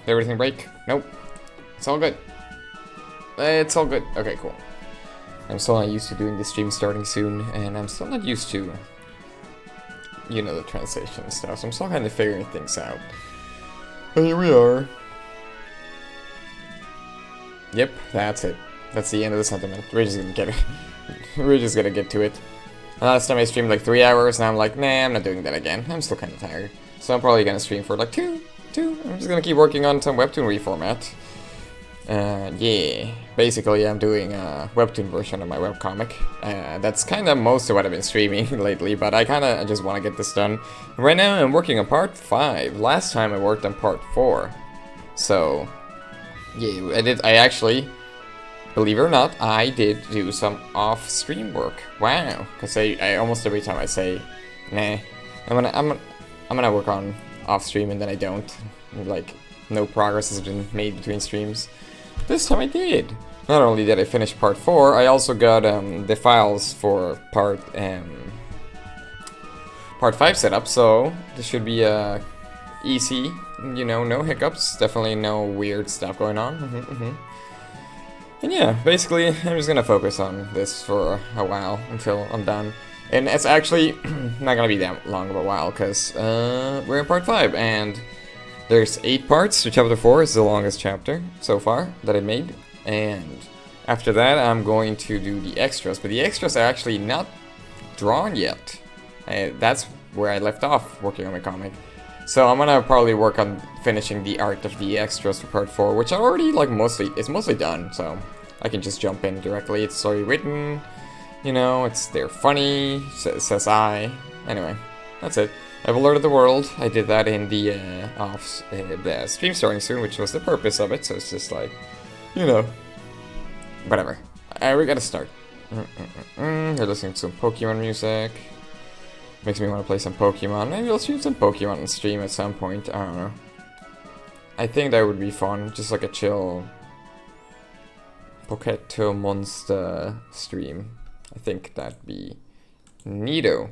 Did everything break? Nope. It's all good. It's all good. Okay, cool. I'm still not used to doing the stream starting soon, and I'm still not used to, you know, the translation and stuff, so I'm still kind of figuring things out. But here we are. Yep, that's it. That's the end of the sentiment. We're just gonna get it. We're just gonna get to it. Last time I streamed like 3 hours, and I'm like, nah, I'm not doing that again. I'm still kind of tired. So I'm probably gonna stream for like two. I'm just gonna keep working on some webtoon reformat. Yeah, basically I'm doing a webtoon version of my webcomic. That's kind of most of what I've been streaming lately, but I kind of just want to get this done. Right now I'm working on part 5. Last time I worked on part 4. So, yeah, I actually, believe it or not, I did do some off-stream work. Wow, because I almost every time I say, nah, I'm gonna work on off-stream and then I don't. Like, no progress has been made between streams. This time I did! Not only did I finish part 4, I also got the files for part 5 set up, so this should be easy, you know, no hiccups, definitely no weird stuff going on. And yeah, basically, I'm just gonna focus on this for a while until I'm done. And it's actually not gonna be that long of a while, because we're in part 5, and there's 8 parts, so chapter 4 is the longest chapter so far that I made. And after that, I'm going to do the extras, but the extras are actually not drawn yet. That's where I left off working on my comic. So I'm gonna probably work on finishing the art of the extras for part 4, which I already, like, it's mostly done, so I can just jump in directly. It's already written, you know, they're funny, says I. Anyway, that's it. I've alerted the world. I did that in the the stream starting soon, which was the purpose of it, so it's just like, you know, whatever. We gotta start. We're listening to some Pokemon music. Makes me want to play some Pokemon. Maybe I'll stream some Pokemon on stream at some point. I don't know. I think that would be fun. Just like a chill Poketo Monster stream. I think that'd be neato.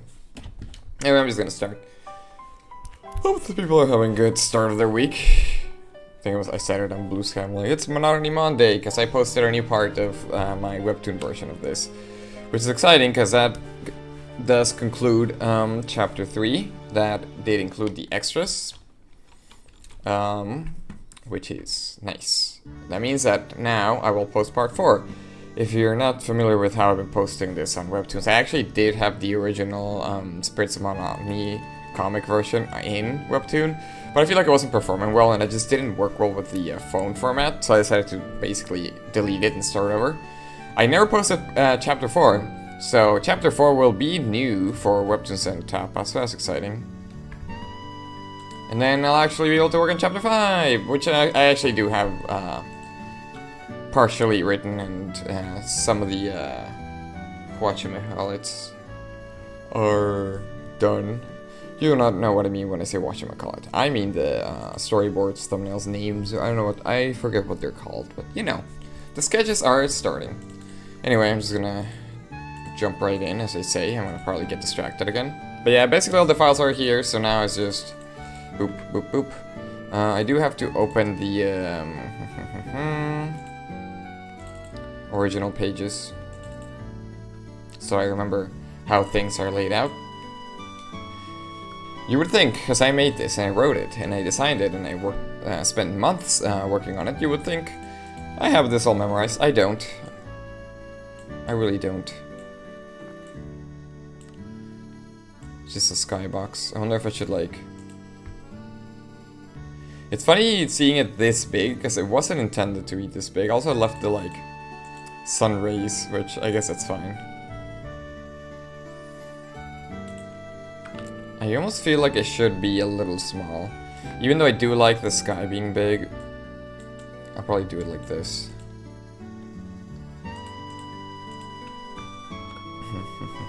Anyway, I'm just gonna start. Hope the people are having a good start of their week. I think I said it on Blue Sky. I'm like, it's Monotony Monday, because I posted a new part of my webtoon version of this. Which is exciting, because that does conclude chapter 3. That did include the extras. Which is nice. That means that now I will post part 4. If you're not familiar with how I've been posting this on webtoons, I actually did have the original Spirits of Monotony comic version in webtoon, but I feel like it wasn't performing well and it just didn't work well with the phone format, so I decided to basically delete it and start over. I never posted chapter 4, so chapter 4 will be new for Webtoons and Tapa, so that's exciting. And then I'll actually be able to work on chapter 5, which I actually do have partially written, and some of the whatchamacallits are done. You do not know what I mean when I say whatchamacallit. I mean the storyboards, thumbnails, names, I don't know what, I forget what they're called, but you know. The sketches are starting. Anyway, I'm just gonna jump right in, as I say. I'm gonna probably get distracted again. But yeah, basically all the files are here, so now it's just boop, boop, boop. I do have to open the original pages, so I remember how things are laid out. You would think, because I made this and I wrote it and I designed it and I spent months working on it, you would think I have this all memorized. I don't. I really don't. It's just a skybox. I wonder if I should like... It's funny seeing it this big, because it wasn't intended to be this big. I also left the like sun rays, which I guess that's fine. I almost feel like it should be a little small. Even though I do like the sky being big, I'll probably do it like this.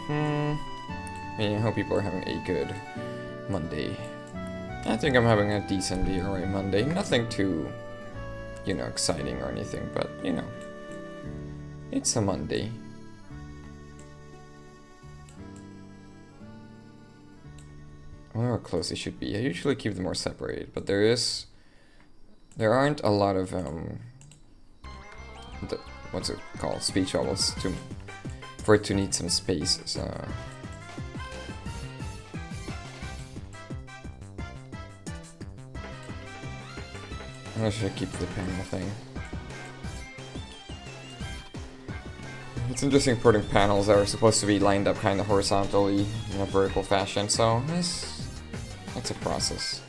I hope people are having a good Monday. I think I'm having a decently alright Monday. Nothing too, you know, exciting or anything, but, you know, it's a Monday. I wonder how close they should be. I usually keep them more separated, but there aren't a lot of, what's it called? Speech bubbles for it to need some space, so... I should keep the panel thing. It's interesting putting panels that are supposed to be lined up kind of horizontally in a vertical fashion, so it's a process.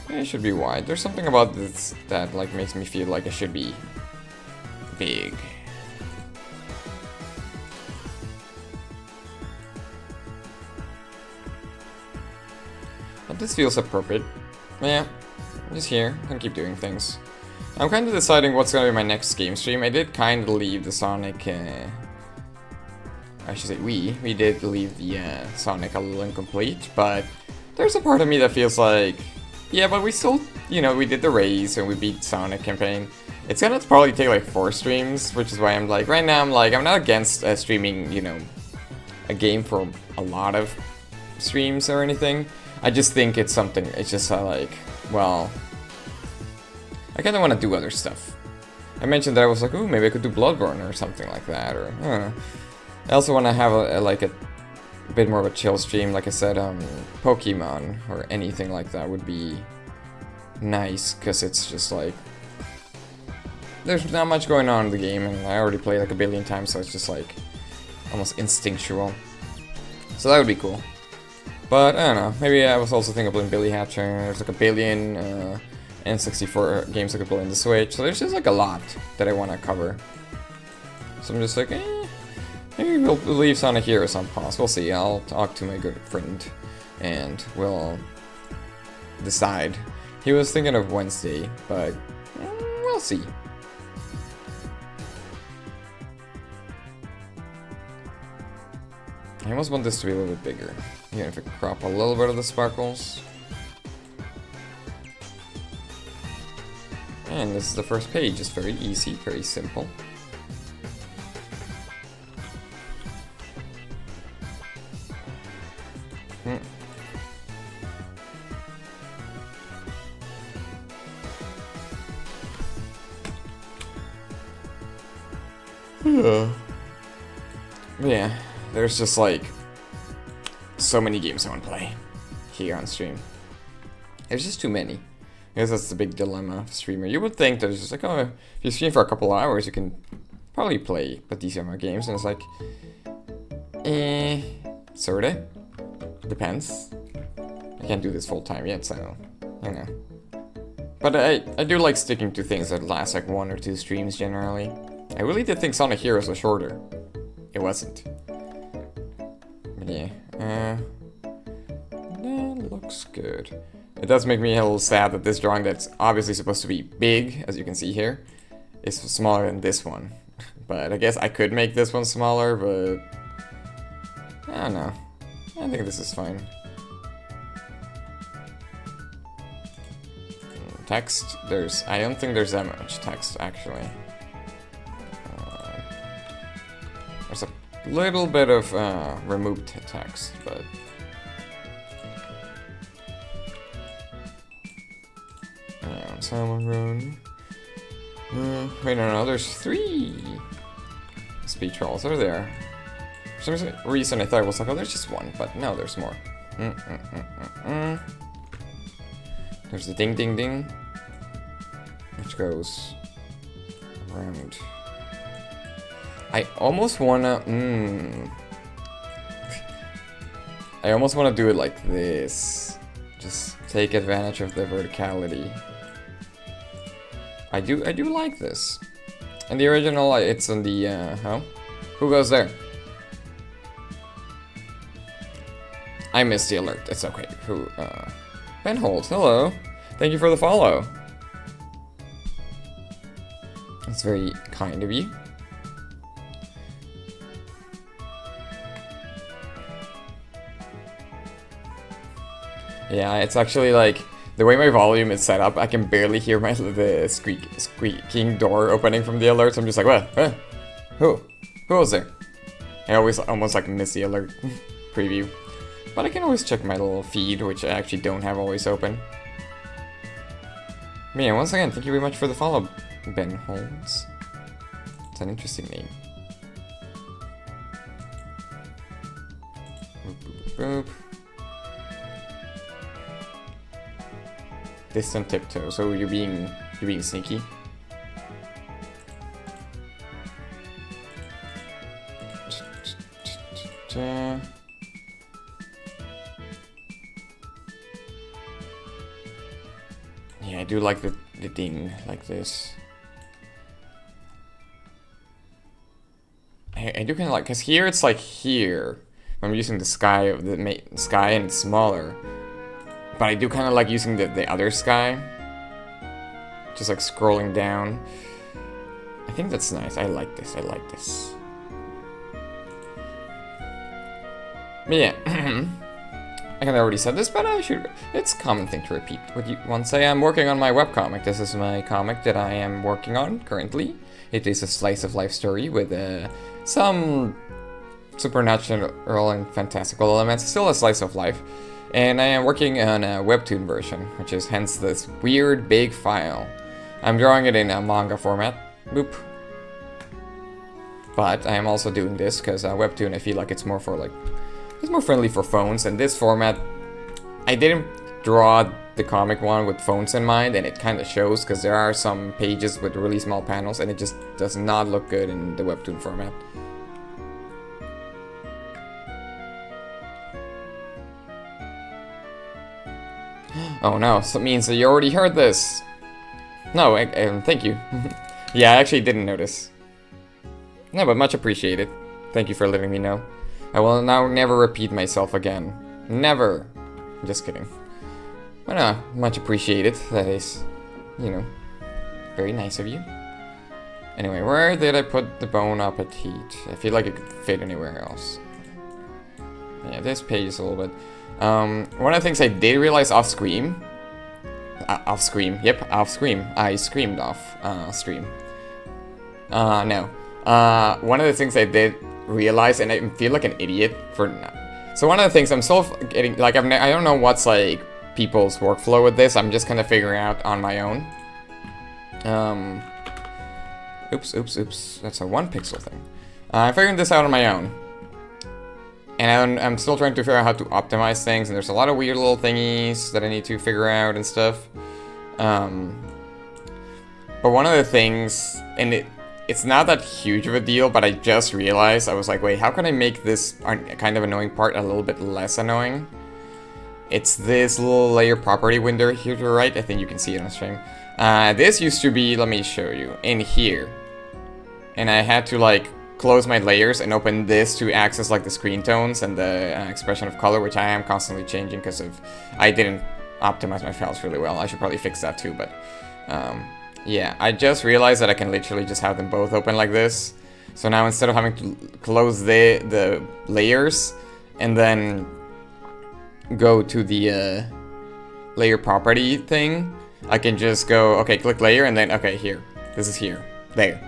It should be wide. There's something about this that like makes me feel like it should be big. But this feels appropriate. Yeah, just here, and keep doing things. I'm kind of deciding what's gonna be my next game stream. I did kind of leave the Sonic, I should say we did leave the Sonic a little incomplete, but there's a part of me that feels like, yeah, but we still, you know, we did the race and we beat Sonic campaign. It's gonna probably take like 4 streams, which is why I'm like, right now I'm like, I'm not against streaming, you know, a game for a lot of streams or anything. I just think it's something, it's just like, well, I kind of want to do other stuff. I mentioned that I was like, ooh, maybe I could do Bloodborne or something like that, or, I don't know. I also want to have like a bit more of a chill stream, like I said, Pokemon or anything like that would be nice, because it's just like, there's not much going on in the game, and I already played like a billion times, so it's just like, almost instinctual. So that would be cool. But, I don't know, maybe I was also thinking of playing Billy Hatcher. There's like a billion N64 games I could play on the Switch, so there's just like a lot that I want to cover. So I'm just like, maybe we'll leave Sonic Heroes on pause. We'll see. I'll talk to my good friend, and we'll decide. He was thinking of Wednesday, but we'll see. I almost want this to be a little bit bigger. Even if I crop a little bit of the sparkles. And this is the first page. It's very easy, very simple. Yeah, there's just like so many games I want to play here on stream. There's just too many. I guess that's the big dilemma of a streamer. You would think there's just like, oh, if you stream for a couple hours, you can probably play a decent amount of games, and it's like, sorta. Depends. I can't do this full time yet, so, you know. But I do like sticking to things that last like 1 or 2 streams generally. I really did think Sonic Heroes was shorter. It wasn't. But yeah, that looks good. It does make me a little sad that this drawing that's obviously supposed to be big, as you can see here, is smaller than this one. But I guess I could make this one smaller, but I don't know. I think this is fine. Text, I don't think there's that much text, actually. There's a little bit of removed text, but... Yeah, Salmon Run. Wait, no, there's 3 speed trolls. They're there. For some reason I thought it was like, oh, there's just 1, but no, there's more. There's the ding ding ding, which goes around. I almost wanna, I almost wanna do it like this. Just take advantage of the verticality. I do like this. In the original, it's on the, huh? Who goes there? I missed the alert, it's okay. Who, Ben Holt, hello. Thank you for the follow. That's very kind of you. Yeah, it's actually like, the way my volume is set up, I can barely hear the squeaking door opening from the alerts. I'm just like, what? Who was there? I always almost like miss the alert preview. But I can always check my little feed, which I actually don't have always open. Man, once again, thank you very much for the follow, Ben Holmes. It's an interesting name. Boop, boop, boop. Distant tiptoe, so you're being sneaky. Yeah, I do like the ding like this. I do kind of like, because here it's like here. I'm using the sky of the sky and it's smaller. But I do kind of like using the other sky. Just like scrolling down. I think that's nice. I like this. I like this. But yeah. I kind of already said this, but I should. It's a common thing to repeat. What you once say, I'm working on my webcomic. This is my comic that I am working on currently. It is a slice of life story with some supernatural and fantastical elements. Still a slice of life. And I am working on a webtoon version, which is hence this weird big file. I'm drawing it in a manga format. Boop. But I am also doing this because webtoon, I feel like it's more for like, it's more friendly for phones. And this format, I didn't draw the comic one with phones in mind, and it kind of shows because there are some pages with really small panels, and it just does not look good in the webtoon format. Oh no, so it means that you already heard this. No, thank you. Yeah, I actually didn't notice. No, but much appreciated. Thank you for letting me know. I will now never repeat myself again. Never. Just kidding. But no, much appreciated. That is, you know, very nice of you. Anyway, where did I put the Bon Appetit? I feel like it could fit anywhere else. Yeah, this page is a little bit... one of the things I did realize off screen off screen. Yep, off screen. I screamed off stream. No. One of the things I did realize, and I feel like an idiot for. So one of the things I'm still getting, like, I don't know what's like people's workflow with this. I'm just kind of figuring out on my own. Oops. That's a 1 pixel thing. I'm figuring this out on my own. And I'm still trying to figure out how to optimize things, and there's a lot of weird little thingies that I need to figure out and stuff. But one of the things, and it's not that huge of a deal, but I just realized, I was like, wait, how can I make this kind of annoying part a little bit less annoying? It's this little layer property window here to the right. I think you can see it on the stream. This used to be, let me show you, in here. And I had to like close my layers and open this to access like the screen tones and the expression of color, which I am constantly changing because of I didn't optimize my files really well. I should probably fix that too, but yeah, I just realized that I can literally just have them both open like this. So now instead of having to close the layers and then go to the layer property thing, I can just go, okay, click layer, and then, okay, here. This is here. There.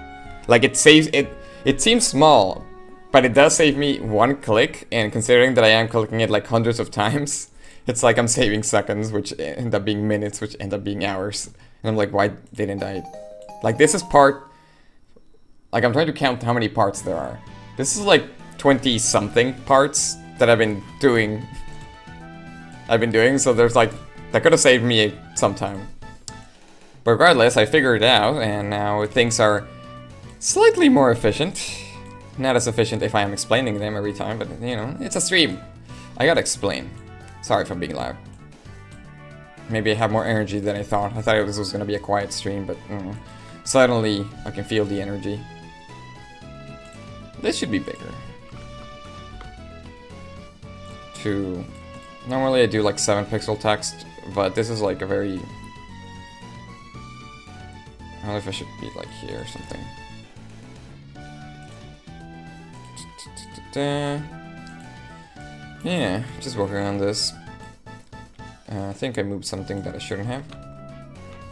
Like, it saves, it seems small, but it does save me 1 click, and considering that I am clicking it like hundreds of times, it's like I'm saving seconds, which end up being minutes, which end up being hours. And I'm like, why didn't I? Like, this is part, like, I'm trying to count how many parts there are. This is like 20-something parts that I've been doing, so there's like, that could have saved me some time. But regardless, I figured it out, and now things are slightly more efficient. Not as efficient if I am explaining them every time, but you know, it's a stream. I gotta explain. Sorry for being loud. Maybe I have more energy than I thought. I thought this was gonna be a quiet stream, but suddenly I can feel the energy. This should be bigger. Normally I do like 7 pixel text, but this is like a very... I don't know if I should be like here or something. Yeah, just working on this. I think I moved something that I shouldn't have.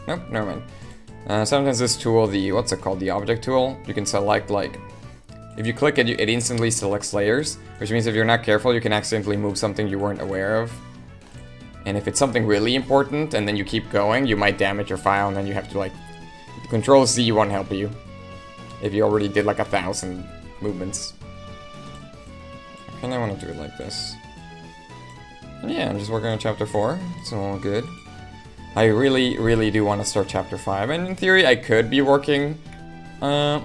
Nope, never mind. Sometimes this tool, what's it called? The object tool, you can select like, if you click it, it instantly selects layers, which means if you're not careful, you can accidentally move something you weren't aware of. And if it's something really important and then you keep going, you might damage your file, and then you have to like, Control Z won't help you if you already did like 1,000 movements. I kinda wanna do it like this. And yeah, I'm just working on chapter 4. It's all good. I really do want to start chapter 5, and in theory I could be working on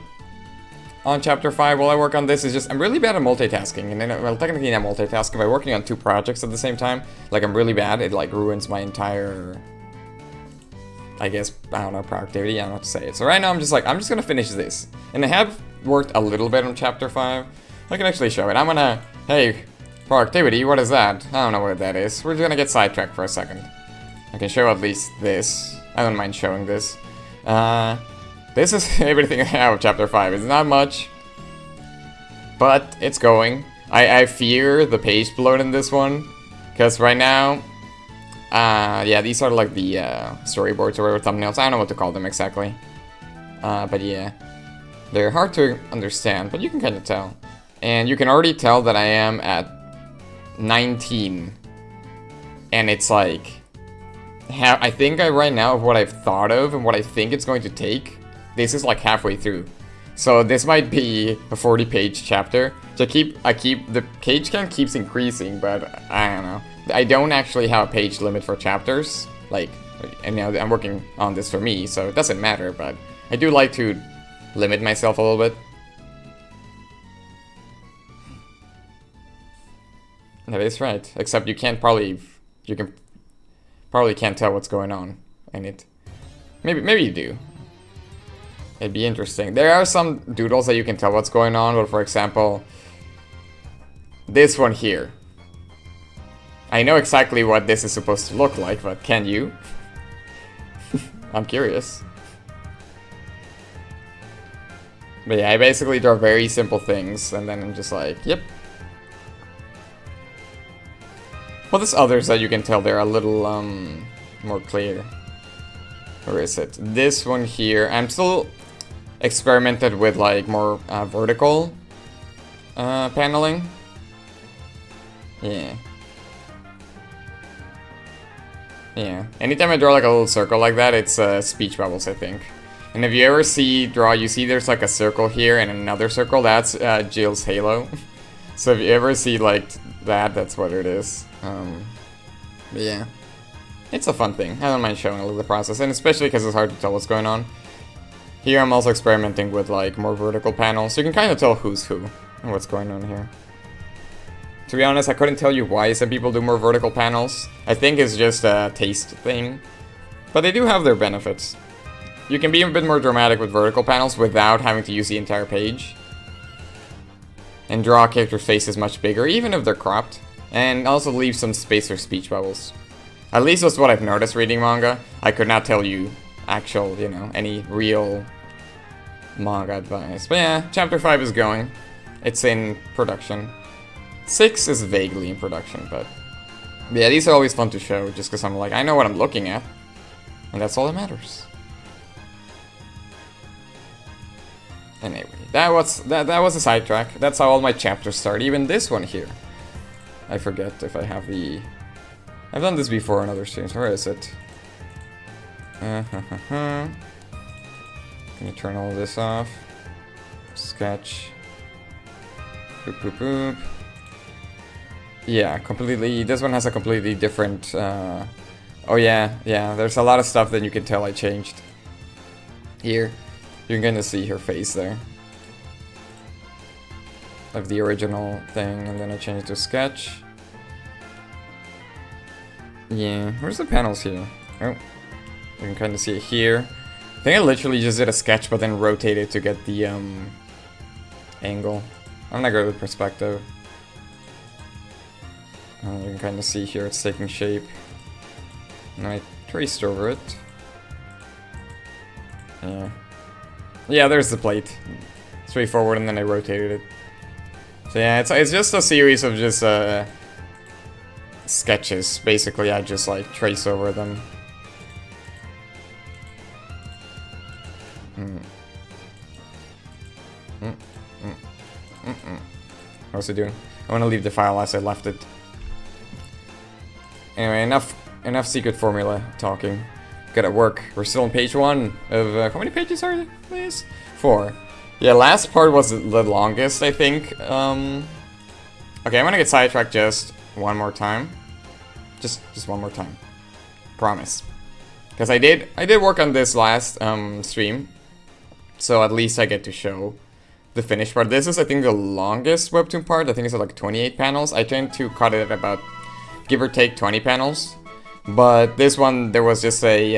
chapter 5 while I work on this. Is just I'm really bad at multitasking, and then, well, technically not multitasking, by working on 2 projects at the same time, like I'm really bad. It like ruins my entire, I guess, I don't know, productivity. I don't know how to say it. So right now I'm just like, I'm just gonna finish this, and I have worked a little bit on chapter 5. I can actually show it. I'm gonna, hey, productivity, what is that? I don't know what that is. We're just gonna get sidetracked for a second. I can show at least this. I don't mind showing this. This is everything I have of chapter 5. It's not much, but it's going. I fear the page bloat in this one, because right now, yeah, these are like the storyboards or whatever, thumbnails. I don't know what to call them exactly. But yeah, they're hard to understand, but you can kind of tell. And you can already tell that I am at 19, and it's like, I think right now, of what I've thought of and what I think it's going to take, this is like halfway through. So this might be a 40-page chapter. So the page count keeps increasing, but I don't know. I don't actually have a page limit for chapters. Like, and now I'm working on this for me, so it doesn't matter, but I do like to limit myself a little bit. That is right. Except you can probably can't tell what's going on in it. Maybe you do. It'd be interesting. There are some doodles that you can tell what's going on, but for example, this one here. I know exactly what this is supposed to look like, but can you? I'm curious. But yeah, I basically draw very simple things, and then I'm just like, yep. Well, there's others that you can tell they're a little more clear. Where is it? This one here. I'm still experimented with like more vertical paneling. Yeah. Yeah. Anytime I draw like a little circle like that, it's speech bubbles, I think. And if you ever you see there's like a circle here and another circle, that's Jill's halo. So if you ever see like that, that's what it is. But yeah. It's a fun thing. I don't mind showing a little of the process, and especially because it's hard to tell what's going on. Here I'm also experimenting with like more vertical panels, so you can kind of tell who's who and what's going on here. To be honest, I couldn't tell you why some people do more vertical panels. I think it's just a taste thing. But they do have their benefits. You can be a bit more dramatic with vertical panels without having to use the entire page. And draw a character's faces much bigger, even if they're cropped. And also leave some space for speech bubbles. At least that's what I've noticed reading manga. I could not tell you actual, you know, any real manga advice. But yeah, chapter 5 is going. It's in production. 6 is vaguely in production, but yeah, these are always fun to show just because I'm like, I know what I'm looking at. And that's all that matters. Anyway, that was a sidetrack. That's how all my chapters start. Even this one here. I forget if I have the... I've done this before in other streams. Where is it? Gonna turn all this off. Sketch. Boop, boop, boop. Yeah, completely. This one has a completely different. Oh yeah, there's a lot of stuff that you can tell I changed. Here, you're gonna see her face there. Of the original thing, and then I changed to sketch. Yeah, where's the panels here? Oh, you can kind of see it here. I think I literally just did a sketch, but then rotated to get the angle. I'm not good with perspective. You can kind of see here it's taking shape. And I traced over it. Yeah. Yeah, there's the plate. Straightforward, and then I rotated it. So yeah, it's just a series of just sketches. Basically, I just like trace over them. What's it doing? I want to leave the file as I left it. Anyway, enough secret formula talking. Good at work. We're still on page 1 of how many pages are there, please? 4. Yeah, last part was the longest, I think. Okay, I'm gonna get sidetracked just one more time. Just one more time. Promise. Because I did work on this last stream, so at least I get to show the finished part. This is, I think, the longest webtoon part. I think it's like 28 panels. I tend to cut it at about, give or take, 20 panels. But this one, there was just a,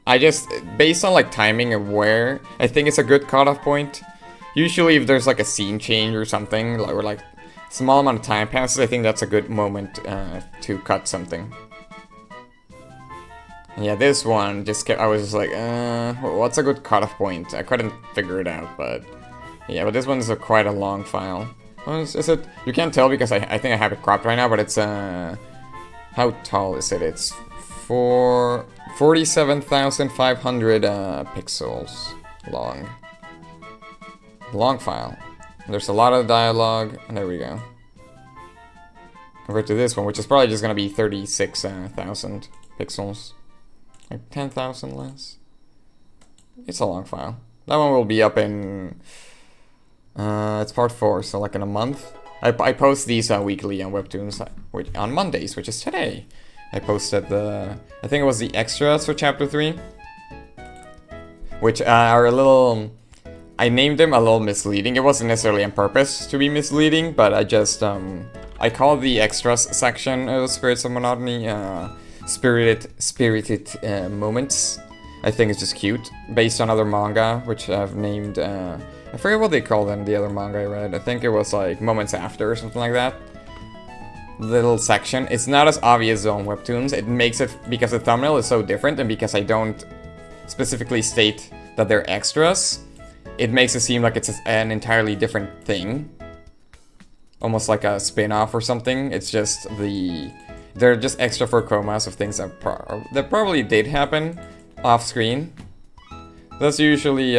I just, based on like timing of where, I think it's a good cutoff point. Usually if there's like a scene change or something, or like small amount of time passes, I think that's a good moment to cut something. Yeah, this one just kept, I was just like, what's a good cutoff point? I couldn't figure it out, but yeah, but this one's quite a long file. Is it? You can't tell because I think I have it cropped right now, but it's, how tall is it? It's 47,500 pixels long. Long file. There's a lot of dialogue, and there we go. Compared to this one, which is probably just gonna be 36,000 pixels. Like 10,000 less. It's a long file. That one will be up in... it's part 4, so like in a month. I post these weekly on Webtoons, on Mondays, which is today. I posted the... I think it was the extras for Chapter 3. Which are a little... I named them a little misleading. It wasn't necessarily on purpose to be misleading, but I just... I call the extras section of Spirits of Monotony... spirited moments. I think it's just cute, based on other manga, which I've named, I forget what they call them, the other manga I read. I think it was like Moments After or something like that. Little section. It's not as obvious on Webtoons. It makes it, because the thumbnail is so different, and because I don't specifically state that they're extras, it makes it seem like it's an entirely different thing. Almost like a spin-off or something. It's just it they're just extra for chromas of things that, that probably did happen off screen. That's usually,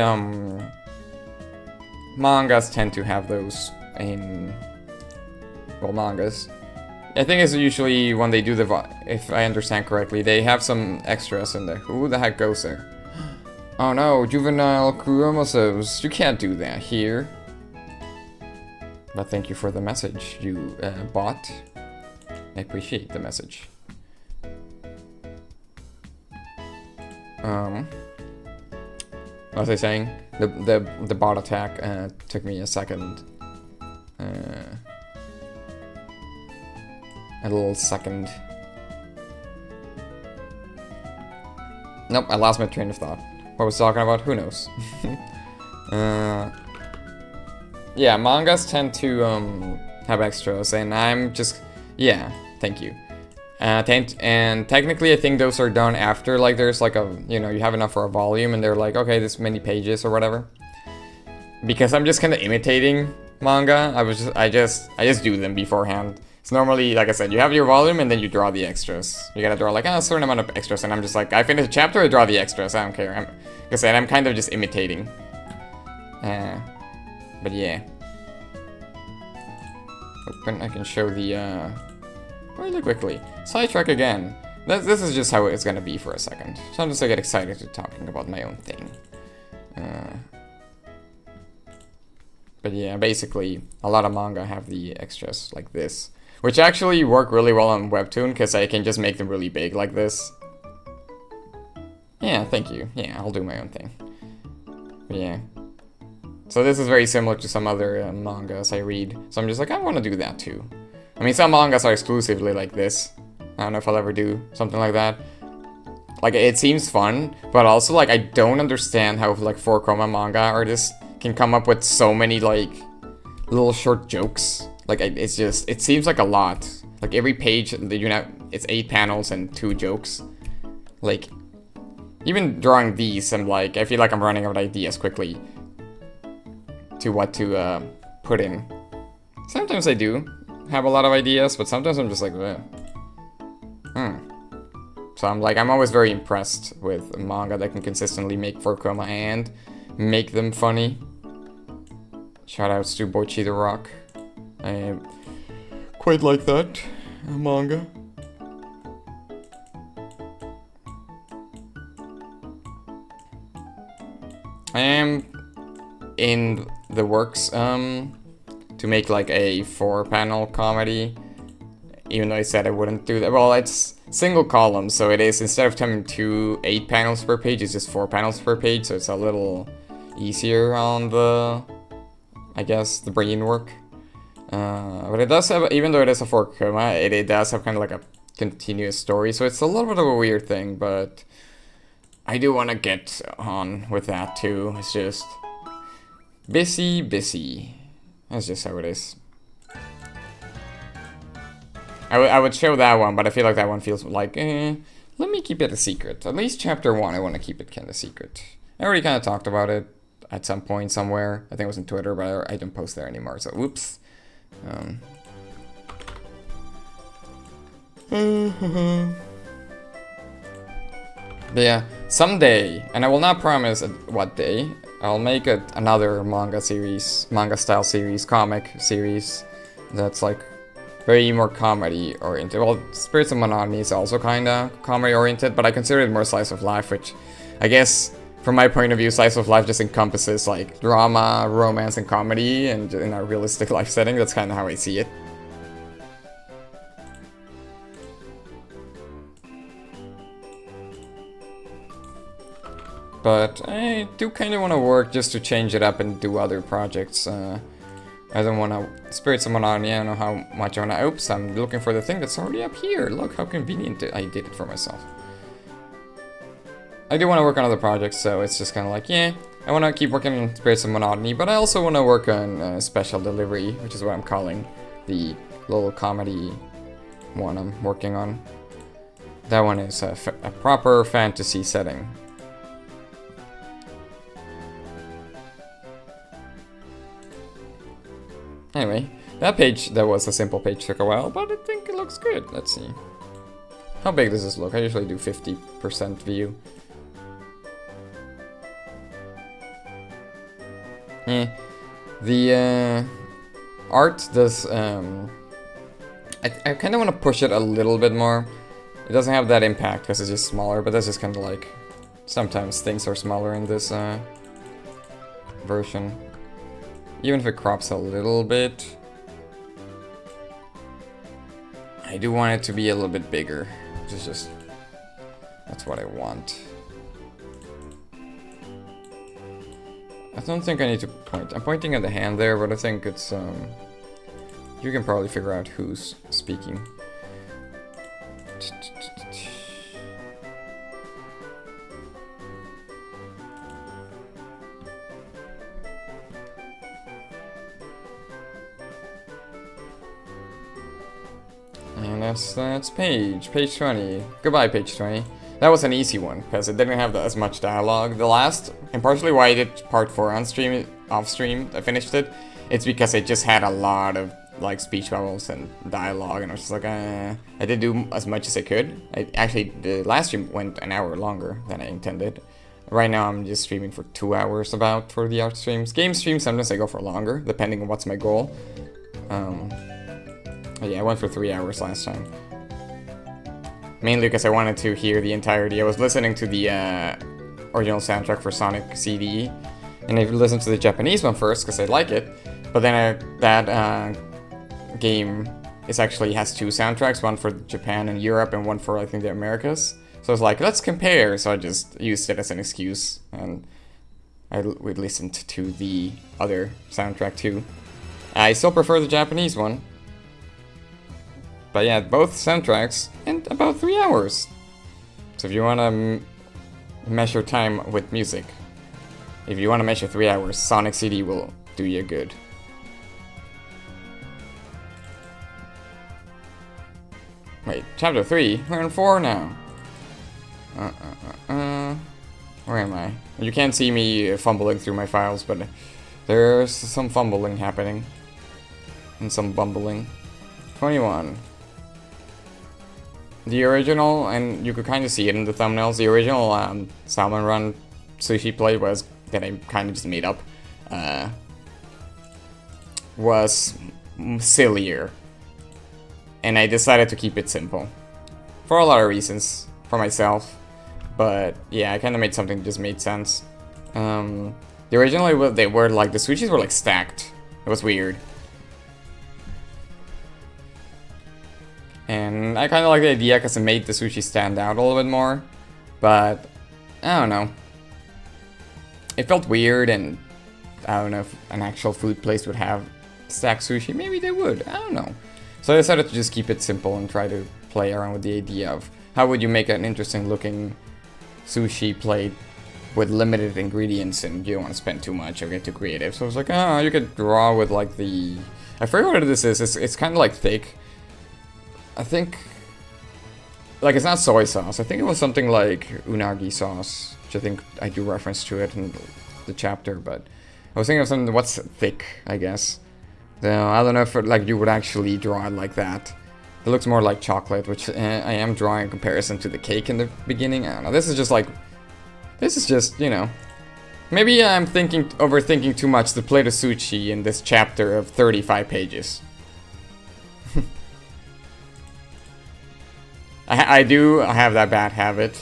mangas tend to have those in, well, mangas. I think it's usually when they do the, if I understand correctly, they have some extras in there. Who the heck goes there? Oh no, juvenile chromosomes. You can't do that here. But thank you for the message, you bot. I appreciate the message. What was I saying? The bot attack took me a second. A little second. Nope, I lost my train of thought. What was I talking about? Who knows? Yeah, mangas tend to have extras, and I'm just, yeah, thank you. And technically, I think those are done after, like, there's like a, you know, you have enough for a volume, and they're like, okay, this many pages or whatever. Because I'm just kind of imitating manga. I just do them beforehand. It's normally, like I said, you have your volume, and then you draw the extras. You gotta draw like a certain amount of extras, and I'm just like, I finish a chapter, I draw the extras. I don't care. Like I said, I'm kind of just imitating. But yeah. Open, I can show the, really quickly. Sidetrack again. This is just how it's gonna be for a second. Sometimes I get excited to talking about my own thing. But yeah, basically, a lot of manga have the extras like this. Which actually work really well on webtoon, because I can just make them really big like this. Yeah, thank you. Yeah, I'll do my own thing. But yeah. So this is very similar to some other mangas I read. So I'm just like, I want to do that too. I mean, some mangas are exclusively like this. I don't know if I'll ever do something like that. Like, it seems fun, but also, like, I don't understand how, like, 4-chroma manga artists can come up with so many, like, little short jokes. Like, it's just, it seems like a lot. Like, every page, you know, it's 8 panels and 2 jokes. Like, even drawing these, I'm like, I feel like I'm running out of ideas quickly to what to put in. Sometimes I do have a lot of ideas, but sometimes I'm just like, So I'm like, I'm always very impressed with manga that can consistently make 4-chroma and make them funny. Shoutouts to Boichi the Rock. I quite like that manga. I am in the works to make like a 4-panel comedy, even though I said I wouldn't do that. Well, it's single column, so it is, instead of having 8 panels per page, it's just 4 panels per page, so it's a little easier on the, I guess, the brain work. But it does have, even though it is a 4-chroma, it does have kind of like a continuous story, so it's a little bit of a weird thing, but I do want to get on with that too. It's just busy. That's just how it is. I would show that one, but I feel like that one feels like, let me keep it a secret. At least chapter 1, I want to keep it kind of secret. I already kind of talked about it at some point somewhere. I think it was on Twitter, but I don't post there anymore, so whoops. But yeah, someday, and I will not promise what day, I'll make another manga style series, comic series that's like very more comedy oriented. Well, Spirits of Monotony is also kinda comedy oriented, but I consider it more slice of life, which I guess from my point of view, slice of life just encompasses like drama, romance, and comedy, and in a realistic life setting, that's kind of how I see it. But I do kind of want to work just to change it up and do other projects. I don't want to... Spirits of Monotony, I don't know how much I want to... Oops, I'm looking for the thing that's already up here. Look how convenient I did it for myself. I do want to work on other projects, so it's just kind of like, yeah, I want to keep working on Spirits of Monotony, but I also want to work on Special Delivery, which is what I'm calling the little comedy one I'm working on. That one is a proper fantasy setting. Anyway, that page, that was a simple page, took a while, but I think it looks good. Let's see. How big does this look? I usually do 50% view. The art does, I kind of want to push it a little bit more. It doesn't have that impact because it's just smaller, but that's just kind of like, sometimes things are smaller in this version. Even if it crops a little bit. I do want it to be a little bit bigger, which is just, that's what I want. I don't think I need to point. I'm pointing at the hand there, but I think it's, you can probably figure out who's speaking. And that's page 20. Goodbye, page 20. That was an easy one, because it didn't have as much dialogue. The last, and partially why I did part 4 on stream, off stream, I finished it, it's because it just had a lot of, like, speech bubbles and dialogue, and I was just like, I did do as much as I could. Actually, the last stream went an hour longer than I intended. Right now, I'm just streaming for 2 hours about for the art streams. Game streams, sometimes I go for longer, depending on what's my goal. Yeah, I went for 3 hours last time. Mainly because I wanted to hear the entirety. I was listening to the original soundtrack for Sonic CD, and I listened to the Japanese one first because I like it. But then that game actually has 2 soundtracks, one for Japan and Europe, and one for I think the Americas. So I was like, let's compare. So I just used it as an excuse, and we listened to the other soundtrack too. I still prefer the Japanese one. But yeah, both soundtracks in about 3 hours. So if you want to measure time with music, if you want to measure 3 hours, Sonic CD will do you good. Wait, chapter 3? We're in 4 now. Where am I? You can't see me fumbling through my files, but there's some fumbling happening. And some bumbling. 21. The original, and you could kind of see it in the thumbnails, the original Salmon Run sushi play was, that I kind of just made up, was sillier. And I decided to keep it simple. For a lot of reasons, for myself. But yeah, I kind of made something that just made sense. The original, they were like, the sushis were like stacked. It was weird. And I kind of like the idea because it made the sushi stand out a little bit more. But, I don't know. It felt weird, and I don't know if an actual food place would have stacked sushi. Maybe they would. I don't know. So I decided to just keep it simple and try to play around with the idea of how would you make an interesting looking sushi plate with limited ingredients and you don't want to spend too much or get too creative. So I was like, oh, you could draw with like the... I forget what this is. It's kind of like thick. I think, like, it's not soy sauce. I think it was something like unagi sauce, which I think I do reference to it in the chapter, but I was thinking of something what's thick, I guess. So I don't know if like you would actually draw it like that. It looks more like chocolate, which I am drawing in comparison to the cake in the beginning. I don't know. This is just, you know, maybe I'm overthinking too much the plate of sushi in this chapter of 35 pages. I do have that bad habit,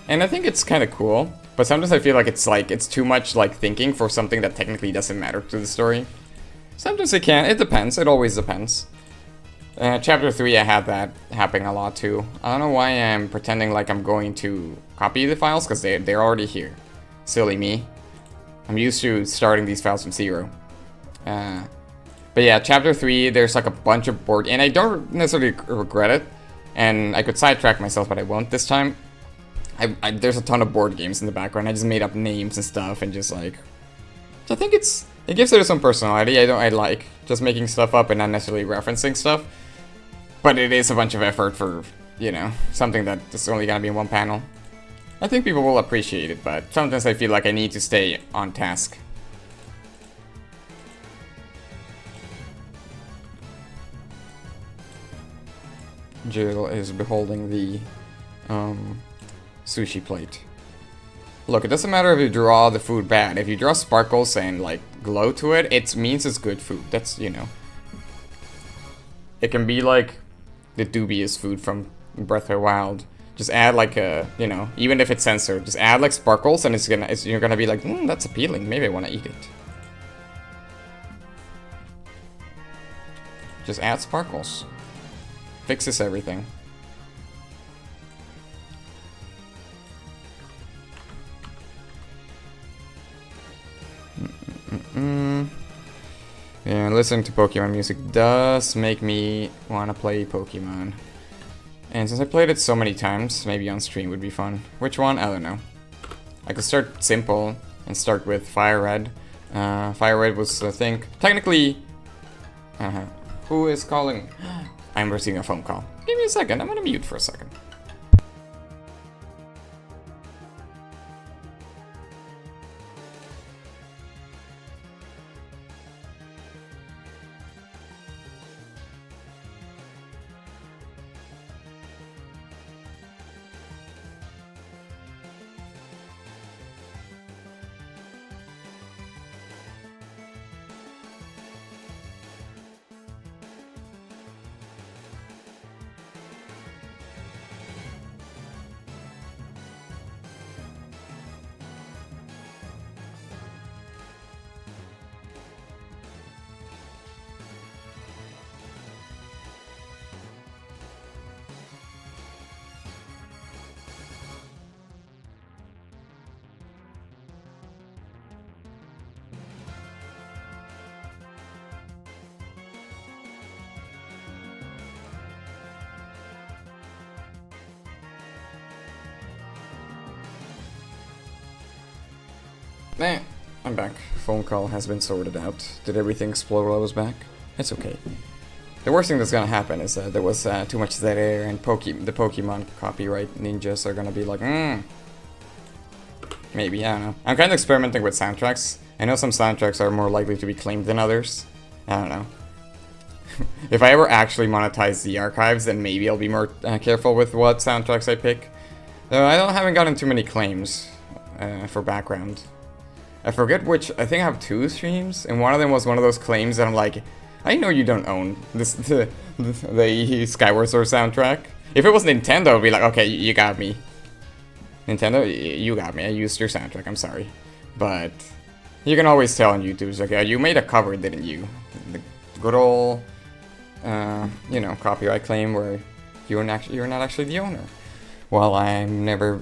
and I think it's kind of cool, but sometimes I feel like it's too much like thinking for something that technically doesn't matter to the story. Sometimes it can, it depends, it always depends. Chapter 3 I had that happening a lot too. I don't know why I'm pretending like I'm going to copy the files, because they're already here. Silly me. I'm used to starting these files from 0. But yeah, chapter 3, there's like a bunch of board, and I don't necessarily regret it. And I could sidetrack myself, but I won't this time. There's a ton of board games in the background. I just made up names and stuff, and just like, I think it gives it some personality. I like just making stuff up and not necessarily referencing stuff. But it is a bunch of effort for, you know, something that is only gonna be in one panel. I think people will appreciate it, but sometimes I feel like I need to stay on task. Jill is beholding the sushi plate. Look, it doesn't matter if you draw the food bad. If you draw sparkles and like glow to it, it means it's good food. That's, you know. It can be like the dubious food from Breath of the Wild. Just add like a, you know, even if it's censored, just add like sparkles and you're gonna be like, that's appealing. Maybe I want to eat it. Just add sparkles. Fixes everything. Yeah, listening to Pokemon music does make me want to play Pokemon. And since I played it so many times, maybe on stream would be fun. Which one? I don't know. I could start simple and start with Fire Red. Fire Red was, I think, technically... Who is calling? I'm receiving a phone call. Give me a second, I'm gonna mute for a second. Eh, I'm back. Phone call has been sorted out. Did everything explode while I was back? It's okay. The worst thing that's gonna happen is that there was too much dead air, and the Pokemon copyright ninjas are gonna be like, maybe, I don't know. I'm kind of experimenting with soundtracks. I know some soundtracks are more likely to be claimed than others. I don't know. If I ever actually monetize the archives, then maybe I'll be more careful with what soundtracks I pick. Though I haven't gotten too many claims for background. I forget which, I think I have 2 streams, and one of them was one of those claims that I'm like, I know you don't own the Skyward Sword soundtrack. If it was Nintendo, I'd be like, okay, you got me. Nintendo, you got me, I used your soundtrack, I'm sorry. But you can always tell on YouTube, it's like, you made a cover, didn't you? The good old, you know, copyright claim where you're not actually the owner. While I've never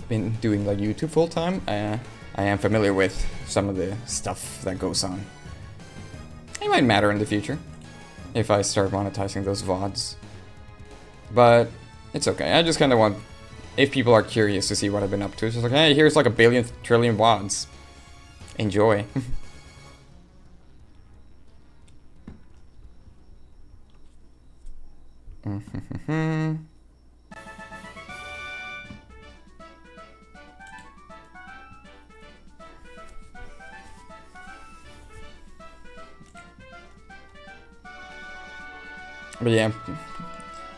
been doing like YouTube full time, I am familiar with some of the stuff that goes on. It might matter in the future if I start monetizing those VODs. But it's okay. I just kind of want, if people are curious to see what I've been up to, it's just like, hey, here's like a billion trillion VODs. Enjoy. But yeah,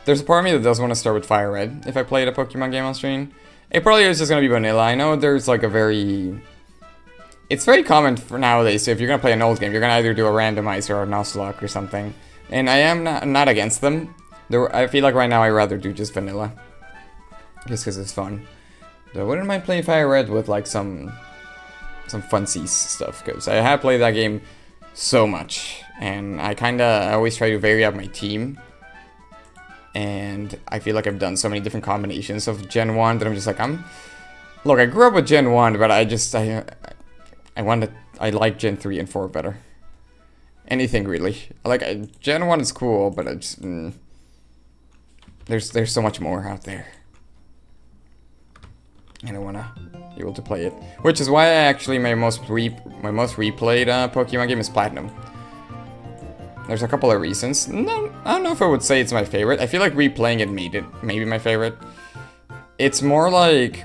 there's a part of me that does want to start with Fire Red if I played a Pokemon game on stream. It probably is just going to be vanilla. I know there's like a very... It's very common for nowadays, so if you're going to play an old game, you're going to either do a randomizer or a Nuzlocke or something. And I am not against them. I feel like right now I'd rather do just vanilla. Just because it's fun. So I wouldn't mind playing Fire Red with like some funsies stuff, because I have played that game so much. And I always try to vary up my team. And I feel like I've done so many different combinations of Gen 1 that I'm just like, look, I grew up with Gen 1, but I like Gen 3 and 4 better. Anything really. Like, Gen 1 is cool, but I just, there's so much more out there. And I wanna be able to play it. Which is why my most replayed Pokemon game is Platinum. There's a couple of reasons. No, I don't know if I would say it's my favorite. I feel like replaying it made it maybe my favorite. It's more like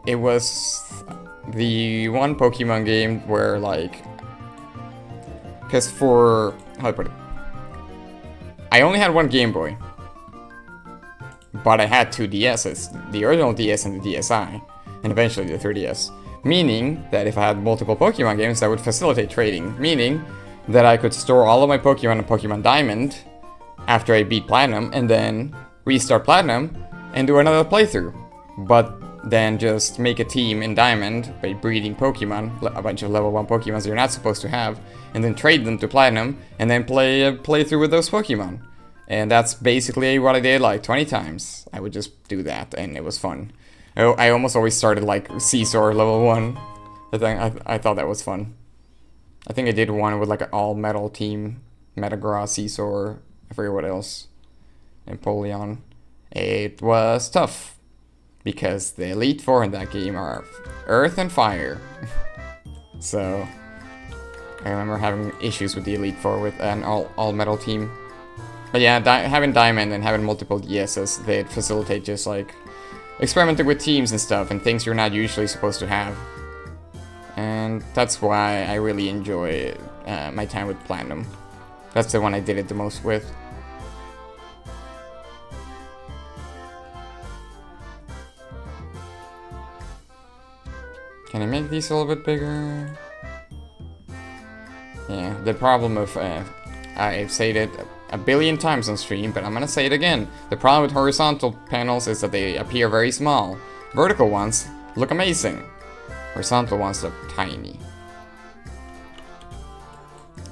it was the one Pokemon game where like, because how do I put it? I only had one Game Boy. but I had two DSs, the original DS and the DSi, and eventually the 3DS. Meaning that if I had multiple Pokemon games, that would facilitate trading. Meaning that I could store all of my Pokemon in Pokemon Diamond after I beat Platinum, and then restart Platinum and do another playthrough. But then just make a team in Diamond by breeding Pokemon, a bunch of level 1 Pokemons you're not supposed to have, and then trade them to Platinum, and then play a playthrough with those Pokemon. And that's basically what I did like 20 times. I would just do that, and it was fun. I almost always started like Scizor level 1. I thought that was fun. I think I did one with like an all-metal team. Metagross, Scizor, I forget what else. Empoleon. It was tough. Because the Elite Four in that game are Earth and Fire. So, I remember having issues with the Elite Four with an all-metal team. But yeah, having Diamond and having multiple DSs, they facilitate just like experimenting with teams and stuff and things you're not usually supposed to have. And that's why I really enjoy my time with Platinum. That's the one I did it the most with. Can I make these a little bit bigger? Yeah, the problem of, I've said it a billion times on stream, but I'm gonna say it again. The problem with horizontal panels is that they appear very small. Vertical ones look amazing. Horizontal ones look tiny.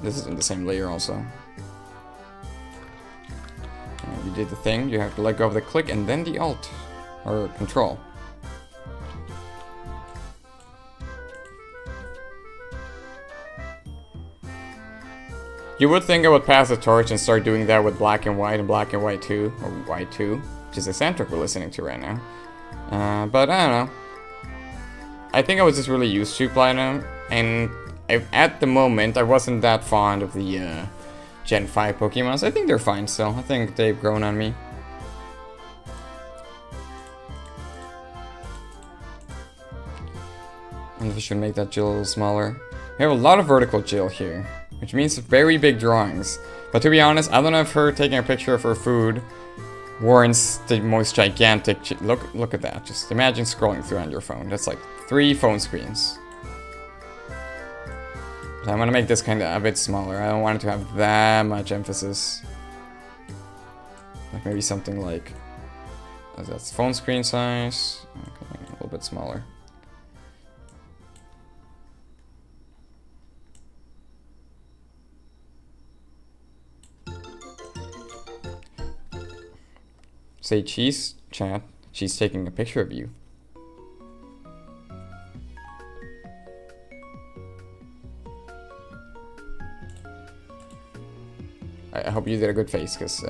This is in the same layer also. You did the thing, you have to let go of the click and then the alt, or control. You would think I would pass the torch and start doing that with Black and White and Black and White 2, or White 2, which is the soundtrack we're listening to right now. But I don't know. I think I was just really used to Platinum, and at the moment I wasn't that fond of the Gen 5 Pokemons. I think they're fine still. I think they've grown on me. I wonder if I should make that Jill a little smaller. We have a lot of vertical Jill here, which means very big drawings. But to be honest, I don't know if her taking a picture of her food warrants the most gigantic... Look at that. Just imagine scrolling through on your phone. That's like 3 phone screens. So I'm gonna make this kind of a bit smaller. I don't want it to have that much emphasis. Like maybe something like... That's phone screen size. Okay, a little bit smaller. Say cheese, chat. She's taking a picture of you. I hope you did a good face, because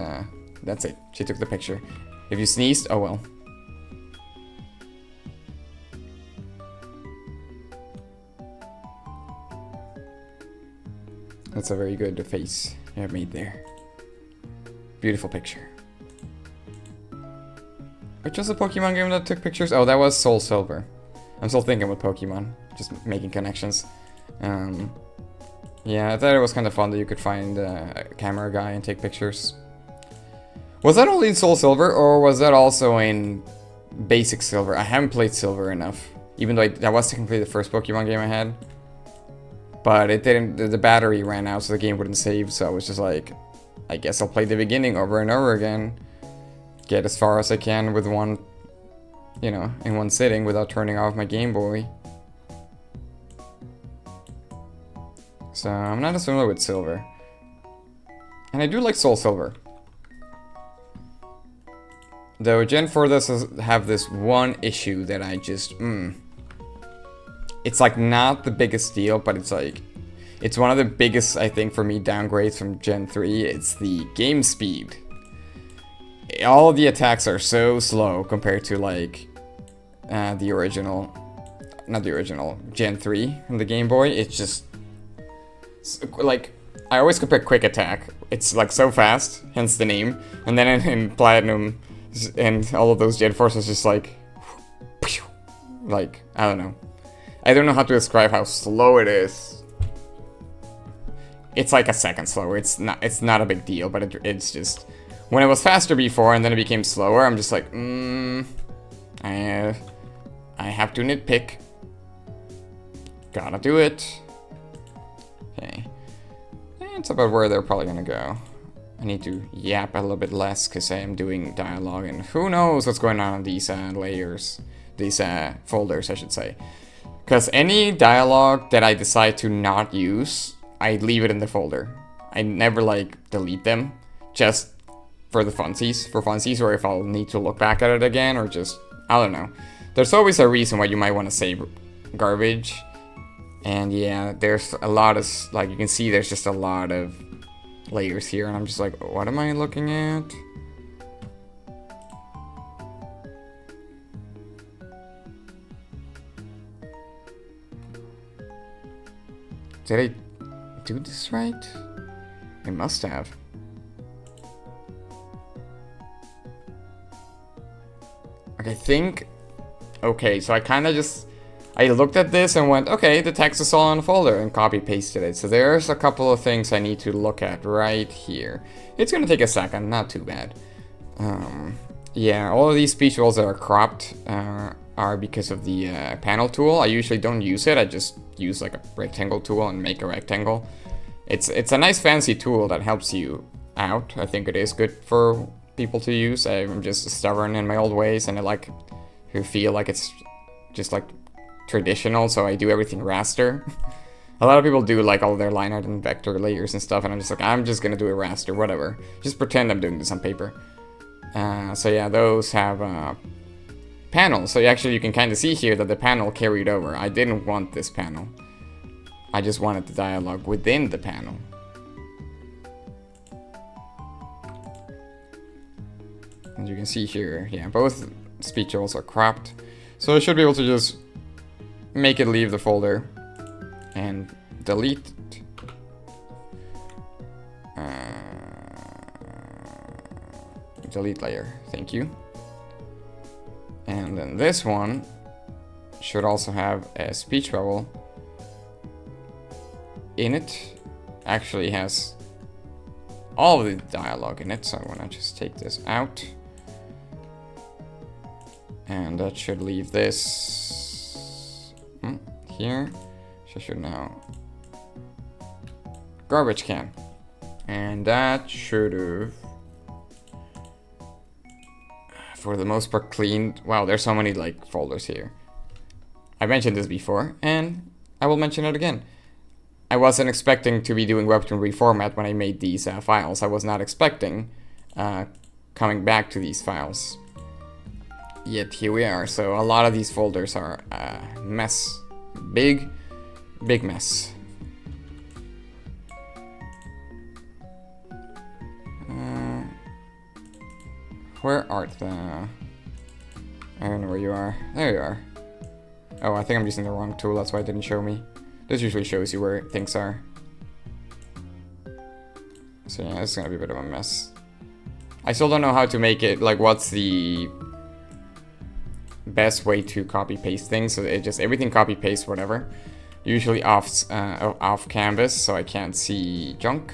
that's it. She took the picture. If you sneezed, oh well. That's a very good face you have made there. Beautiful picture. Which was a Pokemon game that took pictures? Oh, that was Soul Silver. I'm still thinking with Pokemon, just making connections. Yeah, I thought it was kind of fun that you could find a camera guy and take pictures. Was that only in Soul Silver, or was that also in Basic Silver? I haven't played Silver enough, even though that was technically the first Pokemon game I had. But it didn't, the battery ran out, so the game wouldn't save, so I was just like, I guess I'll play the beginning over and over again. Get as far as I can with one, you know, in one sitting without turning off my Game Boy. So I'm not as familiar with Silver. And I do like Soul Silver. Though Gen 4 does have this one issue that I just, It's like not the biggest deal, but it's like, it's one of the biggest, I think, for me, downgrades from Gen 3. It's the game speed. All of the attacks are so slow compared to like the original, not the original, Gen 3 on the Game Boy. It's just like, I always compare Quick Attack. It's like so fast, hence the name. And then in Platinum and all of those Gen 4s, it's just like, I don't know. I don't know how to describe how slow it is. It's like a second slower. It's not a big deal, but it's just when it was faster before and then it became slower, I'm just like, I have to nitpick. Gotta do it. Okay. It's about where they're probably gonna go. I need to yap a little bit less because I am doing dialogue and who knows what's going on in these layers. These folders, I should say. Because any dialogue that I decide to not use, I leave it in the folder. I never like delete them. Just for the funsies, or if I'll need to look back at it again, or just, I don't know. There's always a reason why you might want to save garbage. And yeah, there's a lot of, like you can see there's just a lot of layers here, and I'm just like, what am I looking at? Did I do this right? I must have. I think, okay, so I kind of just, I looked at this and went, okay, the text is all in a folder, and copy pasted it. So there's a couple of things I need to look at right here. It's gonna take a second, not too bad. Yeah, all of these speech bubbles that are cropped are because of the panel tool. I usually don't use it, I just use like a rectangle tool and make a rectangle. It's a nice fancy tool that helps you out. I think it is good for people to use. I'm just stubborn in my old ways, and I like to feel like it's just like traditional, so I do everything raster. A lot of people do like all their line art and vector layers and stuff, and I'm just like, I'm just gonna do a raster, whatever. Just pretend I'm doing this on paper. So yeah, those have panels. So actually you can kind of see here that the panel carried over. I didn't want this panel. I just wanted the dialogue within the panel. As you can see here, yeah, both speech bubbles are cropped. So I should be able to just make it leave the folder and delete it. Delete layer, thank you. And then this one should also have a speech bubble in it. Actually has all of the dialogue in it, so I want to just take this out. And that should leave this here. So I should now garbage can. And that should have, for the most part, cleaned. Wow, there's so many like folders here. I mentioned this before, and I will mention it again. I wasn't expecting to be doing webtoon reformat when I made these files. I was not expecting coming back to these files. Yet here we are. So a lot of these folders are a mess. Big mess. Where art the... I don't know where you are. There you are. Oh, I think I'm using the wrong tool. That's why it didn't show me. This usually shows you where things are. So yeah, this is gonna be a bit of a mess. I still don't know how to make it, like what's the best way to copy paste things. So it just, everything copy paste whatever. Usually off canvas, so I can't see junk.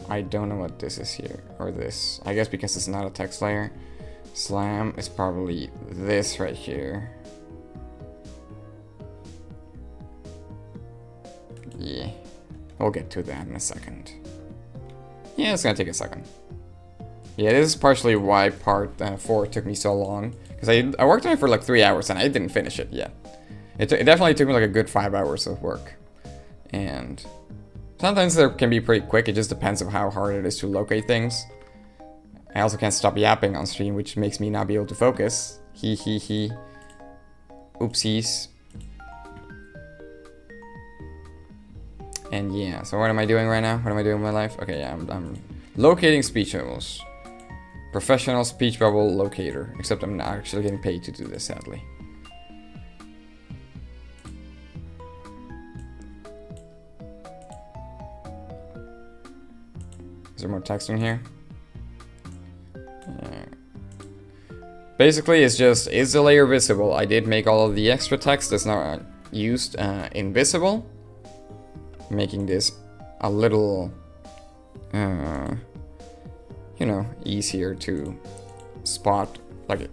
I don't know what this is here, or this. I guess because it's not a text layer. Slam is probably this right here. Yeah, we'll get to that in a second. Yeah, it's gonna take a second. Yeah, this is partially why part 4 took me so long. Because I worked on it for like 3 hours and I didn't finish it yet. It definitely took me like a good 5 hours of work. And sometimes they can be pretty quick, it just depends on how hard it is to locate things. I also can't stop yapping on stream, which makes me not be able to focus. He. Oopsies. And yeah, so what am I doing right now? What am I doing in my life? Okay, yeah, I'm locating speech bubbles. Professional speech bubble locator. Except I'm not actually getting paid to do this, sadly. Is there more text in here? Basically, it's just, is the layer visible? I did make all of the extra text that's not used invisible. Making this a little you know, easier to spot. Like,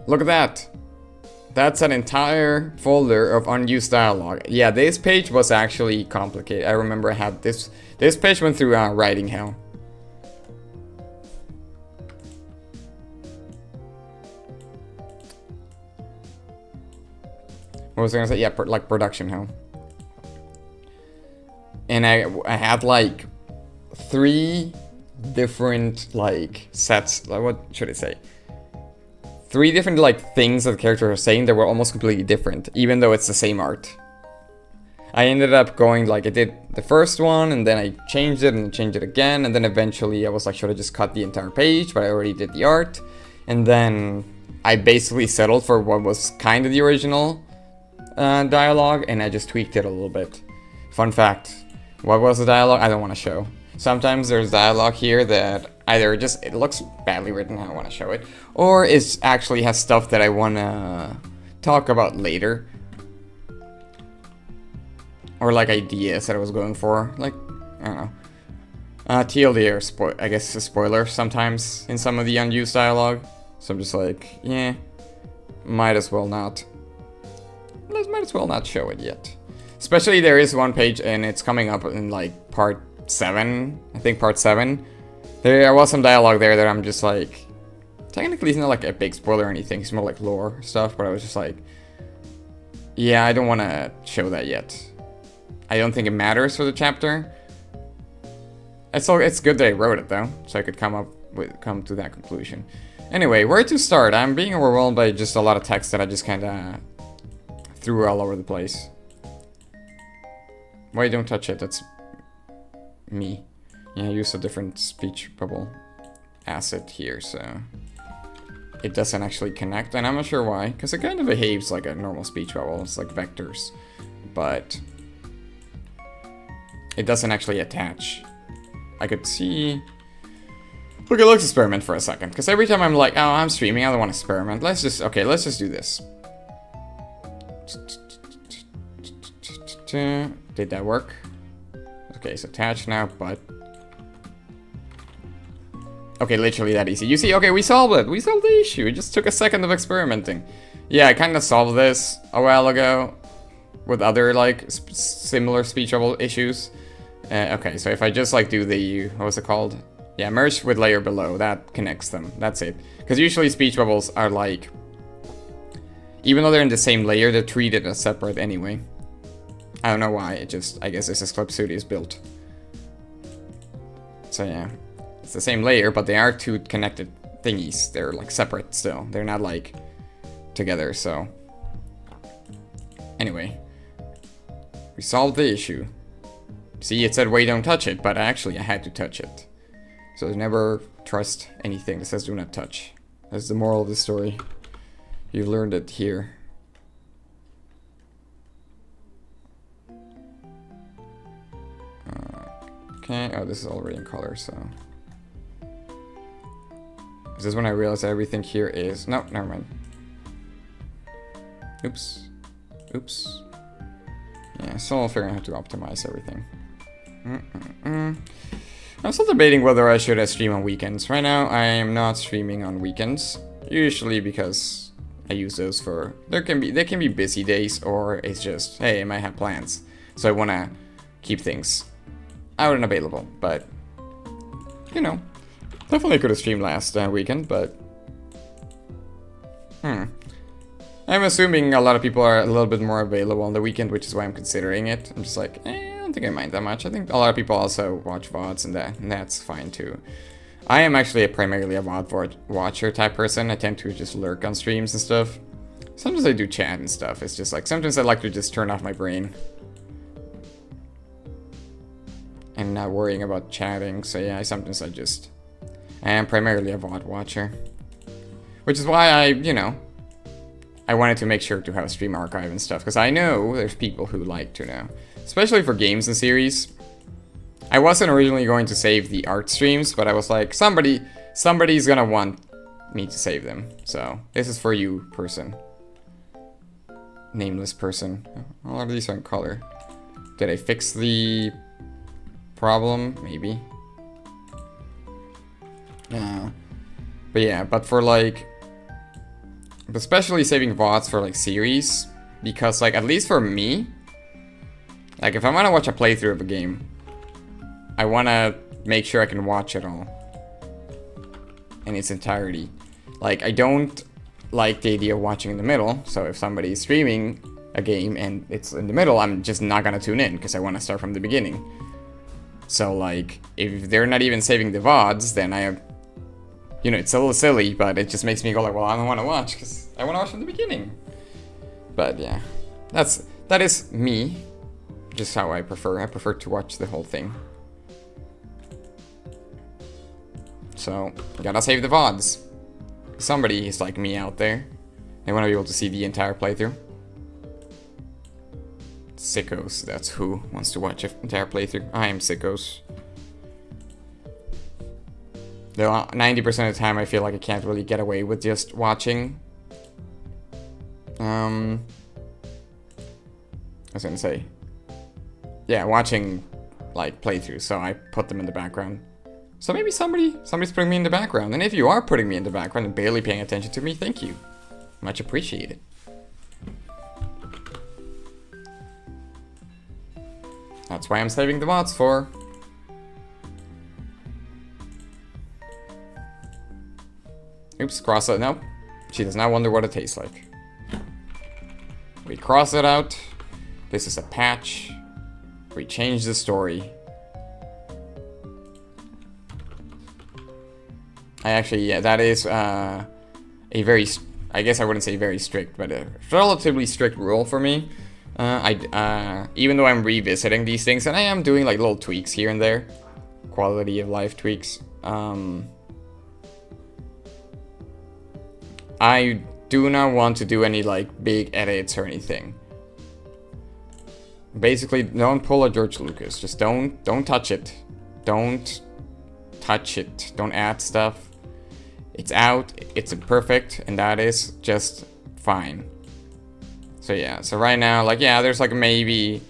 look at that. That's an entire folder of unused dialogue. Yeah, this page was actually complicated. I remember I had this page went through writing hell. What was I gonna say? Yeah, like production hell. And I had like 3 different like sets. Like, what should I say? 3 different like things that the characters are saying that were almost completely different, even though it's the same art. I ended up going like I did the first one, and then I changed it and changed it again, and then eventually I was like, should I just cut the entire page? But I already did the art, and then I basically settled for what was kind of the original dialogue, and I just tweaked it a little bit. Fun fact: what was the dialogue? I don't want to show. Sometimes there's dialogue here that either just it looks badly written, I don't want to show it, or it actually has stuff that I want to talk about later. Or like ideas that I was going for, like, I don't know. TLD or I guess a spoiler sometimes in some of the unused dialogue. So I'm just like, yeah, might as well not. Might as well not show it yet. Especially there is one page and it's coming up in like part 7, I think part 7. There was some dialogue there that I'm just like, technically it's not like a big spoiler or anything, it's more like lore stuff, but I was just like, yeah, I don't want to show that yet. I don't think it matters for the chapter. It's good that I wrote it though, so I could come to that conclusion. Anyway, where to start? I'm being overwhelmed by just a lot of text that I just kind of threw all over the place. Why don't touch it? That's me. Yeah, I used a different speech bubble asset here, so it doesn't actually connect, and I'm not sure why, because it kind of behaves like a normal speech bubble. It's like vectors, but it doesn't actually attach. I could see. Okay, let's experiment for a second, because every time I'm like, oh, I'm streaming, I don't want to experiment. Let's just do this. Did that work? Okay, it's attached now, but okay, literally that easy. You see, okay, we solved it. We solved the issue. It just took a second of experimenting. Yeah, I kind of solved this a while ago with other like similar speech bubble issues. Okay, so if I just like do the, what was it called? Yeah, merge with layer below, that connects them. That's it. Because usually speech bubbles are like, even though they're in the same layer, they're treated as separate anyway. I don't know why, I guess this is Club Studio is built. So yeah, it's the same layer, but they are 2 connected thingies. They're like separate still. They're not like together, so. Anyway, we solved the issue. See, it said, wait, don't touch it, but actually I had to touch it. So never trust anything that says do not touch. That's the moral of the story. You've learned it here. Okay, oh, this is already in color, so. This is when I realized everything here is, no, never mind. Oops. Oops. Yeah, still figuring out how to optimize everything. I'm still debating whether I should stream on weekends. Right now, I am not streaming on weekends. Usually because I use those for, they can be busy days, or it's just, hey, I might have plans. So I want to keep things out and available. But, you know, definitely could have streamed last weekend, but I'm assuming a lot of people are a little bit more available on the weekend, which is why I'm considering it. I'm just like, I don't think I mind that much. I think a lot of people also watch VODs, and that's fine too. I am actually primarily a VOD watcher type person. I tend to just lurk on streams and stuff. Sometimes I do chat and stuff. It's just like, sometimes I like to just turn off my brain and not worrying about chatting. So yeah, I am primarily a VOD watcher. Which is why I wanted to make sure to have a stream archive and stuff, because I know there's people who like to know. Especially for games and series. I wasn't originally going to save the art streams, but I was like, somebody's gonna want me to save them. So, this is for you, person. Nameless person. A lot of these are in color. Did I fix the problem? Maybe. But yeah, but for like, especially saving VODs for like series, because like at least for me, like if I want to watch a playthrough of a game, I want to make sure I can watch it all in its entirety. Like I don't like the idea of watching in the middle, so if somebody's streaming a game and it's in the middle, I'm just not gonna tune in because I want to start from the beginning. So like if they're not even saving the VODs, then I, you know, it's a little silly, but it just makes me go like, well, I don't want to watch because I want to watch from the beginning. But yeah, that is me, just how I prefer to watch the whole thing. So gotta save the VODs. Somebody is like me out there. They want to be able to see the entire playthrough. Sickos, that's who wants to watch an entire playthrough. I am sickos. Though 90% of the time I feel like I can't really get away with just watching. I was gonna say, yeah, watching like playthroughs, so I put them in the background. So maybe somebody's putting me in the background, and if you are putting me in the background and barely paying attention to me, thank you. Much appreciated. That's why I'm saving the VODs for. Oops, cross it. Nope. She does not wonder what it tastes like. We cross it out. This is a patch. We change the story. Yeah, that is a very, I guess I wouldn't say very strict, but a relatively strict rule for me. Even though I'm revisiting these things, and I am doing like little tweaks here and there, quality of life tweaks. I do not want to do any like big edits or anything. Basically, don't pull a George Lucas. Just don't touch it. Don't touch it. Don't add stuff. It's out. It's imperfect, and that is just fine. So yeah. So right now, like yeah, there's like maybe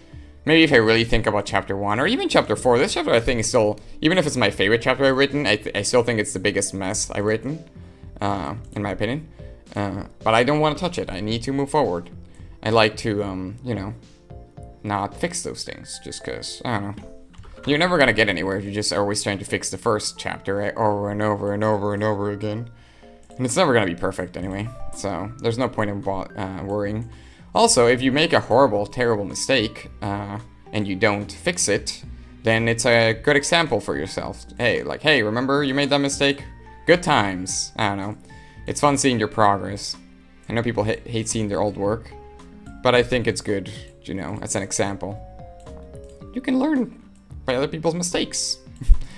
if I really think about chapter 1 or even chapter 4, this chapter I think is still, even if it's my favorite chapter I've written, I still think it's the biggest mess I've written, in my opinion. But I don't want to touch it. I need to move forward. I like to, you know, not fix those things just because, I don't know. You're never going to get anywhere if you're just always trying to fix the first chapter right? Over and over and over and over again. And it's never going to be perfect anyway. So there's no point in worrying. Also, if you make a horrible, terrible mistake and you don't fix it, then it's a good example for yourself. Hey, like, hey, remember you made that mistake? Good times. I don't know. It's fun seeing your progress. I know people hate seeing their old work, but I think it's good, you know, as an example. You can learn by other people's mistakes,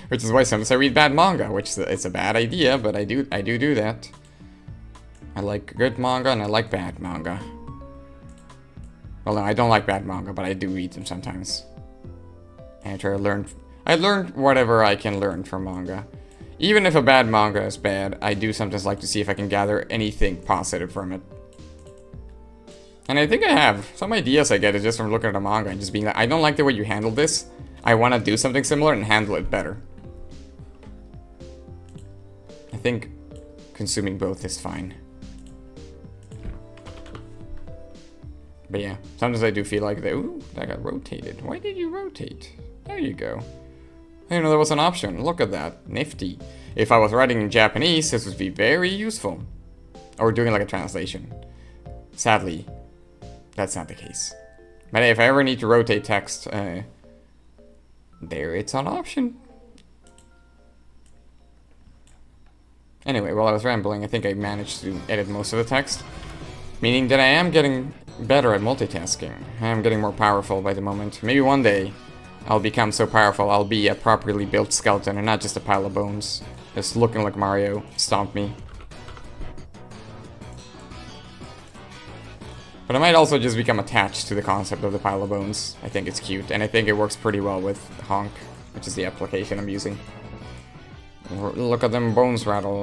which is why sometimes I read bad manga, which it's a bad idea, but I do that. I like good manga and I like bad manga. Well, no, I don't like bad manga, but I do read them sometimes. And I try to learn. I learn whatever I can learn from manga. Even if a bad manga is bad, I do sometimes like to see if I can gather anything positive from it. And I think I have. Some ideas I get is just from looking at a manga and just being like, I don't like the way you handled this. I want to do something similar and handle it better. I think consuming both is fine. But yeah, sometimes I do feel like, ooh, that got rotated. Why did you rotate? There you go. I didn't know there was an option. Look at that. Nifty. If I was writing in Japanese, this would be very useful. Or doing like a translation. Sadly, that's not the case. But if I ever need to rotate text, there it's an option. Anyway, while I was rambling, I think I managed to edit most of the text. Meaning that I am getting better at multitasking. I am getting more powerful by the moment. Maybe one day I'll become so powerful I'll be a properly built skeleton and not just a pile of bones. Just looking like Mario stomped me. But I might also just become attached to the concept of the pile of bones. I think it's cute, and I think it works pretty well with Honk, which is the application I'm using. Look at them bones rattle.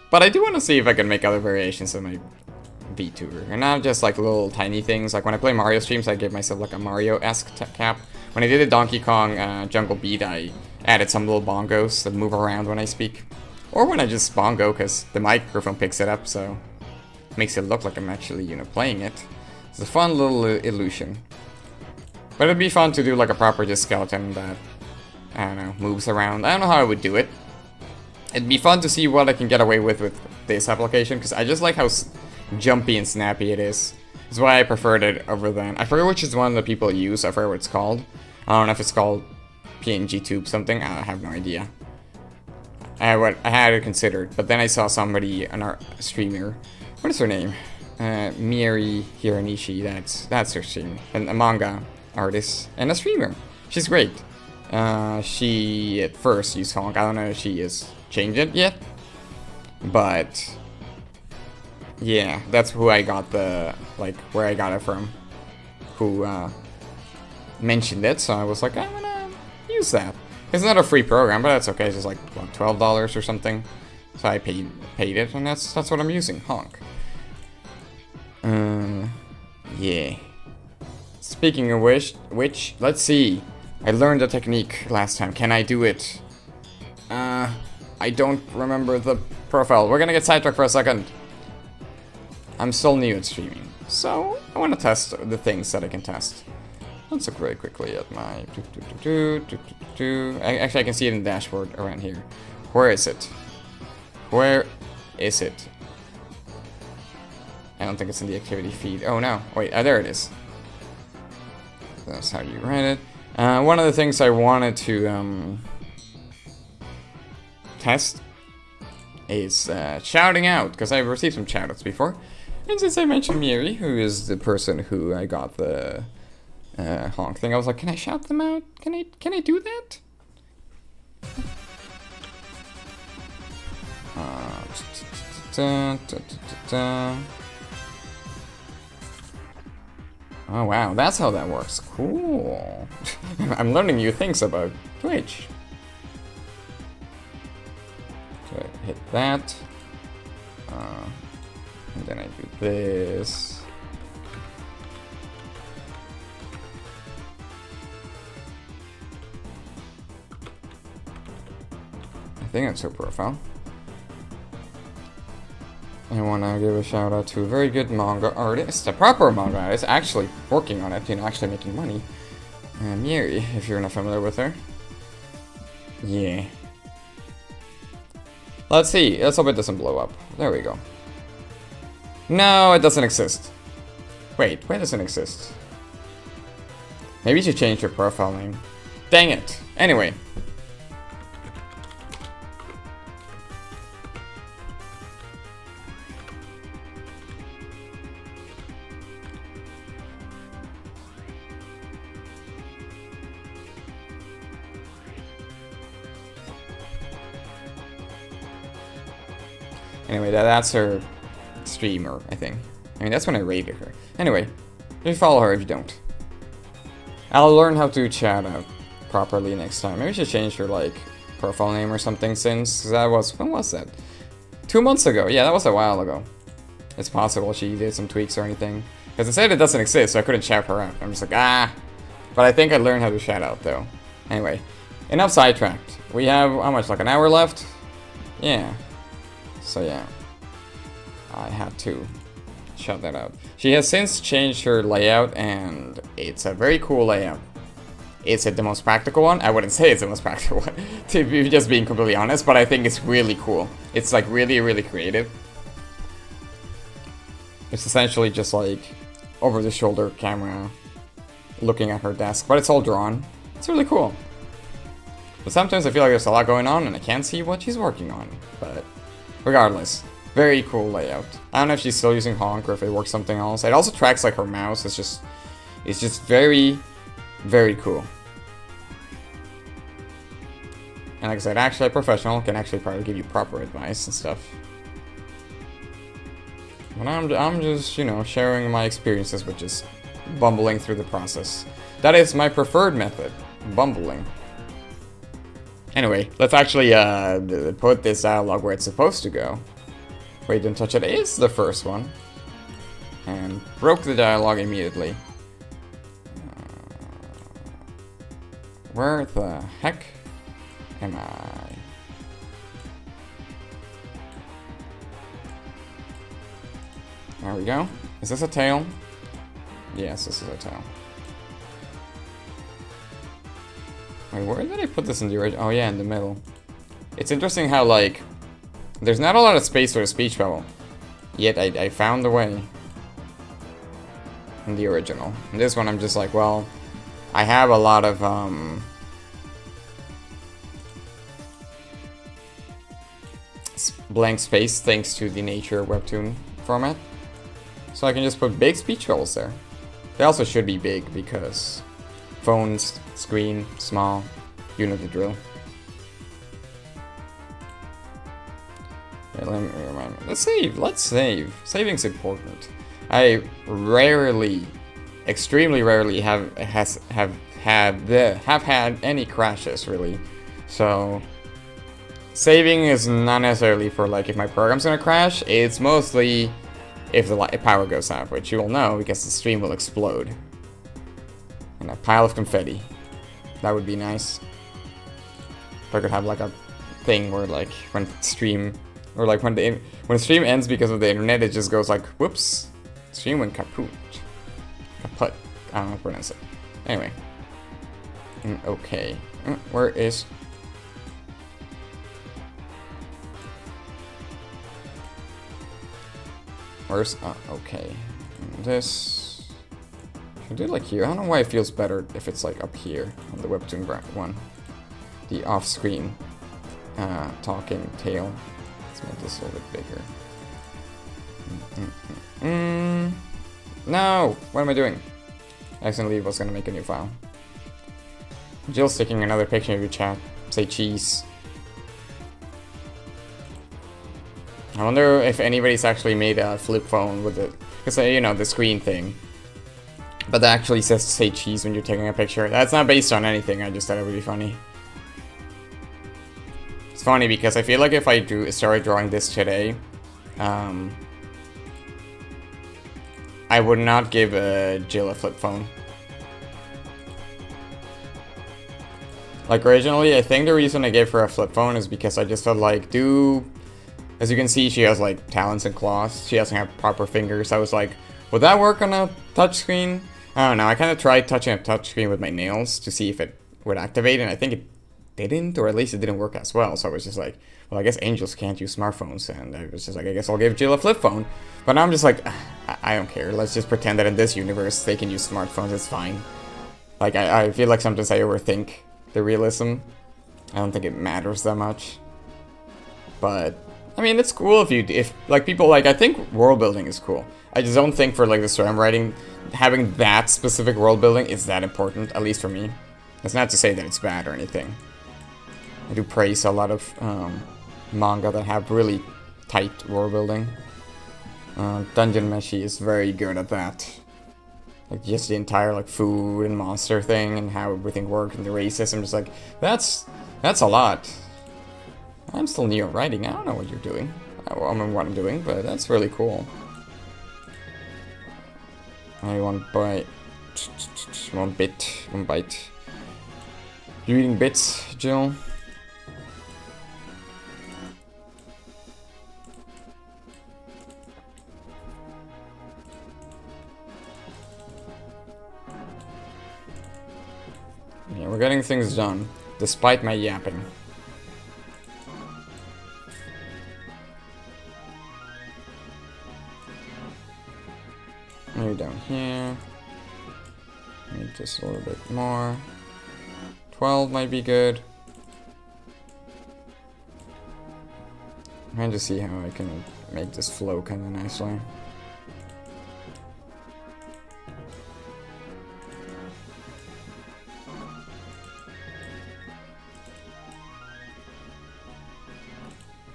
But I do want to see if I can make other variations of my VTuber, and not just like little tiny things. Like when I play Mario streams, I give myself like a Mario-esque cap. When I did a Donkey Kong Jungle Beat, I added some little bongos that move around when I speak. Or when I just bongo, because the microphone picks it up, so it makes it look like I'm actually, you know, playing it. It's a fun little illusion. But it'd be fun to do like a proper just skeleton that, I don't know, moves around. I don't know how I would do it. It'd be fun to see what I can get away with this application, because I just like how jumpy and snappy it is. That's why I preferred it over than... I forget which is one that people use. I forget what it's called. I don't know if it's called PNG Tube something. I have no idea. I had it considered, but then I saw somebody, a streamer. What is her name? Mieri Hiranishi. That's her stream. And a manga artist and a streamer. She's great. She at first used Honk. I don't know if she has changed it yet, but yeah, that's who I got where I got it from. Who mentioned it, so I was like, I'm gonna use that. It's not a free program, but that's okay. It's just like what, $12 or something. So I paid it, and that's what I'm using. Honk. Yeah. Speaking of which, let's see. I learned the technique last time. Can I do it? I don't remember the profile. We're gonna get sidetracked for a second. I'm still new at streaming, so I want to test the things that I can test. Let's look really quickly at my... Actually, I can see it in the dashboard around here. Where is it? Where is it? I don't think it's in the activity feed. Oh no, wait, there it is. That's how you write it. One of the things I wanted to test is shouting out, because I've received some shoutouts before. And since I mentioned Miri, who is the person who I got the honk thing, I was like, can I shout them out? Can I do that? Oh wow, that's how that works. Cool. I'm learning new things about Twitch. So I hit that. And then I do this. I think that's her profile. I want to give a shout out to a very good manga artist, a proper manga artist, actually working on it, you know, actually making money. Miri, if you're not familiar with her. Yeah. Let's see, let's hope it doesn't blow up. There we go. No, it doesn't exist. Wait, why doesn't it exist? Maybe you should change your profile name. Dang it. Anyway. Anyway, that's her streamer, I think. I mean, that's when I rated her. Anyway, you follow her if you don't. I'll learn how to chat out properly next time. Maybe I should change her, like, profile name or something since that was... When was that? 2 months ago. Yeah, that was a while ago. It's possible she did some tweaks or anything. Because it said it doesn't exist, so I couldn't shout her out. I'm just like, ah. But I think I learned how to shout out, though. Anyway, enough sidetracked. We have, how much, like an hour left? Yeah. So yeah, I had to shout that out. She has since changed her layout, and it's a very cool layout. Is it the most practical one? I wouldn't say it's the most practical one, to be just being completely honest, but I think it's really cool. It's like really, really creative. It's essentially just like over-the-shoulder camera looking at her desk, but it's all drawn. It's really cool. But sometimes I feel like there's a lot going on, and I can't see what she's working on, but... Regardless, very cool layout. I don't know if she's still using Honk or if it works something else. It also tracks like her mouse. It's just very, very cool. And like I said, actually a professional can actually probably give you proper advice and stuff. But I'm just, you know, sharing my experiences with just bumbling through the process. That is my preferred method, bumbling. Anyway, let's actually put this dialogue where it's supposed to go. Wait, don't touch it. It is the first one. and broke the dialogue immediately. Where the heck am I? There we go. Is this a tail? Yes, this is a tail. Wait, where did I put this in the original? Oh yeah, in the middle. It's interesting how, like, there's not a lot of space for a speech bubble. Yet I found the way. In the original. In this one I'm just like, well, I have a lot of, blank space thanks to the nature webtoon format. So I can just put big speech bubbles there. They also should be big because phones, screen, small, you know the drill. Okay, let me remind me. Let's save. Saving's important. I rarely, extremely rarely have had any crashes really. So saving is not necessarily for like if my program's gonna crash. It's mostly if the power goes out, which you will know because the stream will explode. And a pile of confetti. That would be nice. If I could have like a thing where like when stream, or like when stream ends because of the internet, it just goes like, whoops, stream went kaput. Kaput. I don't know how to pronounce it. Anyway. Okay. Where is... Where's... okay. This... Should I do it like here? I don't know why it feels better if it's like up here on the webtoon one. The off-screen talking tail. Let's make this a little bit bigger. No! What am I doing? I accidentally was gonna make a new file. Jill sticking another picture of your chat. Say cheese. I wonder if anybody's actually made a flip phone with it. Because, you know, the screen thing. But that actually says say cheese when you're taking a picture. That's not based on anything, I just thought it would be funny. It's funny because I feel like if I started drawing this today, I would not give Jill a flip phone. Like originally, I think the reason I gave her a flip phone is because I just felt like, as you can see, she has like talons and claws. She doesn't have proper fingers. I was like, would that work on a touchscreen? I don't know. I kind of tried touching a touchscreen with my nails to see if it would activate, and I think it didn't, or at least it didn't work as well. So I was just like, well, I guess angels can't use smartphones, and I was just like, I guess I'll give Jill a flip phone. But now I'm just like, I don't care. Let's just pretend that in this universe they can use smartphones. It's fine. Like I feel like sometimes I overthink the realism. I don't think it matters that much. But I mean, it's cool if like people like, I think world building is cool. I just don't think for like the story I'm writing, having that specific world building is that important, at least for me. That's not to say that it's bad or anything. I do praise a lot of manga that have really tight world building. Dungeon Meshi is very good at that. Like just the entire like food and monster thing and how everything works and the races. I'm just like, that's a lot. I'm still new at writing. I don't know what you're doing. I don't know what I'm doing, but that's really cool. Only one bite. One bite. You eating bits, Jill? Yeah, we're getting things done, despite my yapping. Maybe down here. Maybe just a little bit more. 12 might be good. I'm trying to see how I can make this flow kind of nicely.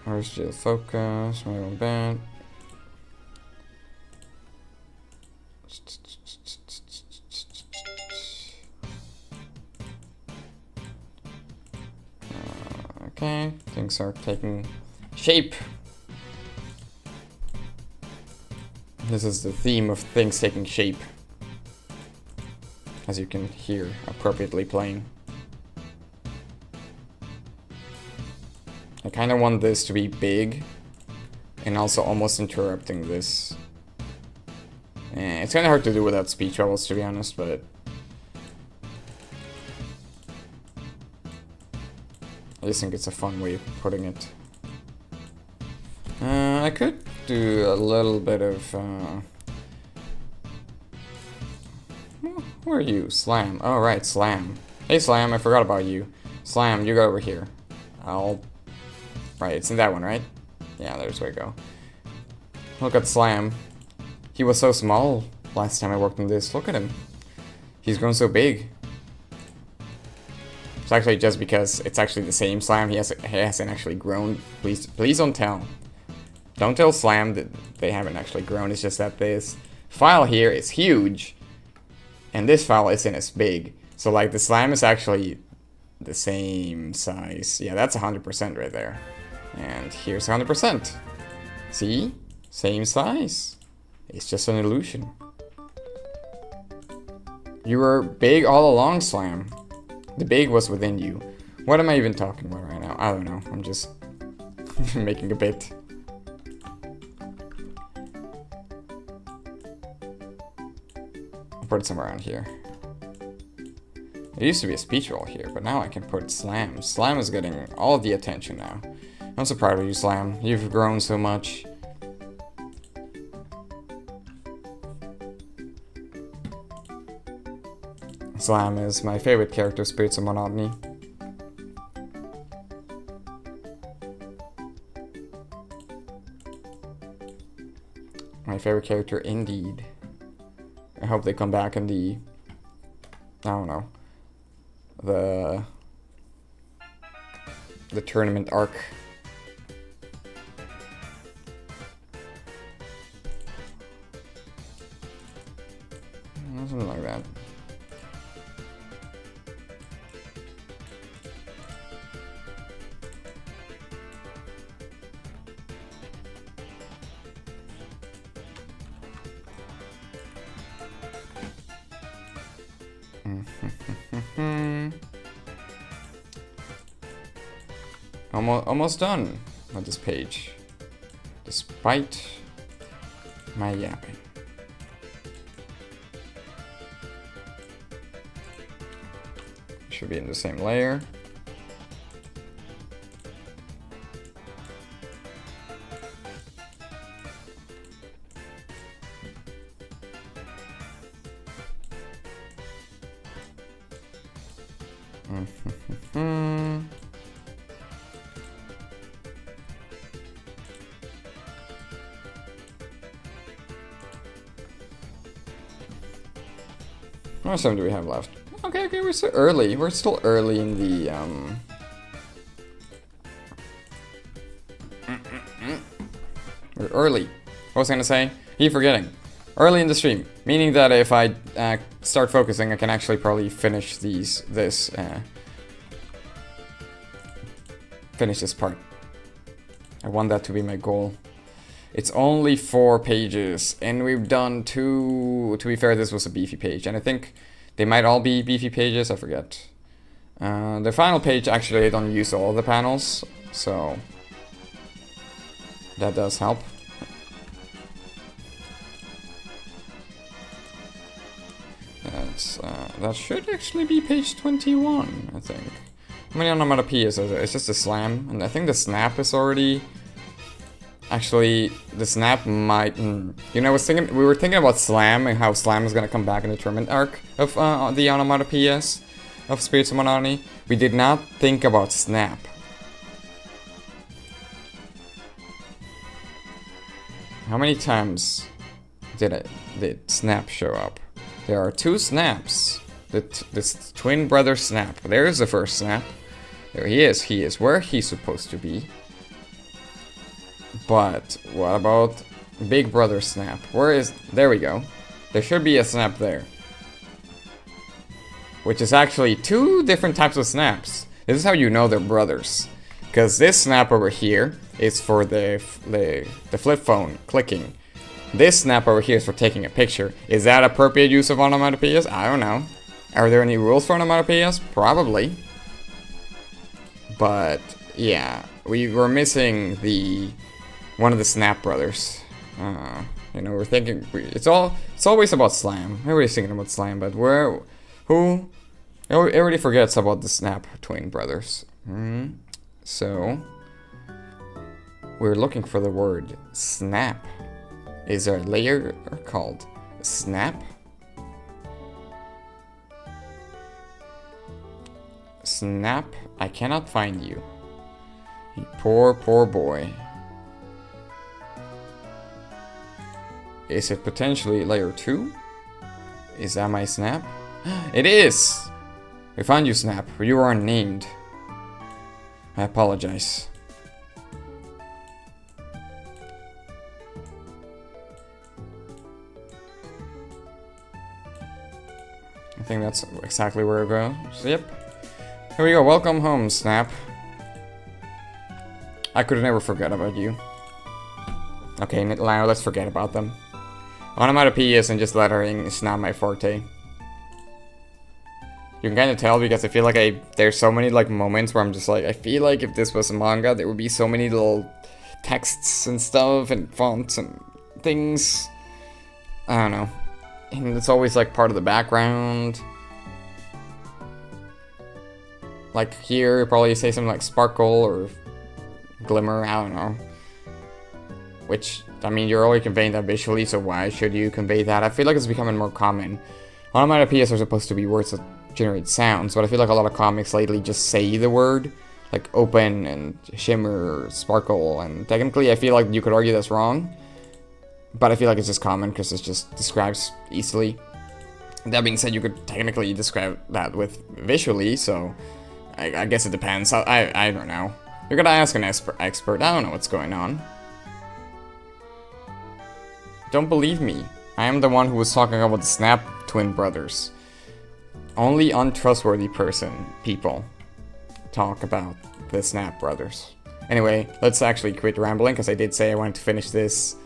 Where's Jill focus? My own band. Okay, things are taking shape. This is the theme of things taking shape. As you can hear appropriately playing. I kind of want this to be big and also almost interrupting this. It's kind of hard to do without speech bubbles, to be honest, but I just think it's a fun way of putting it. I could do a little bit of where are you? Slam. Oh, right, Slam. Hey, Slam, I forgot about you. Slam, you go over here. Right, it's in that one, right? Yeah, there's where I go. Look at Slam. He was so small last time I worked on this. Look at him. He's grown so big. It's actually just because it's actually the same Slam. He hasn't actually grown. Please don't tell. Don't tell Slam that they haven't actually grown. It's just that this file here is huge. And this file isn't as big. So like the Slam is actually the same size. Yeah, that's 100% right there. And here's 100%. See? Same size. It's just an illusion. You were big all along, Slam. The big was within you. What am I even talking about right now? I don't know. I'm just making a bit. I'll put it somewhere around here. There used to be a speech roll here, but now I can put Slam. Slam is getting all of the attention now. I'm so proud of you, Slam. You've grown so much. Slam is my favorite character, Spirits of Monotony. My favorite character, indeed. I hope they come back in the... I don't know. The tournament arc. Something like that. Almost done with this page, despite my yapping. Should be in the same layer. How much time do we have left? Okay, we're still early. We're still early in the, We're early. What was I gonna say? Keep forgetting. Early in the stream. Meaning that if I start focusing, I can actually probably finish finish this part. I want that to be my goal. It's only 4 pages, and we've done 2. To be fair, this was a beefy page, and I think they might all be beefy pages, I forget. The final page, actually, I don't use all the panels, so that does help. That should actually be page 21, I think. How many onomatopeyas is it? It's just a Slam, and I think the Snap is already... Actually, the Snap might... You know, we were thinking about Slam and how Slam is going to come back in the tournament arc of the onomatopeyas of Spirits of Monotony. We did not think about Snap. How many times did Snap show up? There are 2 Snaps. This twin brother Snap. There's the first Snap. There he is. He is where he's supposed to be. But what about Big Brother Snap? Where is... There we go. There should be a Snap there. Which is actually 2 different types of Snaps. This is how you know they're brothers. Because this Snap over here is for the flip phone clicking. This snap over here is for taking a picture. Is that appropriate use of onomatopoeias? I don't know. Are there any rules for onomatopoeias? Probably. But yeah, we were missing one of the Snap brothers. You know, we're thinking it's always about Slam. Everybody's thinking about Slam, but everybody forgets about the Snap twin brothers. So we're looking for the word snap. Is there a layer called snap? Snap, I cannot find you. You poor, poor boy. Is it potentially layer 2? Is that my snap? It is! We found you, Snap. You are unnamed. I apologize. I think that's exactly where it goes. Yep. Here we go. Welcome home, Snap. I could never forget about you. Okay, now let's forget about them. Onomatopoeias and just lettering is not my forte. You can kind of tell because I feel like there's so many like moments where I'm just like, I feel like if this was a manga, there would be so many little texts and stuff and fonts and things. I don't know. And it's always like part of the background. Like here, probably say something like sparkle or glimmer, I don't know. Which, I mean, you're already conveying that visually, so why should you convey that? I feel like it's becoming more common. Onomatopoeias are supposed to be words that generate sounds, but I feel like a lot of comics lately just say the word, like open and shimmer or sparkle, and technically I feel like you could argue that's wrong. But I feel like it's just common because it just describes easily. That being said, you could technically describe that with visually, so I guess it depends. I don't know. You're gonna ask an expert. I don't know what's going on. Don't believe me. I am the one who was talking about the Snap twin brothers. Only untrustworthy people talk about the Snap brothers. Anyway, let's actually quit rambling because I did say I wanted to finish this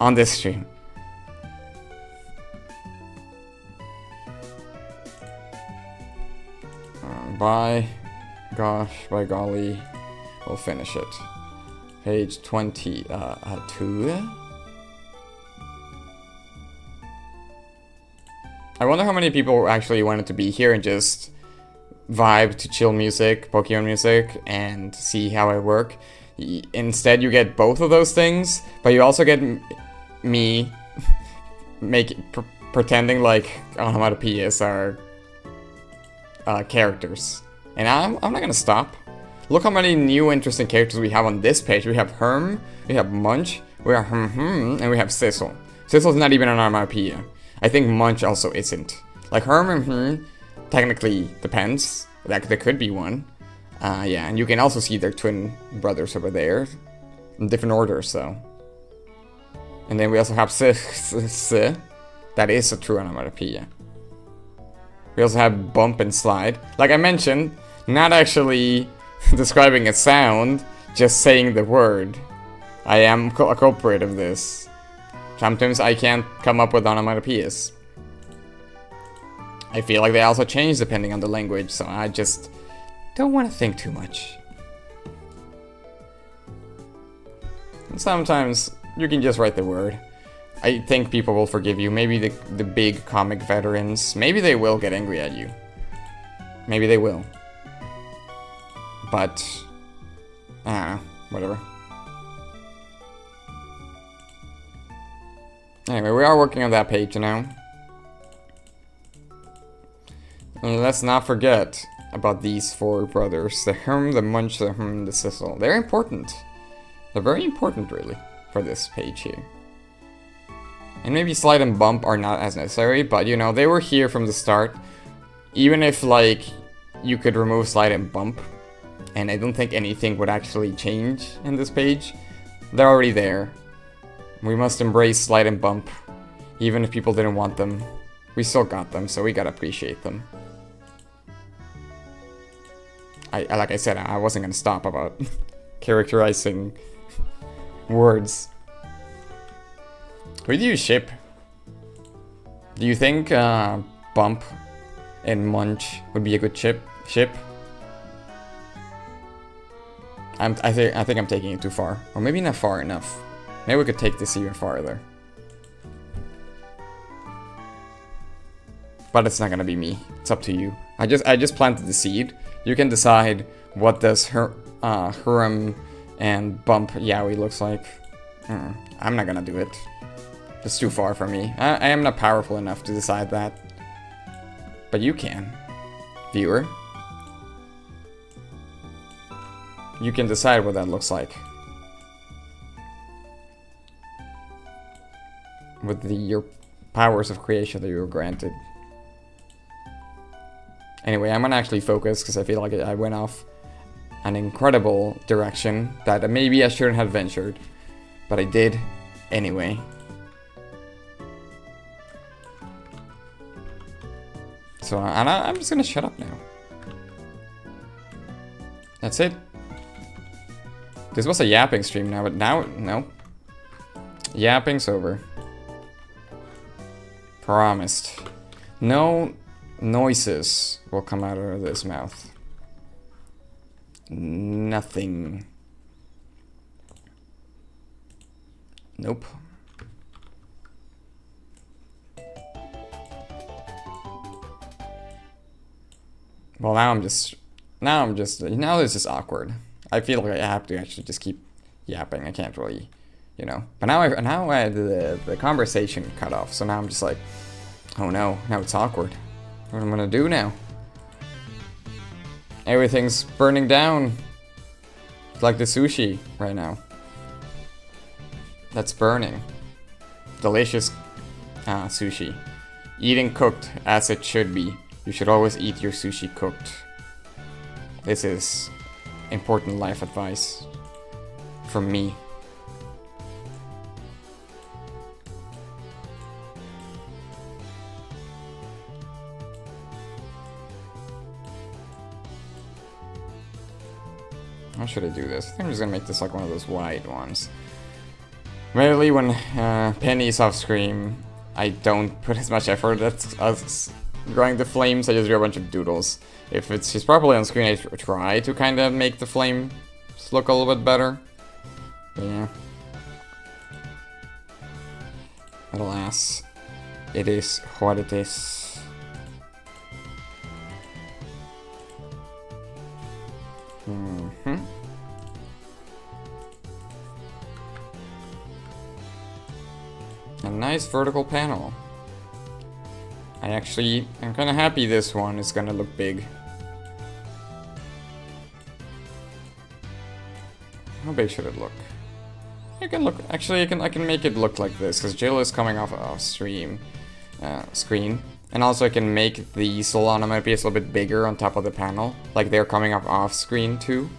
on this stream. By golly, we'll finish it. Page 22. I wonder how many people actually wanted to be here and just vibe to chill music, Pokemon music, and see how I work. Instead, you get both of those things, but you also get me pretending like onomatopoeias are characters. And I'm not gonna stop. Look how many new interesting characters we have on this page. We have Herm, we have Munch, we have and we have Sizzle. Sizzle's not even an onomatopoeia. I think Munch also isn't. Like Herm and technically depends. Like there could be one. Yeah, and you can also see their twin brothers over there. In different orders though. And then we also have that is a true onomatopoeia. We also have Bump and Slide. Like I mentioned, not actually describing a sound, just saying the word. I am a culprit of this. Sometimes I can't come up with onomatopoeias. I feel like they also change depending on the language, so I just don't want to think too much. And sometimes you can just write the word. I think people will forgive you. Maybe the big comic veterans, maybe they will get angry at you. Maybe they will. But, I don't know, whatever. Anyway, we are working on that page now. And let's not forget about these four brothers. The Herm, the Munch, the the Sizzle. They're important. They're very important, really, for this page here. And maybe Slide and Bump are not as necessary, but you know, they were here from the start. Even if, like, you could remove Slide and Bump, and I don't think anything would actually change in this page, they're already there. We must embrace Slide and Bump, even if people didn't want them. We still got them, so we gotta appreciate them. Like I said, I wasn't gonna stop about characterizing words. Who do you ship? Do you think Bump and Munch would be a good ship? I think I'm taking it too far, or maybe not far enough. Maybe we could take this even farther. But it's not gonna be me. It's up to you. I just planted the seed. You can decide what does Huram and Bump Yaoi looks like. I'm not gonna do it. It's too far for me. I am not powerful enough to decide that. But you can, viewer. You can decide what that looks like. With your powers of creation that you were granted. Anyway, I'm gonna actually focus because I feel like I went off an incredible direction that maybe I shouldn't have ventured. But I did anyway. So I'm just gonna shut up now. That's it. This was a yapping stream now, but now, no. Yapping's over. Promised. No noises will come out of this mouth. Nothing. Nope. Well, now this is awkward. I feel like I have to actually just keep yapping. I can't really, you know. But now I had the conversation cut off. So now I'm just like, oh no, now it's awkward. What am I gonna do now? Everything's burning down. It's like the sushi right now. That's burning. Delicious sushi. Eating cooked as it should be. You should always eat your sushi cooked. This is important life advice from me. How should I do this? I think I'm just gonna make this like one of those wide ones. Rarely when Penny's off screen, I don't put as much effort at us drawing the flames. I just draw a bunch of doodles. If she's properly on screen, I try to kind of make the flames look a little bit better. But yeah. Alas, it is what it is. A nice vertical panel. I'm kind of happy this one is gonna look big. How big should it look? I can make it look like this, because Jill is coming off screen. And also I can make the onomatopeyas a little bit bigger on top of the panel. Like they're coming up off screen too.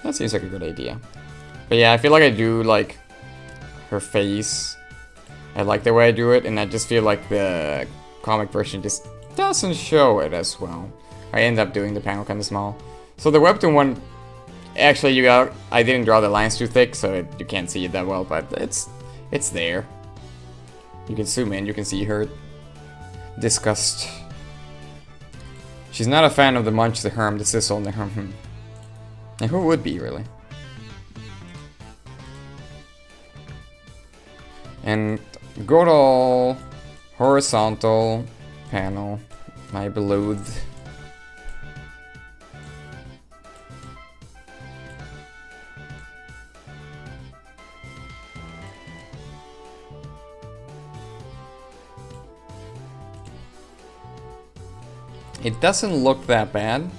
That seems like a good idea. But yeah, I feel like I do like her face. I like the way I do it, and I just feel like the comic version just doesn't show it as well. I end up doing the panel kind of small. So the webtoon one, actually I didn't draw the lines too thick, so you can't see it that well, but it's there. You can zoom in, you can see her disgust. She's not a fan of the munch, the herm, the sizzle, and the herm. And who would be, really? And good old horizontal panel, my beloved. It doesn't look that bad.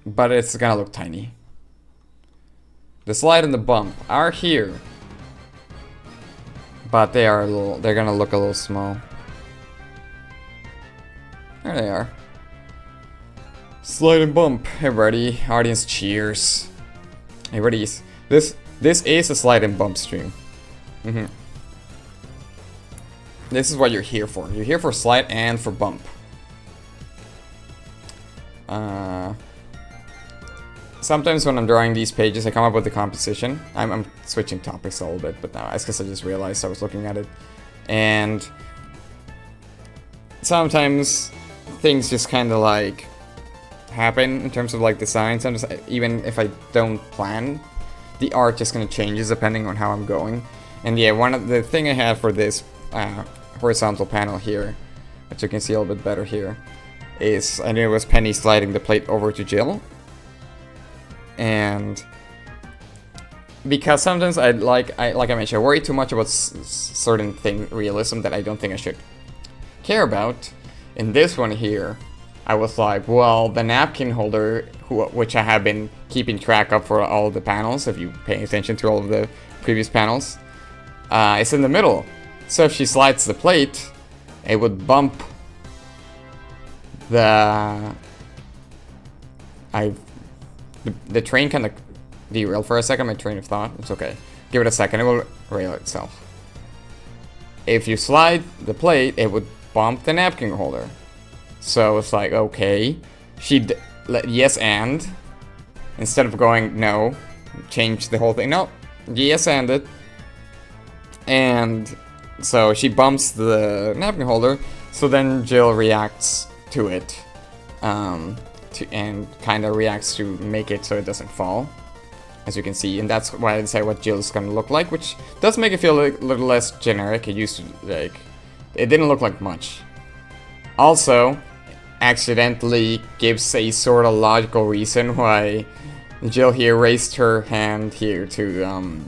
But it's gonna look tiny. The slide and the bump are here. But they're gonna look a little small. There they are. Slide and bump, everybody. Audience cheers. Everybody's this is a slide and bump stream. This is what you're here for. You're here for slide and for bump. sometimes when I'm drawing these pages, I come up with the composition. I'm switching topics a little bit, but now I guess I just realized I was looking at it. And sometimes things just kind of like happen in terms of like design. Sometimes even if I don't plan, the art just kind of changes depending on how I'm going. And yeah, one of the thing I had for this horizontal panel here, which you can see a little bit better here, is I knew it was Penny sliding the plate over to Jill. And because sometimes like I mentioned, I worry too much about certain realism that I don't think I should care about. In this one here, I was like, well, the napkin holder, which I have been keeping track of for all of the panels, if you pay attention to all of the previous panels, is in the middle. So if she slides the plate, it would bump the train kind of derailed for a second, my train of thought. It's okay. Give it a second, it will rail itself. If you slide the plate, it would bump the napkin holder. So it's like, okay, she'd yes and, instead of going no, change the whole thing. No, yes and it. And so she bumps the napkin holder, so then Jill reacts to it. And kind of reacts to make it so it doesn't fall, as you can see, and that's why I decided what Jill's gonna look like, which does make it feel a little less generic. It used to, like, it didn't look like much. Also, accidentally gives a sort of logical reason why Jill here raised her hand here to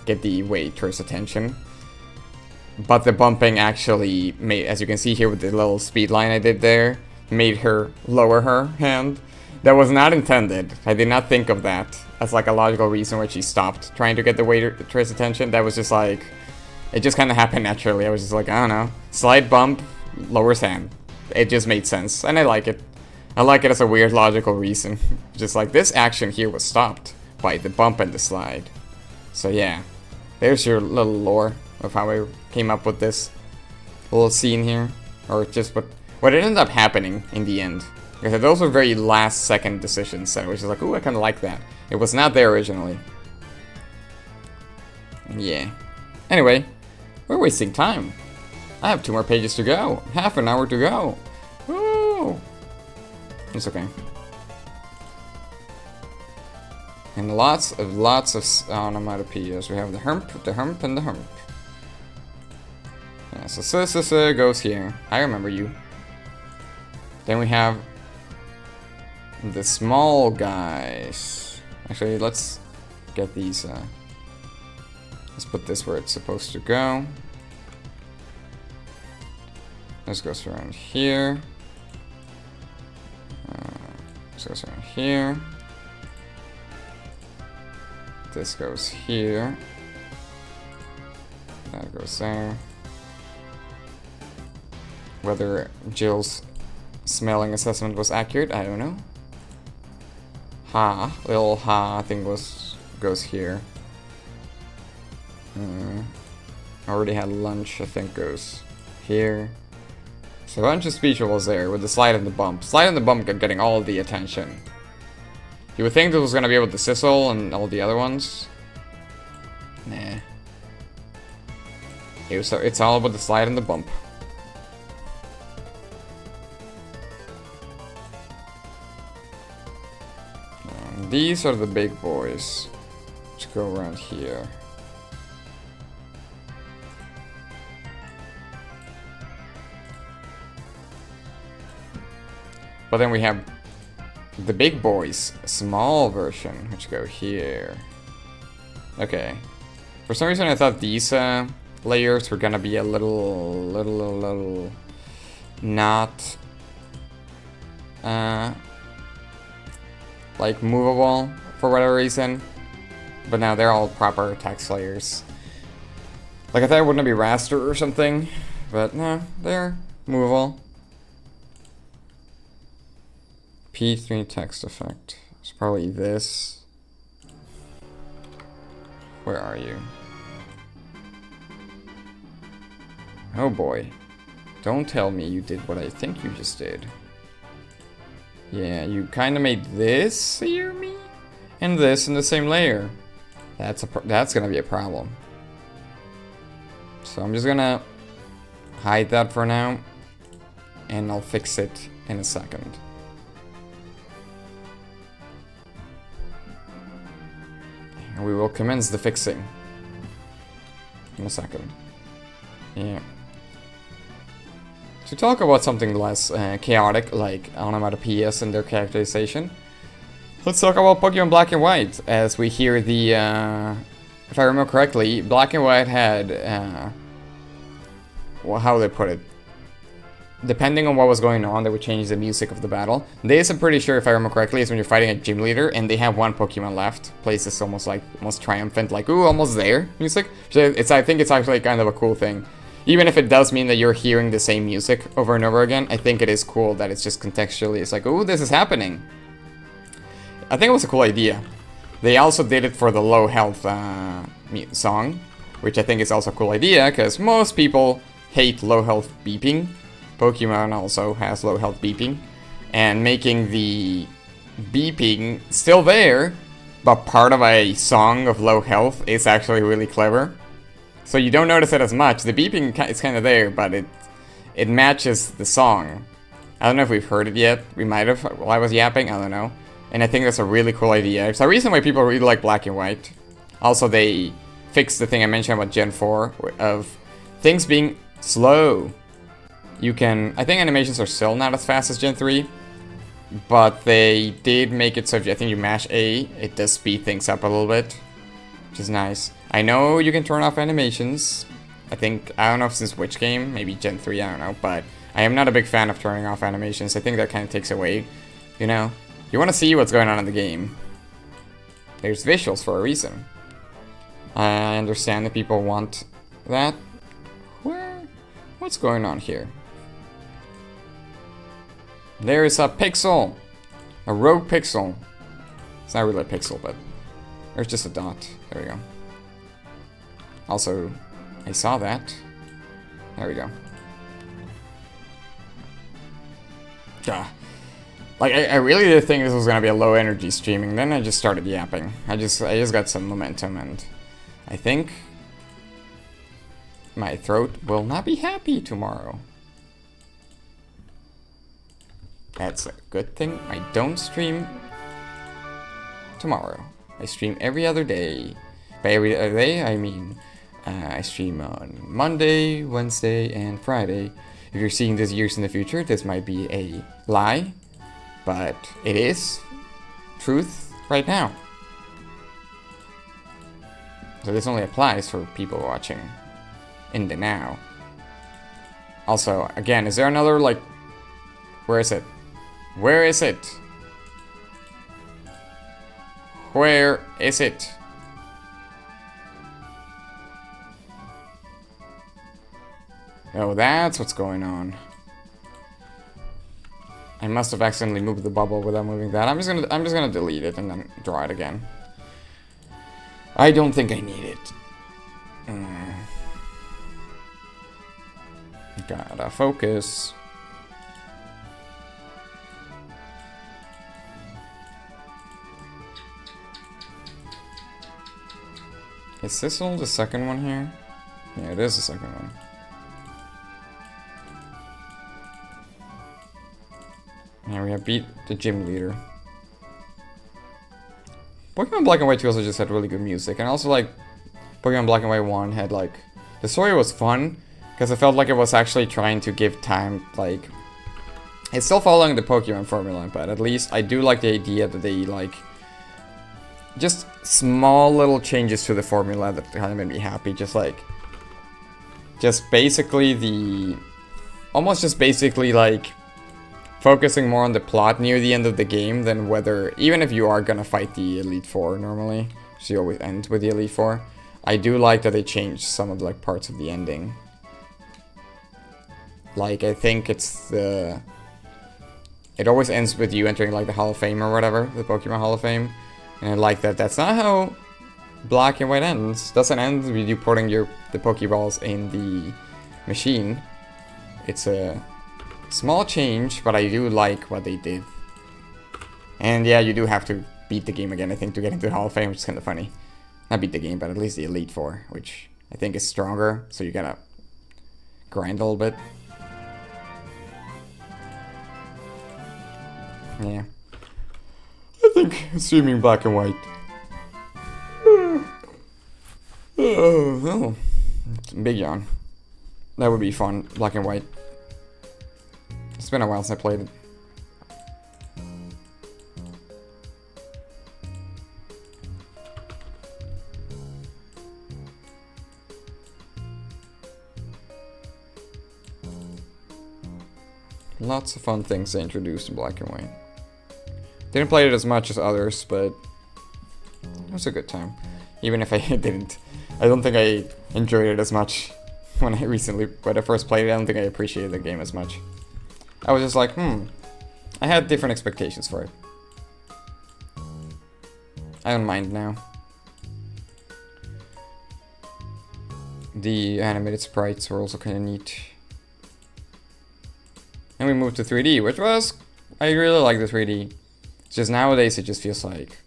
get the waiter's attention. But the bumping actually made, as you can see here with the little speed line I did there, made her lower her hand. That was not intended. I did not think of that as like a logical reason why she stopped trying to get the waiter's attention. That was just like, it just kind of happened naturally. I was just like, I don't know, slide bump, lowers hand. It just made sense, and I like it. I like it as a weird logical reason. Just like, this action here was stopped by the bump and the slide. So yeah, there's your little lore of how I came up with this little scene here, or just what ended up happening in the end. Because those were very last second decisions, and I was just like, ooh, I kind of like that. It was not there originally. Yeah. Anyway, we're wasting time. I have 2 more pages to go. Half an hour to go. Woo! It's okay. And lots of onomatopeyas. We have the hump, and the hump. Yeah, so goes here. I remember you. Then we have the small guys. Actually, let's get these. Let's put this where it's supposed to go. This goes around here. This goes around here. This goes here. That goes there. Whether Jill's smelling assessment was accurate, I don't know. Little ha thing goes here. Already had lunch, I think goes here. So a bunch of speech bubbles there with the slide and the bump. Slide and the bump getting all the attention. You would think this was gonna be able to sizzle and all the other ones. Nah. It's all about the slide and the bump. And these are the big boys, which go around here. But then we have the big boys, small version, which go here. Okay. For some reason I thought these layers were gonna be a little not like movable for whatever reason. But now they're all proper text layers. Like I thought it wouldn't be raster or something, but no, they're movable. P3 text effect. It's probably this. Where are you? Oh boy. Don't tell me you did what I think you just did. Yeah, you kind of made this here, me, and this in the same layer. That's gonna be a problem. So I'm just gonna hide that for now, and I'll fix it in a second. And we will commence the fixing in a second. Yeah. To talk about something less chaotic, like onomatopeyas and their characterization, let's talk about Pokemon Black and White, as we hear the, if I remember correctly, Black and White had, well, how would they put it? Depending on what was going on, they would change the music of the battle. This, I'm pretty sure, if I remember correctly, is when you're fighting a gym leader and they have one Pokemon left. Plays this almost triumphant, like, ooh, almost there music. So I think it's actually kind of a cool thing. Even if it does mean that you're hearing the same music over and over again, I think it is cool that it's just contextually, it's like, ooh, this is happening. I think it was a cool idea. They also did it for the low health song, which I think is also a cool idea, because most people hate low health beeping. Pokemon also has low health beeping, and making the beeping still there, but part of a song of low health is actually really clever. So you don't notice it as much. The beeping is kind of there, but it matches the song. I don't know if we've heard it yet. We might have while I was yapping. I don't know. And I think that's a really cool idea. It's a reason why people really like Black and White. Also, they fixed the thing I mentioned about Gen 4 of things being slow. You can... I think animations are still not as fast as Gen 3, but they did make it so if I think you mash A, it does speed things up a little bit, which is nice. I know you can turn off animations. I don't know since which game, maybe Gen 3, I don't know, but I am not a big fan of turning off animations. I think that kind of takes away, you know? You want to see what's going on in the game. There's visuals for a reason. I understand that people want that. What's going on here? There is a pixel! A rogue pixel. It's not really a pixel, but there's just a dot. There we go. Also, I saw that. There we go. Duh. Like, I really did think this was gonna be a low energy streaming, then I just started yapping. I just got some momentum, and I think my throat will not be happy tomorrow. That's a good thing. I don't stream tomorrow. I stream every other day. By every other day, I mean I stream on Monday, Wednesday, and Friday. If you're seeing this years in the future, this might be a lie, but it is truth right now. So this only applies for people watching in the now. Also, again, is there another, like, where is it? Where is it? Where is it? Oh, that's what's going on. I must have accidentally moved the bubble without moving that. I'm just gonna delete it and then draw it again. I don't think I need it. Gotta focus. Is this all the second one here? Yeah, it is the second one. And we have beat the gym leader. Pokemon Black and White 2 also just had really good music. And also, like, Pokemon Black and White 1 had, like... The story was fun, because it felt like it was actually trying to give time, like... It's still following the Pokemon formula, but at least I do like the idea that they, like... Just small little changes to the formula that kind of made me happy. Just, like... Just basically the... Almost just basically, like... Focusing more on the plot near the end of the game than whether, even if you are gonna fight the Elite Four normally, so you always end with the Elite Four, I do like that they changed some of the, like, parts of the ending. Like, I think it's the... It always ends with you entering, like, the Hall of Fame or whatever, the Pokemon Hall of Fame, and I like that that's not how Black and White ends. Doesn't end with you putting the Pokeballs in the machine. It's a... small change, but I do like what they did And yeah, you do have to beat the game again, I think, to get into the Hall of Fame, which is kind of funny. Not beat the game, but at least the Elite Four, which I think is stronger, so you gotta grind a little bit. Yeah. I think streaming black and white. Oh, big yawn. That would be fun, black and white. It's been a while since I played it. Lots of fun things they introduced in black and white. Didn't play it as much as others, but it was a good time. Even if I didn't. I don't think I enjoyed it as much when I first played it. I don't think I appreciated the game as much. I was just like, I had different expectations for it. I don't mind now. The animated sprites were also kind of neat. And we moved to 3D, which was... I really like the 3D. It's just nowadays it just feels like...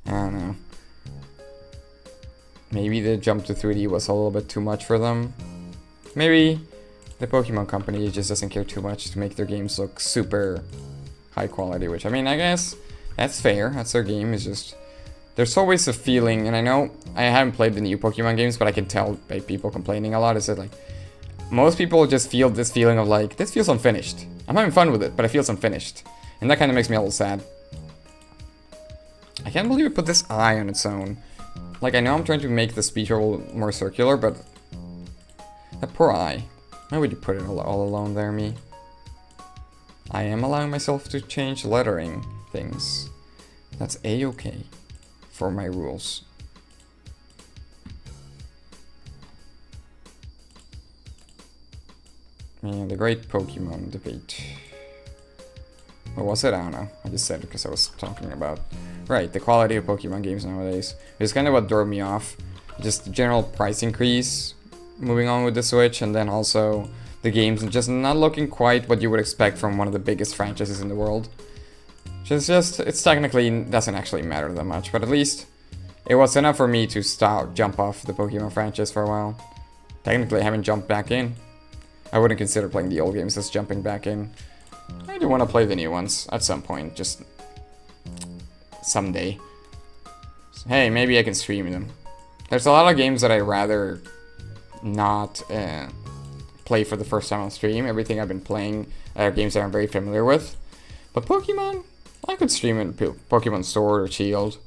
I don't know. Maybe the jump to 3D was a little bit too much for them. Maybe the Pokemon company just doesn't care too much to make their games look super high quality, which, I mean, I guess that's fair. That's their game. It's just... There's always a feeling, and I know I haven't played the new Pokemon games, but I can tell by people complaining a lot, is that, like, most people just feel this feeling of, like, this feels unfinished. I'm having fun with it, but it feels unfinished. And that kind of makes me a little sad. I can't believe it put this eye on its own. Like, I know I'm trying to make the speech bubble more circular, but... That poor eye. Why would you put it all alone there, me? I am allowing myself to change lettering things. That's a-okay for my rules. Yeah, the great Pokemon debate. What was it? I don't know. I just said it because I was talking about... Right, the quality of Pokemon games nowadays. It's kind of what drove me off. Just the general price increase moving on with the Switch, and then also the games just not looking quite what you would expect from one of the biggest franchises in the world. It's technically doesn't actually matter that much, but at least it was enough for me to jump off the Pokemon franchise for a while. Technically, I haven't jumped back in. I wouldn't consider playing the old games as jumping back in. I do want to play the new ones at some point, just someday. So, hey, maybe I can stream them. There's a lot of games that I'd rather not play for the first time on stream. Everything I've been playing are games that I'm very familiar with. But Pokemon, I could stream in Pokemon Sword or Shield.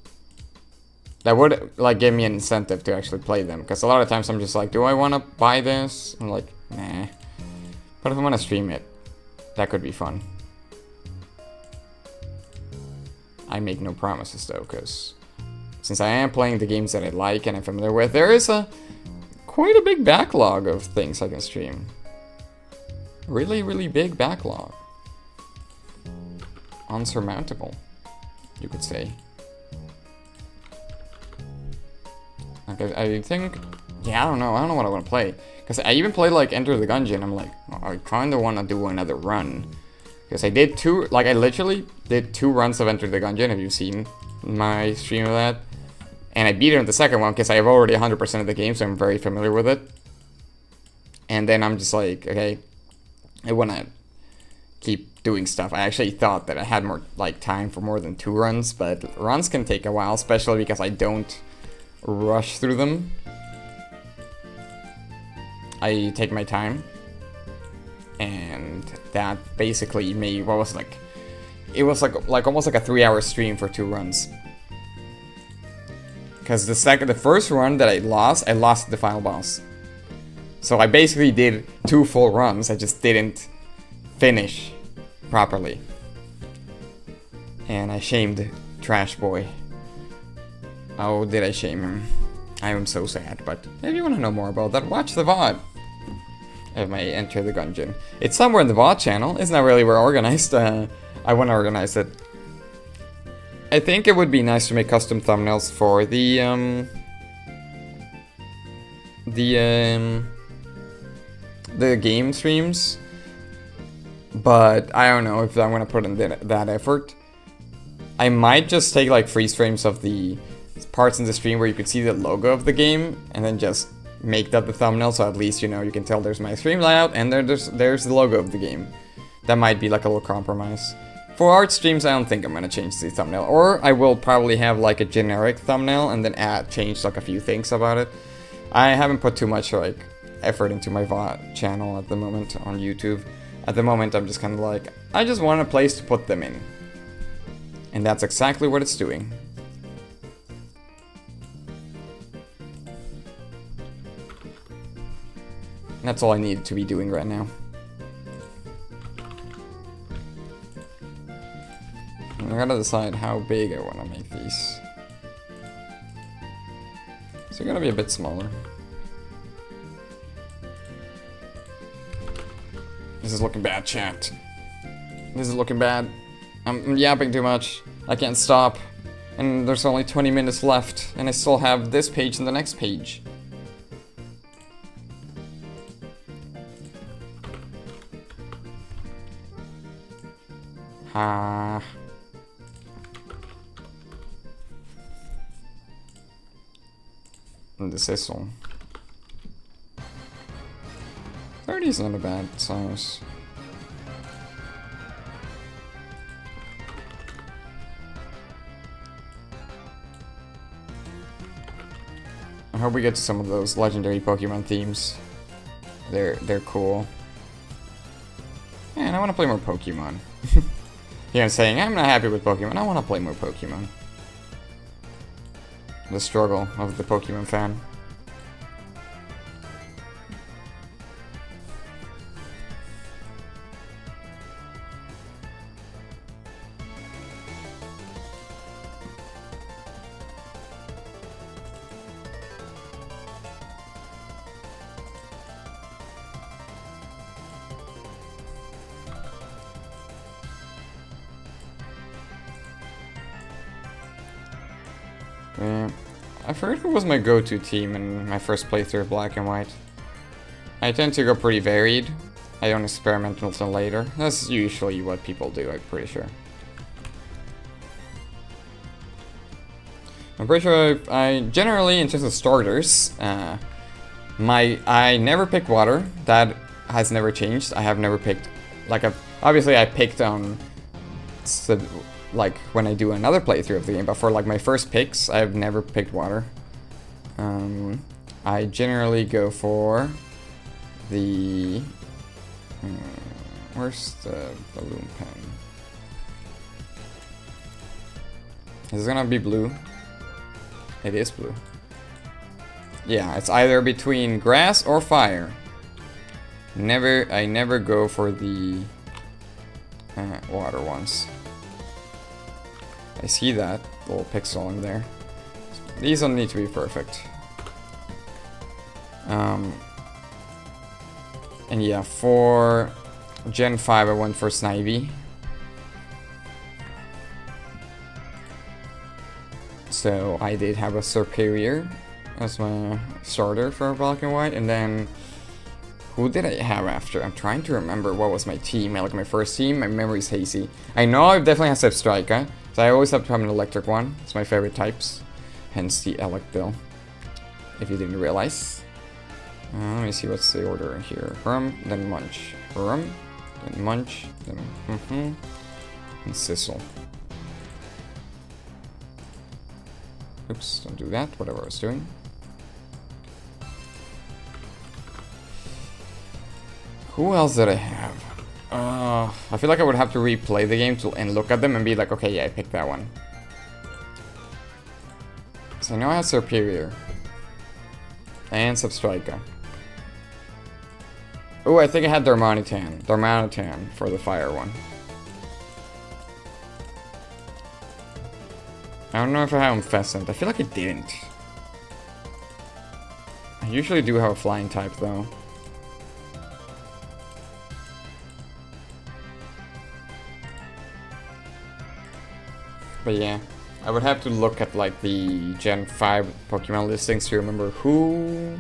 That would, like, give me an incentive to actually play them. Because a lot of times I'm just like, do I want to buy this? I'm like, nah. But if I want to stream it, that could be fun. I make no promises though, because since I am playing the games that I like and I'm familiar with, there is quite a big backlog of things I can stream. Really, really big backlog. Unsurmountable, you could say. Like, I think, yeah, I don't know what I want to play. Because I even played, like, Enter the Gungeon. I'm like, I kind of want to do another run. Because I did I literally did 2 runs of Enter the Gungeon. Have you seen my stream of that? And I beat it in the second one because I have already 100% of the game, so I'm very familiar with it. And then I'm just like, okay, I want to keep doing stuff. I actually thought that I had more, like, time for more than 2 runs, but runs can take a while, especially because I don't rush through them. I take my time, and that basically made what was like, it was like almost like a 3-hour stream for 2 runs. Because the first run that I lost the final boss. So I basically did 2 full runs. I just didn't finish properly, and I shamed Trash Boy. Oh, did I shame him? I am so sad, but if you want to know more about that, watch the VOD of my Enter the Gungeon. It's somewhere in the VOD channel. It's not really where organized. I want to organize it. I think it would be nice to make custom thumbnails for the game streams, but I don't know if I'm going to put in that effort. I might just take like freeze frames of the parts in the stream where you could see the logo of the game, and then just make that the thumbnail, so at least, you know, you can tell there's my stream layout, and there's the logo of the game. That might be like a little compromise. For art streams, I don't think I'm gonna change the thumbnail, or I will probably have like a generic thumbnail and then change like a few things about it. I haven't put too much like effort into my VOD channel at the moment on YouTube. At the moment, I'm just kind of like, I just want a place to put them in. And that's exactly what it's doing. That's all I need to be doing right now. I gotta decide how big I want to make these. So they're gonna be a bit smaller. This is looking bad, chat. This is looking bad. I'm yapping too much. I can't stop. And there's only 20 minutes left. And I still have this page and the next page. Ha. And the sizzle. 30 is not a bad size. I hope we get to some of those legendary Pokemon themes. They're cool. Man, I want to play more Pokemon. Yeah, I'm saying I'm not happy with Pokemon. I want to play more Pokemon. The struggle of the Pokemon fan. I forget who was my go-to team in my first playthrough of Black and White. I tend to go pretty varied. I don't experiment until later. That's usually what people do, I'm pretty sure. I'm pretty sure I generally, in terms of starters, I never pick water. That has never changed. I have never picked, like, obviously I picked on, like, when I do another playthrough of the game, but for, like, my first picks, I've never picked water. I generally go for the, where's the balloon pen? Is it gonna be blue? It is blue. Yeah, it's either between grass or fire. I never go for the water ones. I see that little pixel in there. These don't need to be perfect. And yeah, for Gen 5 I went for Snivy. So I did have a Superior as my starter for Black and White, and then who did I have after? I'm trying to remember what was my team. Like my first team, my memory's hazy. I know I definitely have Substrika, so I always have to have an electric one. It's my favorite types, hence the Electil, if you didn't realize. Let me see what's the order in here. Hurm, then Munch. Hurm, then Munch, then and Sizzle. Oops, don't do that, whatever I was doing. Who else did I have? I feel like I would have to replay the game and look at them and be like, okay, yeah, I picked that one. So I know I had Superior. And Substrika. Oh, I think I had Darmanitan for the fire one. I don't know if I have Pheasant. I feel like I didn't. I usually do have a flying type though. But yeah, I would have to look at like the Gen 5 Pokemon listings to remember who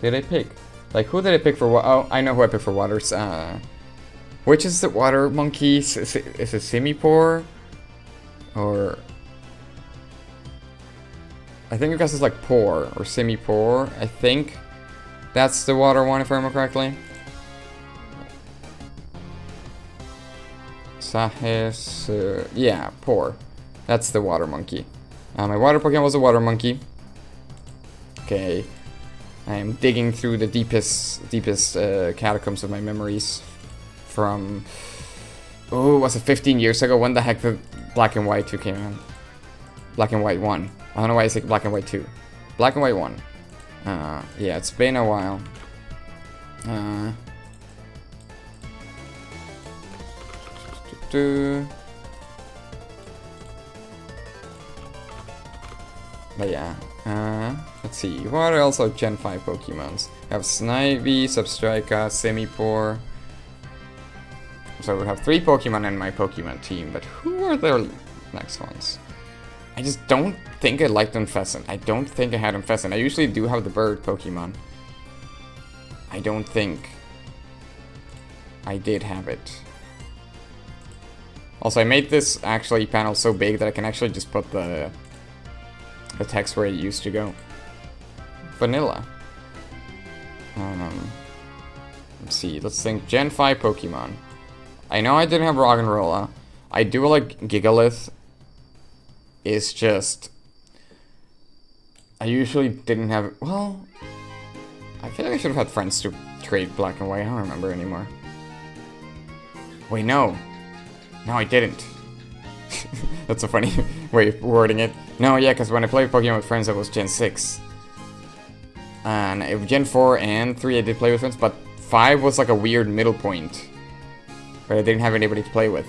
did I pick. Like who did I pick for what? Oh, I know who I picked for waters. Which is the water monkey? Is it Simipour? Or I think because it's like poor or semi-poor. I think that's the water one if I remember correctly. Sahes, yeah, poor. That's the water monkey. My water Pokemon was a water monkey. Okay, I am digging through the deepest catacombs of my memories from. Oh, was it 15 years ago? When the heck did Black and White 2 came out? Black and White 1. I don't know why I say Black and White 2. Black and White 1. Yeah, it's been a while. But yeah, let's see. What are also Gen 5 Pokemons? I have Snivy, Substrika, Simipour. So we have 3 Pokemon in my Pokemon team, but who are the next ones? I just don't think I liked Unfezant. I don't think I had Unfezant. I usually do have the bird Pokemon. I don't think I did have it. Also, I made this actually panel so big that I can actually just put the text where it used to go. Vanilla. Let's see. Let's think. Gen 5 Pokemon. I know I didn't have Roggenrola. I do like Gigalith. It's just I usually didn't have. Well, I feel like I should have had friends to trade Black and White. I don't remember anymore. Wait, no. No, I didn't. That's a funny way of wording it. No, yeah, because when I played Pokemon with friends, that was Gen 6. And if Gen 4 and 3 I did play with friends, but 5 was like a weird middle point. But I didn't have anybody to play with.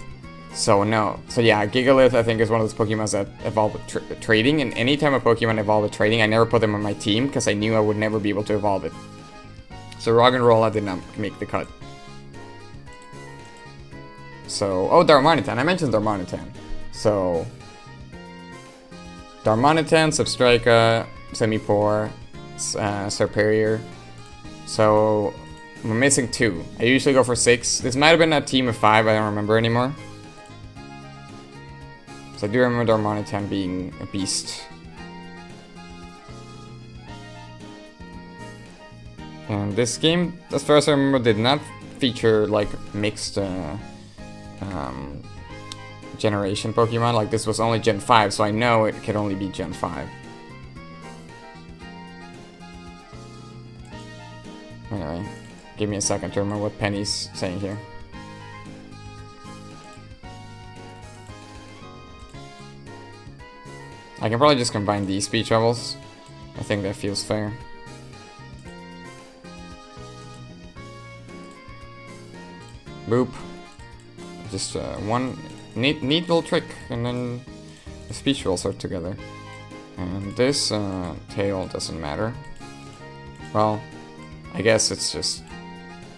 So no. So yeah, Gigalith I think is one of those Pokemon that evolve with trading. And anytime a Pokemon evolved with trading, I never put them on my team because I knew I would never be able to evolve it. So Roggenrola did not make the cut. So, oh, Darmanitan. I mentioned Darmanitan. So, Darmanitan, Substrika, Simipour, Serperior. So, we're missing 2. I usually go for 6. This might have been a team of 5, I don't remember anymore. So I do remember Darmanitan being a beast. And this game, as far as I remember, did not feature like mixed generation Pokemon. Like this was only Gen 5, so I know it could only be Gen 5. Anyway, give me a second to remember what Penny's saying here. I can probably just combine these speech levels. I think that feels fair. Boop. Just one neat little trick, and then the speech rolls are together. And this tail doesn't matter. Well, I guess it's just.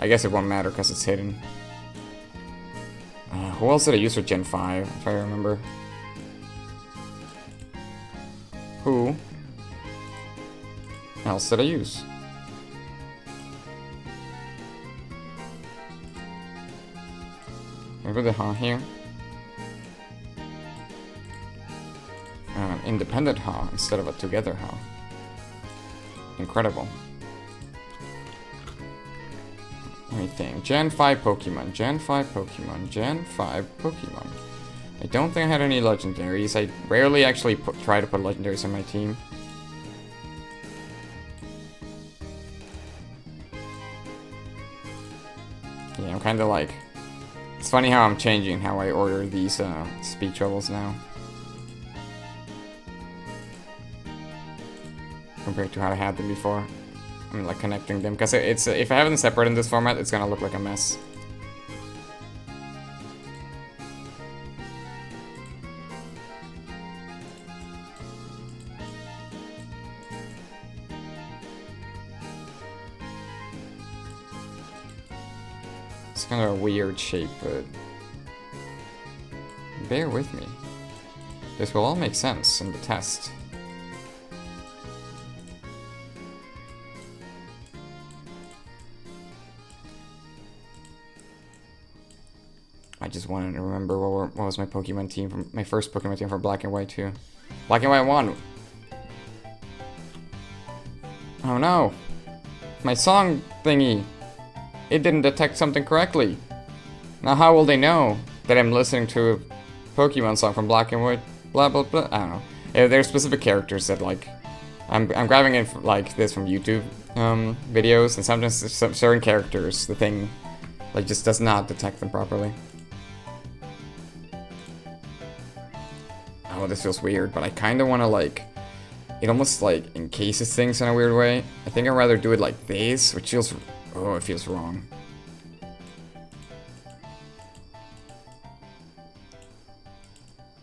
I guess it won't matter because it's hidden. Who else did I use for Gen 5, if I remember? Who else did I use? Maybe the Ha here. An independent Ha instead of a together Ha. Incredible. Let me think. Gen 5 Pokemon, Gen 5 Pokemon, Gen 5 Pokemon. I don't think I had any legendaries. I rarely actually try to put legendaries on my team. Yeah, I'm kind of like... It's funny how I'm changing how I order these speech levels now. Compared to how I had them before. I'm like connecting them. Because it's if I have them separate in this format, it's gonna look like a mess. It's kind of a weird shape, but bear with me. This will all make sense in the test. I just wanted to remember what was my Pokemon team from my first Pokemon team from Black and White 2. Black and White 1. Oh no. My song thingy. It didn't detect something correctly. Now how will they know that I'm listening to a Pokemon song from Black and White? Blah blah blah. I don't know. There's specific characters that like I'm grabbing it like this from YouTube videos, and sometimes certain characters the thing like just does not detect them properly. Oh, this feels weird, but I kind of want to like it almost like encases things in a weird way. I think I'd rather do it like this, which feels it feels wrong.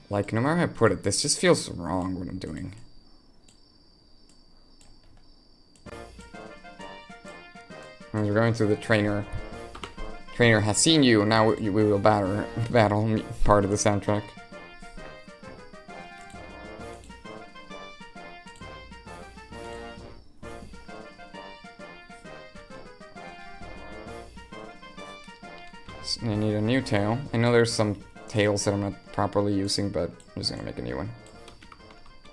Like, no matter how I put it, this just feels wrong what I'm doing. As we're going through the trainer. Trainer has seen you, now we will battle part of the soundtrack. So I need a new tail. I know there's some tails that I'm not properly using, but I'm just gonna make a new one.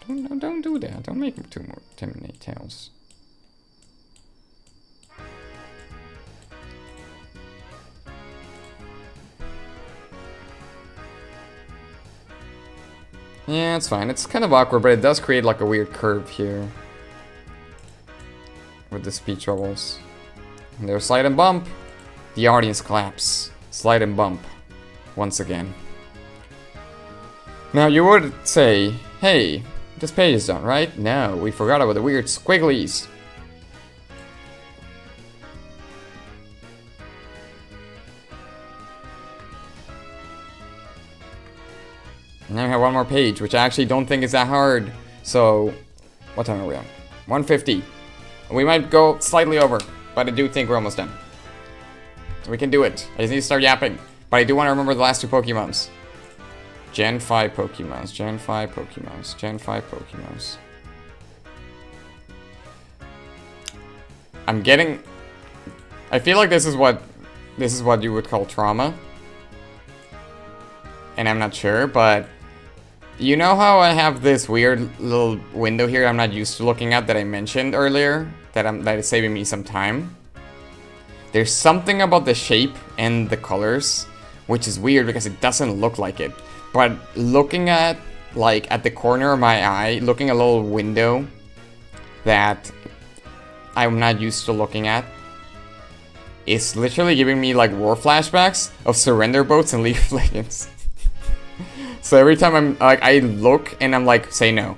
Don't do that. Don't make too many tails. Yeah, it's fine. It's kind of awkward, but it does create like a weird curve here with the speech bubbles. And there's slide and bump. The audience claps. Slide and bump. Once again. Now you would say, hey, this page is done, right? No, we forgot about the weird squigglies. Now we have one more page, which I actually don't think is that hard. So, what time are we on? 150. We might go slightly over, but I do think we're almost done. We can do it. I just need to start yapping. But I do want to remember the last two Pokemons. Gen 5 Pokemons, Gen 5 Pokemons, Gen 5 Pokemons. I'm getting... I feel like this is what you would call trauma. And I'm not sure, but... You know how I have this weird little window here I'm not used to looking at that I mentioned earlier? That is saving me some time? There's something about the shape and the colors, which is weird because it doesn't look like it. But looking at, like, at the corner of my eye, looking at a little window that I'm not used to looking at, is literally giving me, like, war flashbacks of surrender boats and League of Legends. So every time I'm, like, I look and I'm like, say no.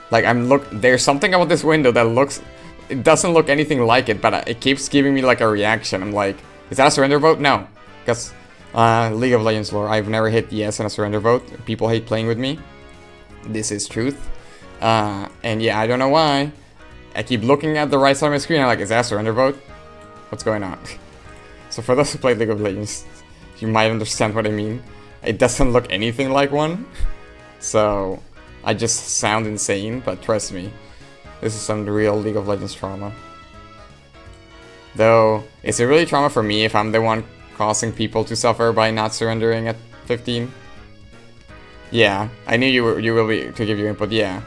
Like, there's something about this window that looks, it doesn't look anything like it, but it keeps giving me, like, a reaction. I'm like, is that a surrender boat? No. Because, League of Legends lore, I've never hit yes on a surrender vote. People hate playing with me. This is truth. And yeah, I don't know why. I keep looking at the right side of my screen, I'm like, is that a surrender vote? What's going on? So for those who play League of Legends, you might understand what I mean. It doesn't look anything like one. So, I just sound insane, but trust me, this is some real League of Legends trauma. Though, is it really trauma for me if I'm the one causing people to suffer by not surrendering at 15? Yeah, I knew you will be to give you input, yeah.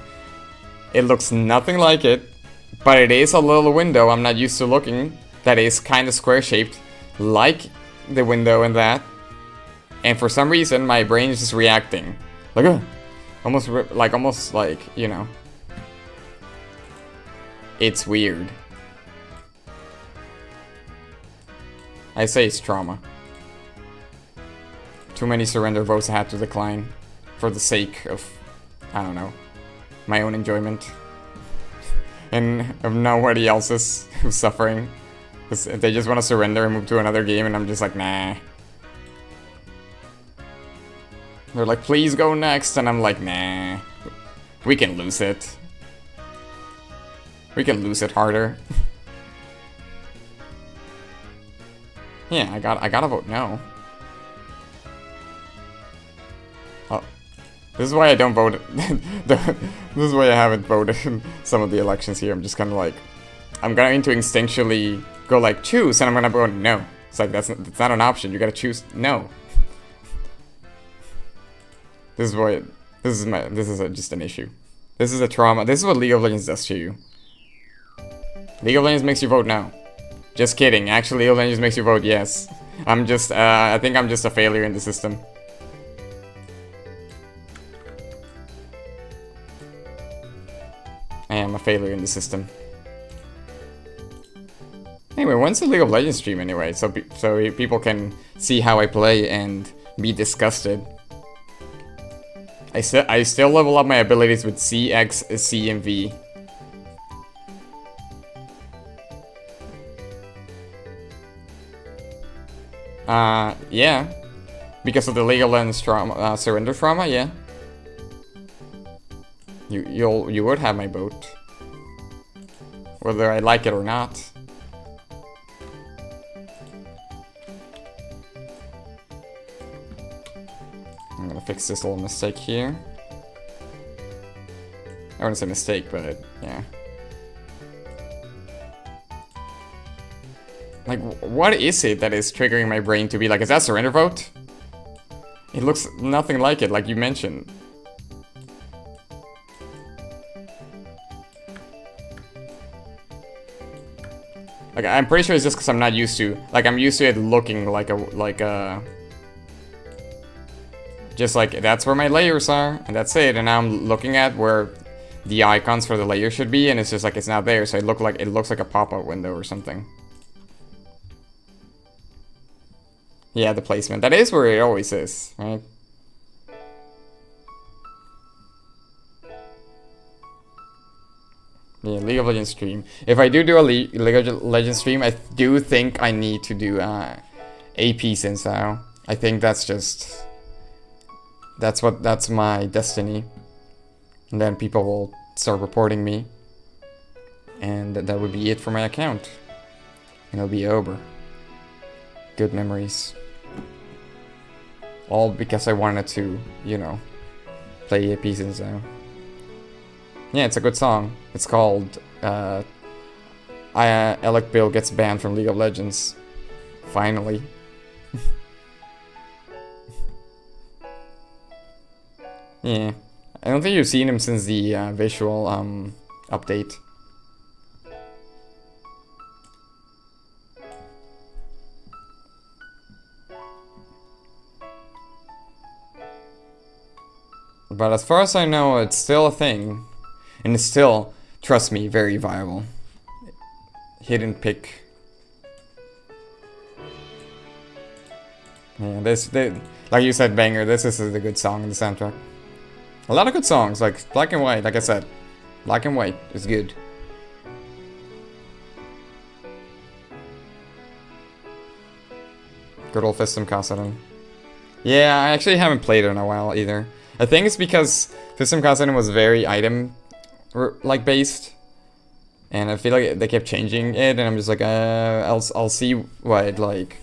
It looks nothing like it, but it is a little window I'm not used to looking that is kind of square shaped, like the window in that. And for some reason, my brain is just reacting. Like, almost like, you know. It's weird. I say it's trauma. Too many surrender votes I had to decline. For the sake of, I don't know, my own enjoyment. And of nobody else's who's suffering. Because they just want to surrender and move to another game, and I'm just like, nah. They're like, please go next, and I'm like, nah. We can lose it. We can lose it harder. Yeah, I gotta vote no. Oh. This is why I don't vote. This is why I haven't voted in some of the elections here. I'm just kind of like, I'm going to instinctually go like, choose, and I'm gonna vote no. It's like, that's not an option. You gotta choose no. This is what. This is just an issue. This is a trauma. This is what League of Legends does to you. League of Legends makes you vote no. Just kidding. Actually, League of Legends makes you vote yes. I'm just. I think I'm just a failure in the system. I am a failure in the system. Anyway, when's the League of Legends stream anyway? So people can see how I play and be disgusted. I still level up my abilities with C, X, C, and V. Yeah. Because of the League of Legends trauma, surrender trauma, yeah. You would have my vote. Whether I like it or not. I'm gonna fix this little mistake here. I wouldn't say mistake, but yeah. Like, what is it that is triggering my brain to be like, is that surrender vote? It looks nothing like it, like you mentioned. Like, I'm pretty sure it's just because I'm not used to, like, I'm used to it looking like a, just like, that's where my layers are, and that's it, and now I'm looking at where the icons for the layer should be, and it's just like, it's not there, so it looks like a pop-up window or something. Yeah, the placement. That is where it always is, right? Yeah, League of Legends stream. If I do a League of Legends stream, I do think I need to do AP since now. I think that's just... That's my destiny. And then people will start reporting me. And that would be it for my account. And it'll be over. Good memories. All because I wanted to, you know, play AP since now. Yeah, it's a good song. It's called Alec Bill Gets Banned from League of Legends. Finally. Yeah. I don't think you've seen him since the visual update. But as far as I know, it's still a thing. And it's still, trust me, very viable. Hidden pick. Yeah, like you said, banger, this is a good song in the soundtrack. A lot of good songs, like Black and White, like I said. Black and White is good. Good old Fistum Kassadin. Yeah, I actually haven't played it in a while either. I think it's because Fistum Kassadin was very item like based, and I feel like they kept changing it, and I'm just like, I'll see what like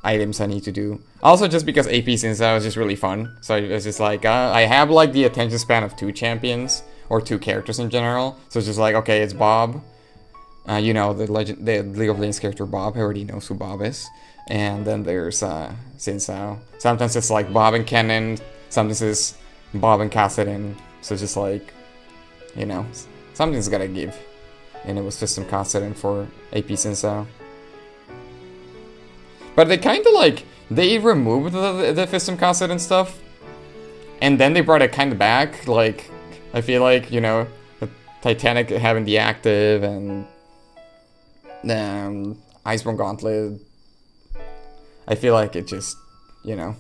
items I need to do. Also, just because AP since that was just really fun, so it's just like I have like the attention span of 2 champions or 2 characters in general. So it's just like, okay, it's Bob, you know, the League of Legends character Bob. Everybody knows who Bob is, and then there's Xin Sao. Sometimes it's like Bob and Kennen. Sometimes it's Bob and Kassadin. So it's just like, you know, something's gotta give. And it was Fistum Kassadin for AP Xin Sao. But they kind of like, they removed the Fistum Kassadin stuff. And then they brought it kind of back. Like, I feel like, you know, the Titanic having the active and Iceborne Gauntlet. I feel like it just, you know.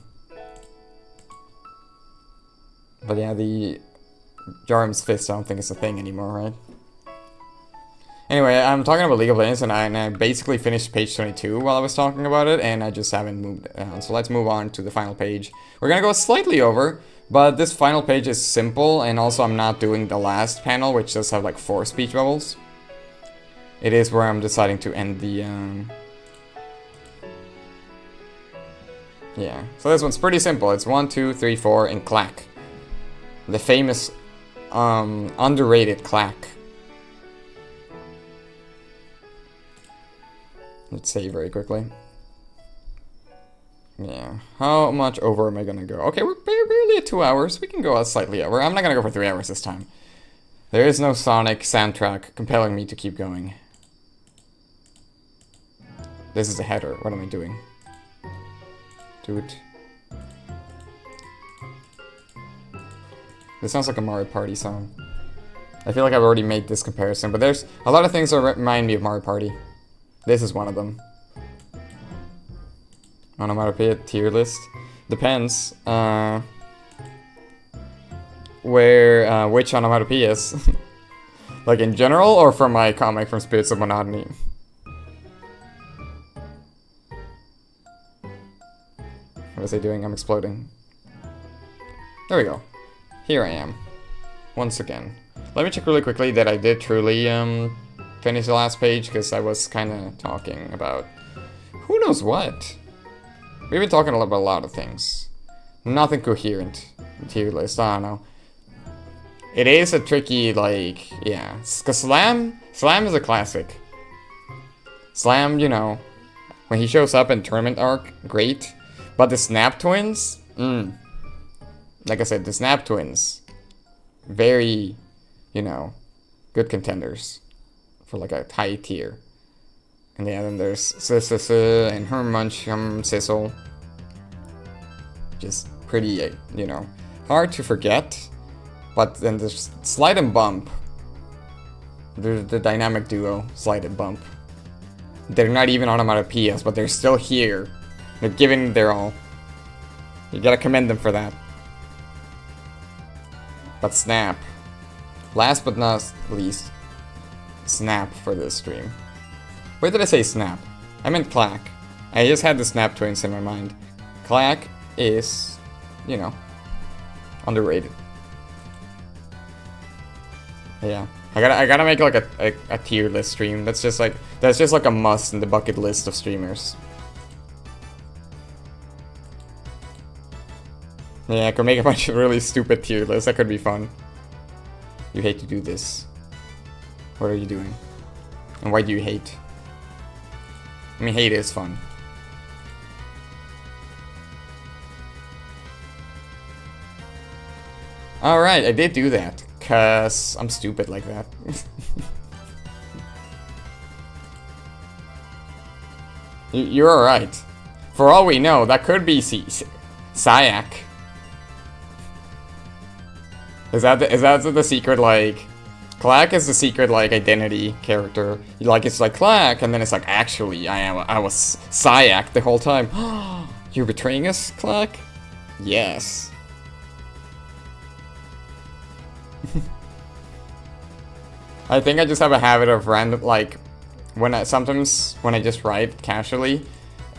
But yeah, the Jarm's Fist, I don't think it's a thing anymore, right? Anyway, I'm talking about League of Legends, and I basically finished page 22 while I was talking about it, and I just haven't moved on. So let's move on to the final page. We're gonna go slightly over, but this final page is simple, and also I'm not doing the last panel, which does have like 4 speech bubbles. It is where I'm deciding to end the, yeah. So this one's pretty simple. It's 1, 2, 3, 4, and clack. The famous, underrated clack. Let's save very quickly. Yeah. How much over am I gonna go? Okay, we're barely at 2 hours. We can go out slightly over. I'm not gonna go for 3 hours this time. There is no Sonic soundtrack compelling me to keep going. This is a header. What am I doing? Dude. This sounds like a Mario Party song. I feel like I've already made this comparison, but there's a lot of things that remind me of Mario Party. This is one of them. Onomatopoeia tier list. Depends. Which onomatopoeias? Like in general, or from my comic from Spirits of Monotony? What was I doing? I'm exploding. There we go. Here I am. Once again. Let me check really quickly that I did truly finish the last page, because I was kind of talking about who knows what. We've been talking about a lot of things. Nothing coherent. Tier list, I don't know. It is a tricky, like, yeah. Because Slam is a classic. Slam, you know, when he shows up in Tournament Arc, great. But the Snap Twins, like I said, the Snap Twins, very, you know, good contenders for like a high tier. And yeah, then there's Sississa and Sizzle. Just pretty, you know, hard to forget. But then there's Slide and Bump. The dynamic duo, Slide and Bump. They're not even onomatopoeias, but they're still here. They're giving their all. You gotta commend them for that. But Snap. Last but not least, Snap for this stream. Where did I say Snap? I meant Clack. I just had the Snap Twins in my mind. Clack is, you know, underrated. Yeah, I gotta make like a tier list stream. That's just like a must in the bucket list of streamers. Yeah, I could make a bunch of really stupid tier lists. That could be fun. You hate to do this. What are you doing? And why do you hate? I mean, hate is fun. Alright, I did do that. Cause I'm stupid like that. You're alright. For all we know, that could be Sayak. Is that the secret, like... Clack is the secret, like, identity character. Like, it's like Clack, and then it's like, actually, I was Sayak the whole time. You're betraying us, Clack? Yes. I think I just have a habit of random, like, sometimes when I just write casually,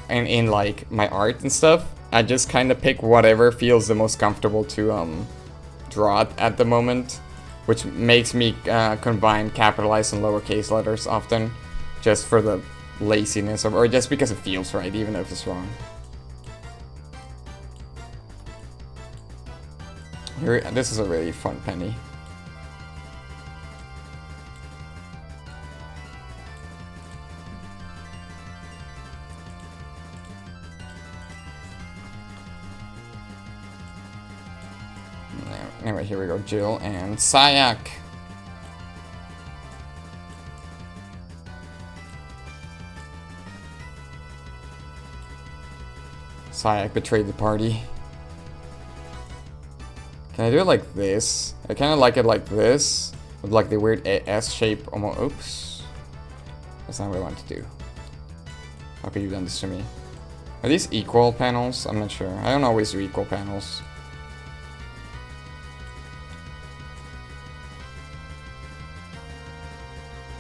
and in like my art and stuff, I just kind of pick whatever feels the most comfortable to draw at the moment, which makes me combine capitalized and lowercase letters often, just for the laziness of, or just because it feels right, even if it's wrong. This is a really fun penny. Anyway, here we go, Jill and Sayak. Sayak betrayed the party. Can I do it like this? I kind of like it like this, with like the weird S shape almost. Oops. That's not what I want to do. How could you done this to me? Are these equal panels? I'm not sure. I don't always do equal panels.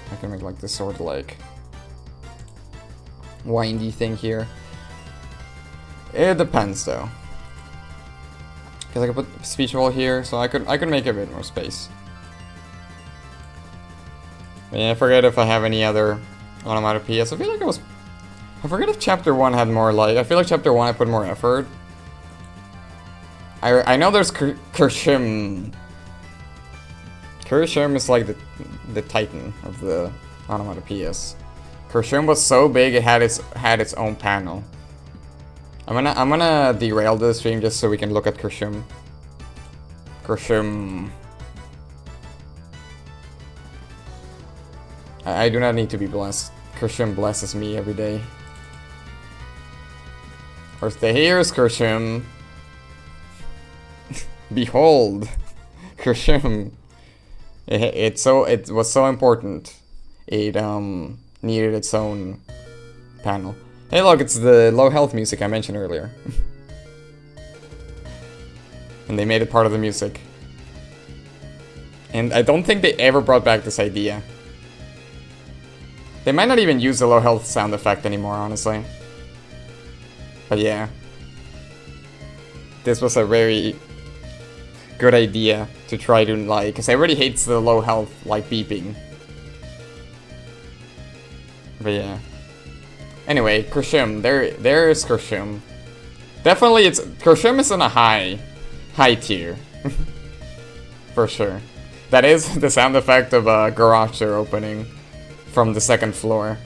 I can make like this sort of like windy thing here. It depends though. Because I could put speech bubble here, so I could make a bit more space. Yeah, I forget if I have any other onomatopoeias. I feel like I forget if chapter 1 had more like, I feel like chapter 1 I put more effort. I know there's Kershim. Kershim is like the titan of the onomatopoeias. Kershim was so big it had its own panel. I'm gonna derail the stream just so we can look at Kershum. Kershum. I do not need to be blessed. Kershum blesses me every day. First day here is Kershum. Behold, Kershum. It was so important. It needed its own panel. Hey, look, it's the low health music I mentioned earlier. And they made it part of the music. And I don't think they ever brought back this idea. They might not even use the low health sound effect anymore, honestly. But yeah. This was a very good idea to try to, like, because everybody hates the low health, like, beeping. But yeah. Anyway, Kershum. There is Kershum. Definitely, Kershum is in a high tier. For sure. That is the sound effect of a garage door opening from the second floor.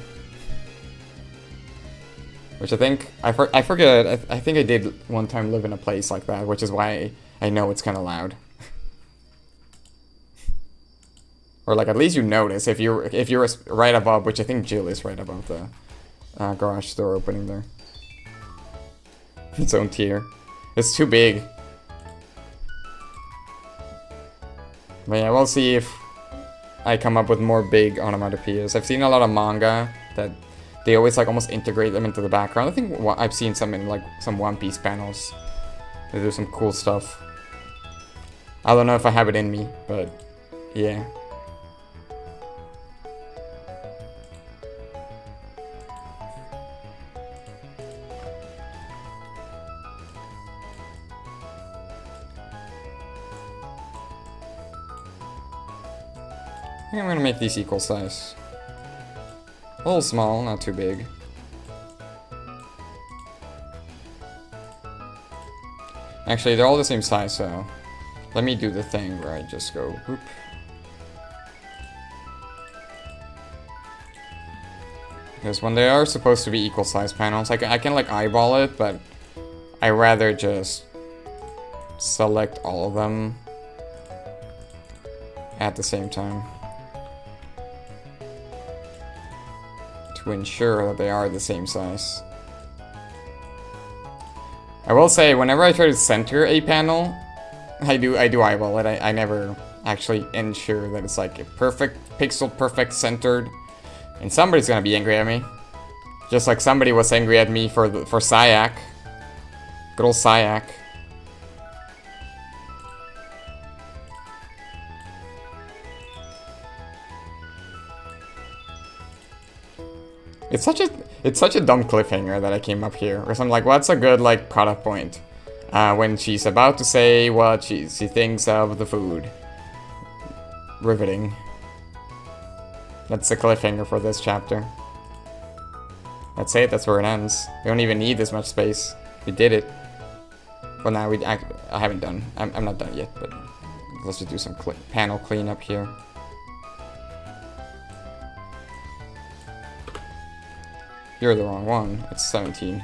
Which I think, I forget, I think I did one time live in a place like that, which is why I know it's kind of loud. Or like, at least you notice if you're right above, which I think Jill is right above the garage door opening there. Its own tier. It's too big. But yeah, we'll see if I come up with more big onomatopoeias. I've seen a lot of manga that they always like almost integrate them into the background. I think I've seen some in like some One Piece panels. They do some cool stuff. I don't know if I have it in me, but yeah. I think I'm gonna make these equal size. A little small, not too big. Actually, they're all the same size, so let me do the thing where I just go whoop. Because when they are supposed to be equal size panels, I can like eyeball it, but I rather just select all of them at the same time to ensure that they are the same size. I will say, whenever I try to center a panel, I do eyeball it. I never actually ensure that it's like a perfect pixel, perfect centered. And somebody's gonna be angry at me, just like somebody was angry at me for Syak. Good old Syak. It's such a dumb cliffhanger that I came up here, because I'm like, what's a good like product point? When she's about to say what she thinks of the food. Riveting. That's the cliffhanger for this chapter. That's it, that's where it ends. We don't even need this much space. We did it. Well, now I haven't done. I'm not done yet, but let's just do some panel cleanup here. You're the wrong one. It's 17.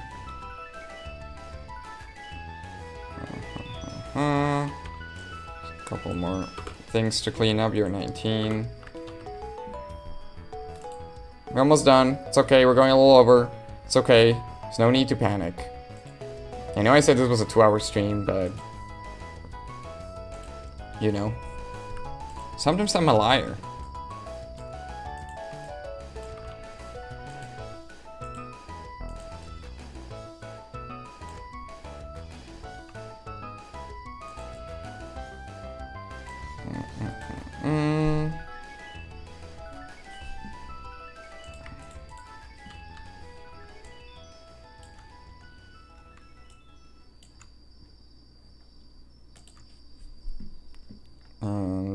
A couple more things to clean up. You're 19. We're almost done. It's okay. We're going a little over. It's okay. There's no need to panic. I know I said this was a 2-hour stream, but you know, sometimes I'm a liar.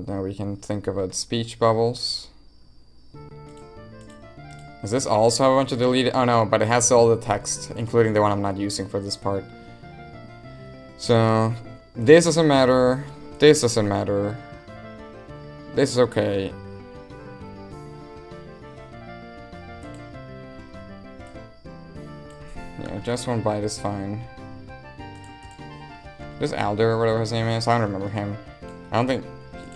Now we can think about speech bubbles. Does this also have a bunch of deleted? Oh no, but it has all the text, including the one I'm not using for this part. So, this doesn't matter. This doesn't matter. This is okay. Yeah. just one bite is fine. This Alder, or whatever his name is, I don't remember him. I don't think...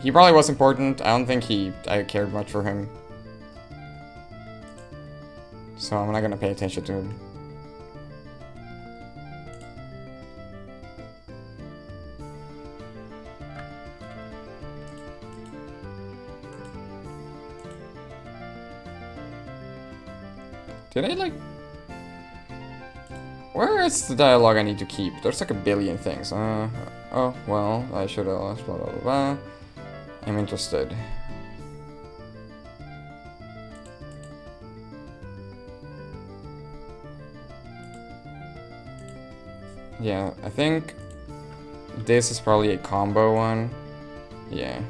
He probably was important. I don't think I cared much for him. So I'm not gonna pay attention to him. Did I, like... Where is the dialogue I need to keep? There's like a billion things. Oh, well, I should have... Blah, blah, blah, blah. I'm interested. Yeah, I think... This is probably a combo one. Yeah.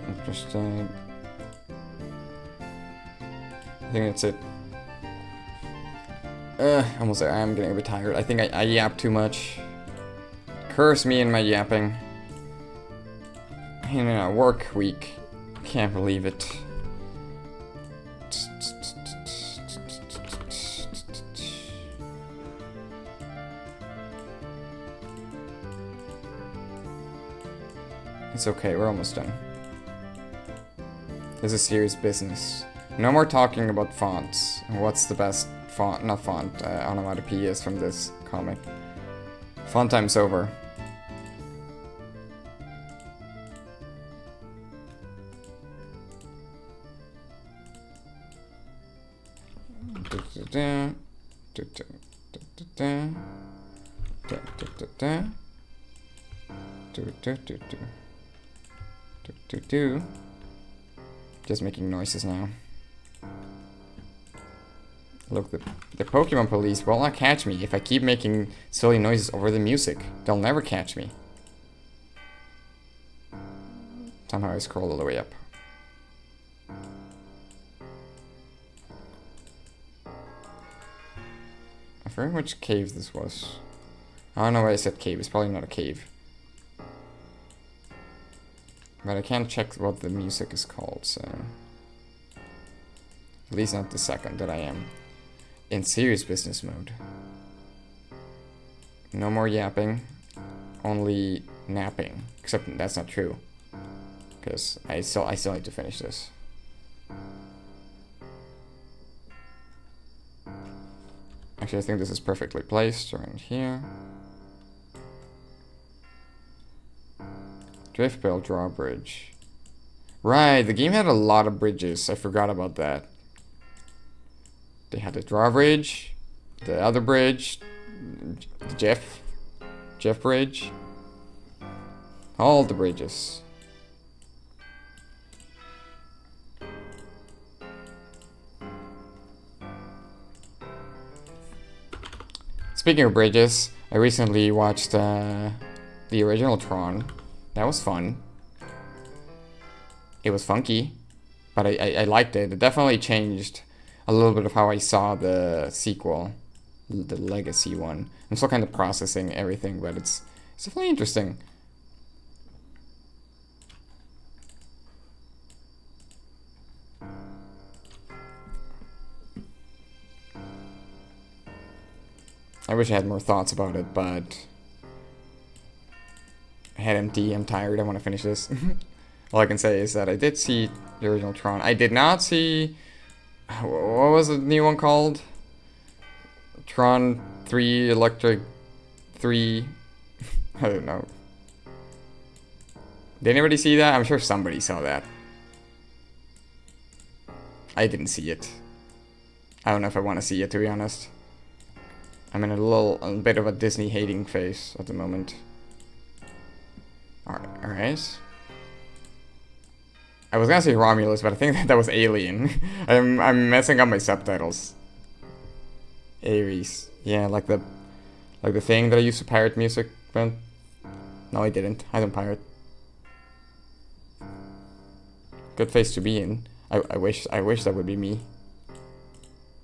Interesting. I think that's it. Almost there. I am getting a bit tired. I think I yap too much. Curse me and my yapping. In a work week. Can't believe it. It's okay, we're almost done. This is serious business. No more talking about fonts. What's the best font, not font, onomatopeyas from this comic. Font time's over. Just making noises now. Look, the Pokemon police will not catch me if I keep making silly noises over the music. They'll never catch me. Somehow I scroll all the way up. I forget which cave this was. I don't know why I said cave. It's probably not a cave. But I can't check what the music is called, so... At least not the second that I am in serious business mode. No more yapping, only napping. Except that's not true, because I still need to finish this. Actually, I think this is perfectly placed around here. Driftbell drawbridge. Right, the game had a lot of bridges. I forgot about that. They had the drawbridge, the other bridge, the Jeff bridge. All the bridges. Speaking of bridges, I recently watched the original Tron. That was fun. It was funky, but I liked it. It definitely changed a little bit of how I saw the sequel, the Legacy one. I'm still kind of processing everything, but it's definitely interesting. I wish I had more thoughts about it, but head empty, I'm tired, I want to finish this. All I can say is that I did see the original Tron. I did not see... What was the new one called? Tron 3 Electric 3... I don't know. Did anybody see that? I'm sure somebody saw that. I didn't see it. I don't know if I want to see it, to be honest. I'm in a bit of a Disney hating phase at the moment. Alright. I was gonna say Romulus, but I think that was Alien. I'm messing up my subtitles. Ares. Yeah, like the thing that I used to pirate music, but no, I didn't. I don't pirate. Good phase to be in. I wish that would be me.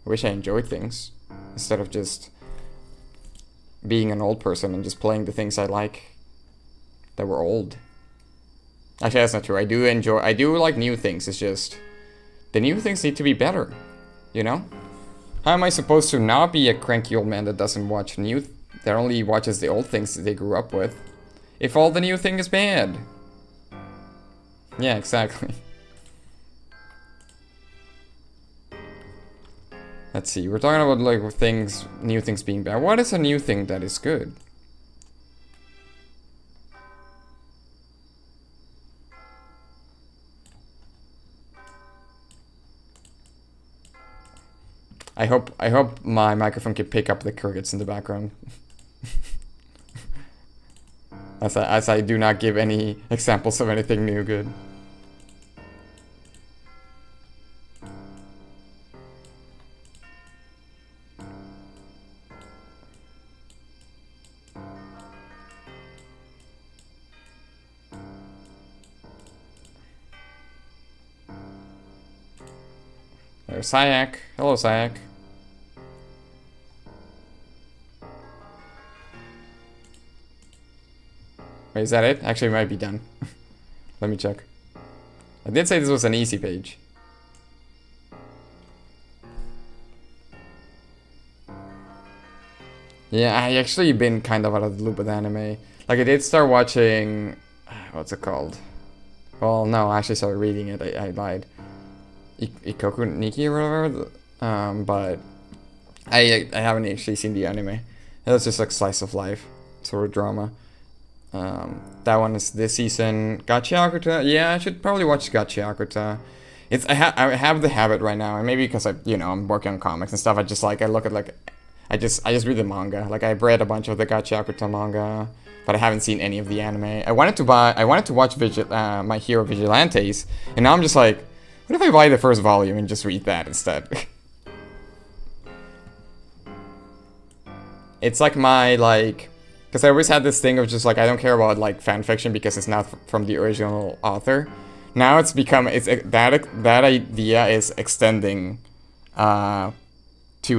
I wish I enjoyed things instead of just being an old person and just playing the things I like that were old. Actually, that's not true. I do like new things. It's just the new things need to be better, you know? How am I supposed to not be a cranky old man that doesn't watch that only watches the old things that they grew up with? If all the new thing is bad. Yeah, exactly. Let's see, we're talking about like new things being bad. What is a new thing that is good? I hope my microphone can pick up the crickets in the background. as I do not give any examples of anything new good. There's Sayak. Hello, Sayak. Wait, is that it? Actually, it might be done. Let me check. I did say this was an easy page. Yeah, I actually been kind of out of the loop with anime. Like, I did start watching... What's it called? Well, no, I actually started reading it. I lied. Ikoku Niki or whatever. But I haven't actually seen the anime. It was just like slice of life sort of drama. That one is this season. Gachiakuta. Yeah, I should probably watch Gachiakuta. It's I have the habit right now, and maybe because I'm working on comics and stuff. I look at like I just read the manga. Like I've read a bunch of the Gachiakuta manga, but I haven't seen any of the anime. I wanted to watch My Hero Vigilantes, and now I'm just like, what if I buy the first volume and just read that instead? It's like my because I always had this thing of just like I don't care about like fan fiction because it's not from the original author. Now it's become that idea is extending to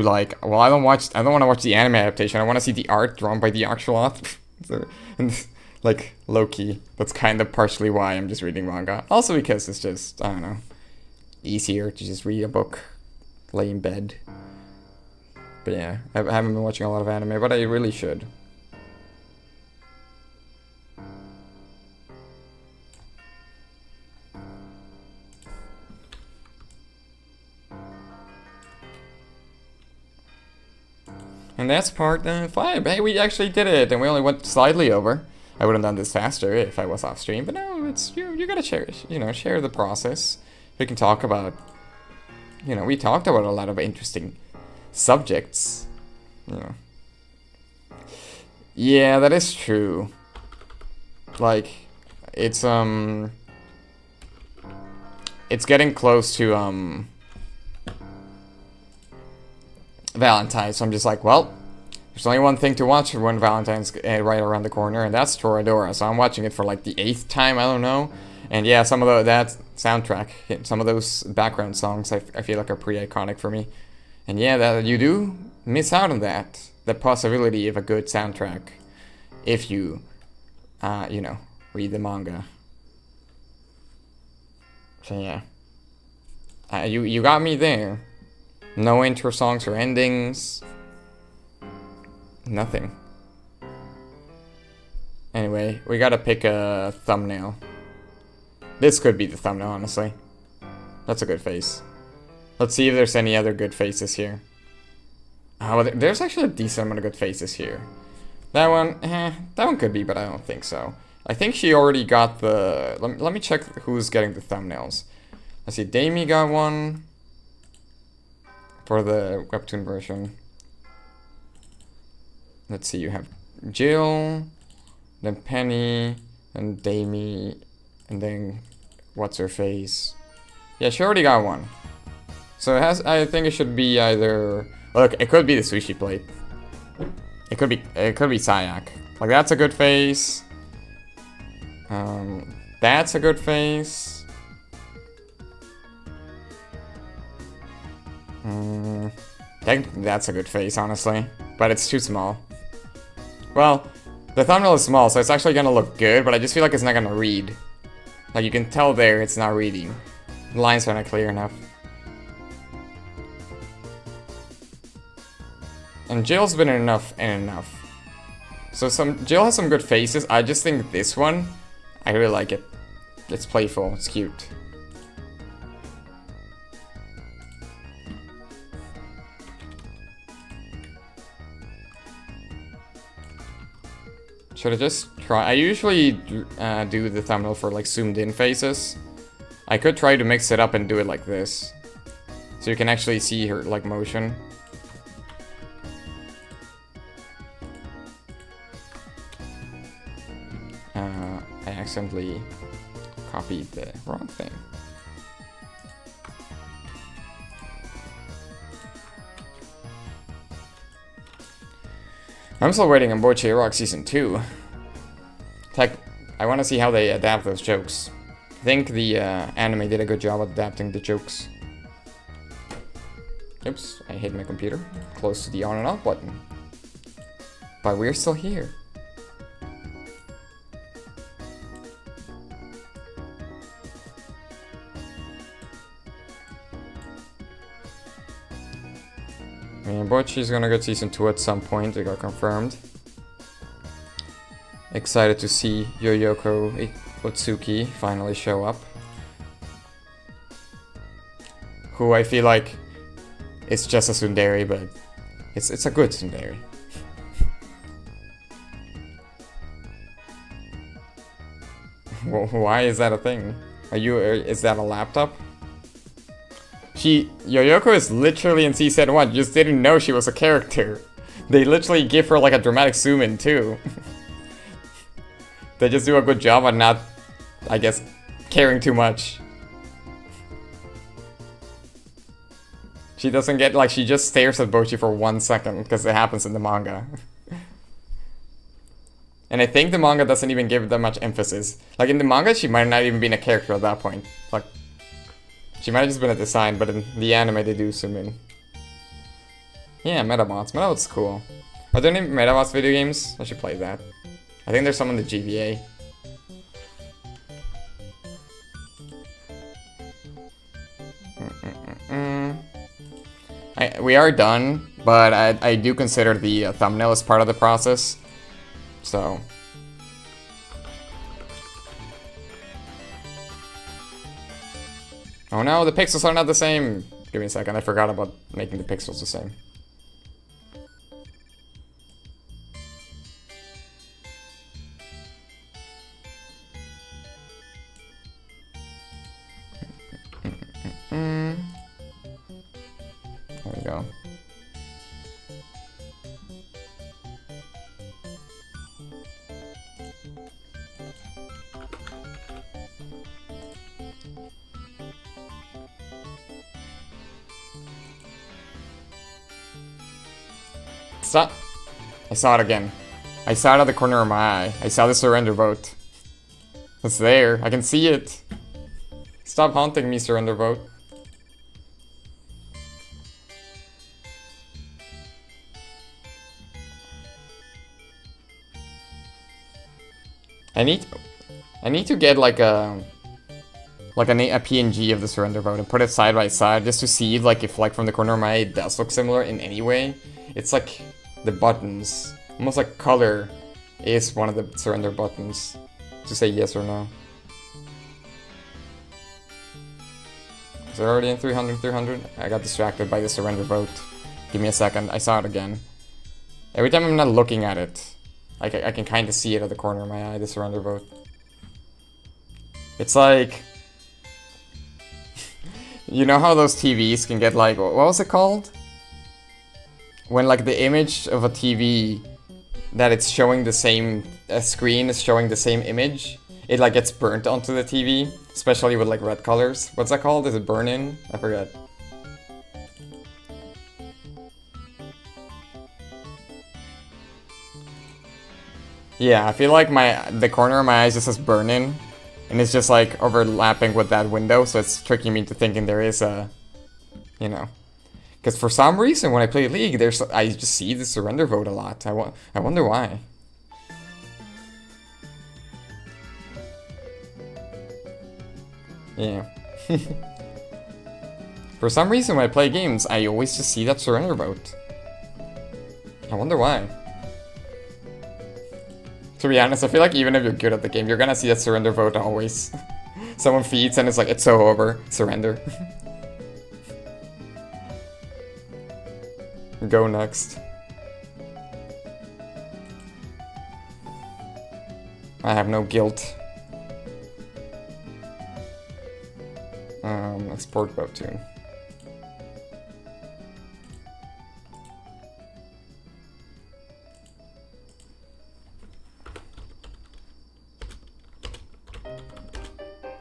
like, well, I don't want to watch the anime adaptation. I want to see the art drawn by the actual author. So, and like low key, that's kind of partially why I'm just reading manga. Also because it's just, I don't know, easier to just read a book, lay in bed. But yeah, I haven't been watching a lot of anime, but I really should. And that's part 5. Hey, we actually did it, and we only went slightly over. I would have done this faster if I was off stream, but no, it's you gotta share the process. We can talk about, we talked about a lot of interesting subjects, Yeah, that is true. Like, it's getting close to Valentine's, so I'm just like, well, there's only one thing to watch when Valentine's right around the corner, and that's Toradora. So I'm watching it for like the 8th time, I don't know. And yeah, some of that soundtrack, some of those background songs, I feel like are pretty iconic for me. And yeah, that you do miss out on that, the possibility of a good soundtrack, if you, read the manga. So yeah, you got me there. No intro songs or endings. Nothing. Anyway, we gotta pick a thumbnail. This could be the thumbnail, honestly. That's a good face. Let's see if there's any other good faces here. Oh, there's actually a decent amount of good faces here. That one could be, but I don't think so. I think she already got the... Let me check who's getting the thumbnails. Let's see, Damie got one. For the webtoon version. Let's see, you have Jill, then Penny, and Damie, and then what's her face? Yeah, she already got one. So I think it should be either. Look, it could be the sushi plate. It could be Sayak. Like that's a good face. That's a good face. Technically, that's a good face, honestly. But it's too small. Well, the thumbnail is small, so it's actually gonna look good, but I just feel like it's not gonna read. Like, you can tell there, it's not reading. The lines are not clear enough. And Jill's been enough and enough. So Jill has some good faces. I just think this one, I really like it. It's playful, it's cute. Should I just try? I usually do the thumbnail for like zoomed in faces. I could try to mix it up and do it like this. So you can actually see her like motion. I accidentally copied the wrong thing. I'm still waiting on Boy Rock Season 2. I want to see how they adapt those jokes. I think the anime did a good job of adapting the jokes. Oops, I hit my computer. Close to the on and off button. But we're still here. Boichi's gonna get season 2 at some point, it got confirmed. Excited to see Yoyoko Otsuki finally show up. Who I feel like is just a tsundere, but it's a good tsundere. Why is that a thing? Is that a laptop? Yoyoko is literally in season 1, you just didn't know she was a character. They literally give her like a dramatic zoom in too. They just do a good job on not, I guess, caring too much. She doesn't get, like, she just stares at Boichi for 1 second, because it happens in the manga. And I think the manga doesn't even give that much emphasis. Like, in the manga, she might not even been a character at that point. Like, she might have just been a design, but in the anime they do zoom in. Yeah, Metabots. Metabots cool. Are there any Metabots video games? I should play that. I think there's some on the GBA. We are done, but I do consider the thumbnail as part of the process. So... Oh no, the pixels are not the same! Give me a second, I forgot about making the pixels the same. There we go. Stop! I saw it again. I saw it out of the corner of my eye. I saw the surrender vote. It's there. I can see it. Stop haunting me, surrender vote. I need to get like a PNG of the surrender vote and put it side by side just to see like if like from the corner of my eye it does look similar in any way. It's like the buttons, almost like color is one of the surrender buttons to say yes or no. Is it already in 300? I got distracted by the surrender vote. Give me a second, I saw it again. Every time I'm not looking at it, I can kind of see it at the corner of my eye, the surrender vote. It's like... You know how those TVs can get like, what was it called? When like the image of a TV that it's showing the same screen is showing the same image, it like gets burnt onto the TV, especially with like red colors. What's that called? Is it burn-in? I forget. Yeah, I feel like the corner of my eyes just says burn-in, and it's just like overlapping with that window, so it's tricking me into thinking there is a, you know. Because for some reason, when I play League, I just see the surrender vote a lot. I wonder why. Yeah. For some reason, when I play games, I always just see that surrender vote. I wonder why. To be honest, I feel like even if you're good at the game, you're gonna see that surrender vote always. Someone feeds and it's like, it's so over. Surrender. Go next. I have no guilt. Export webtoon.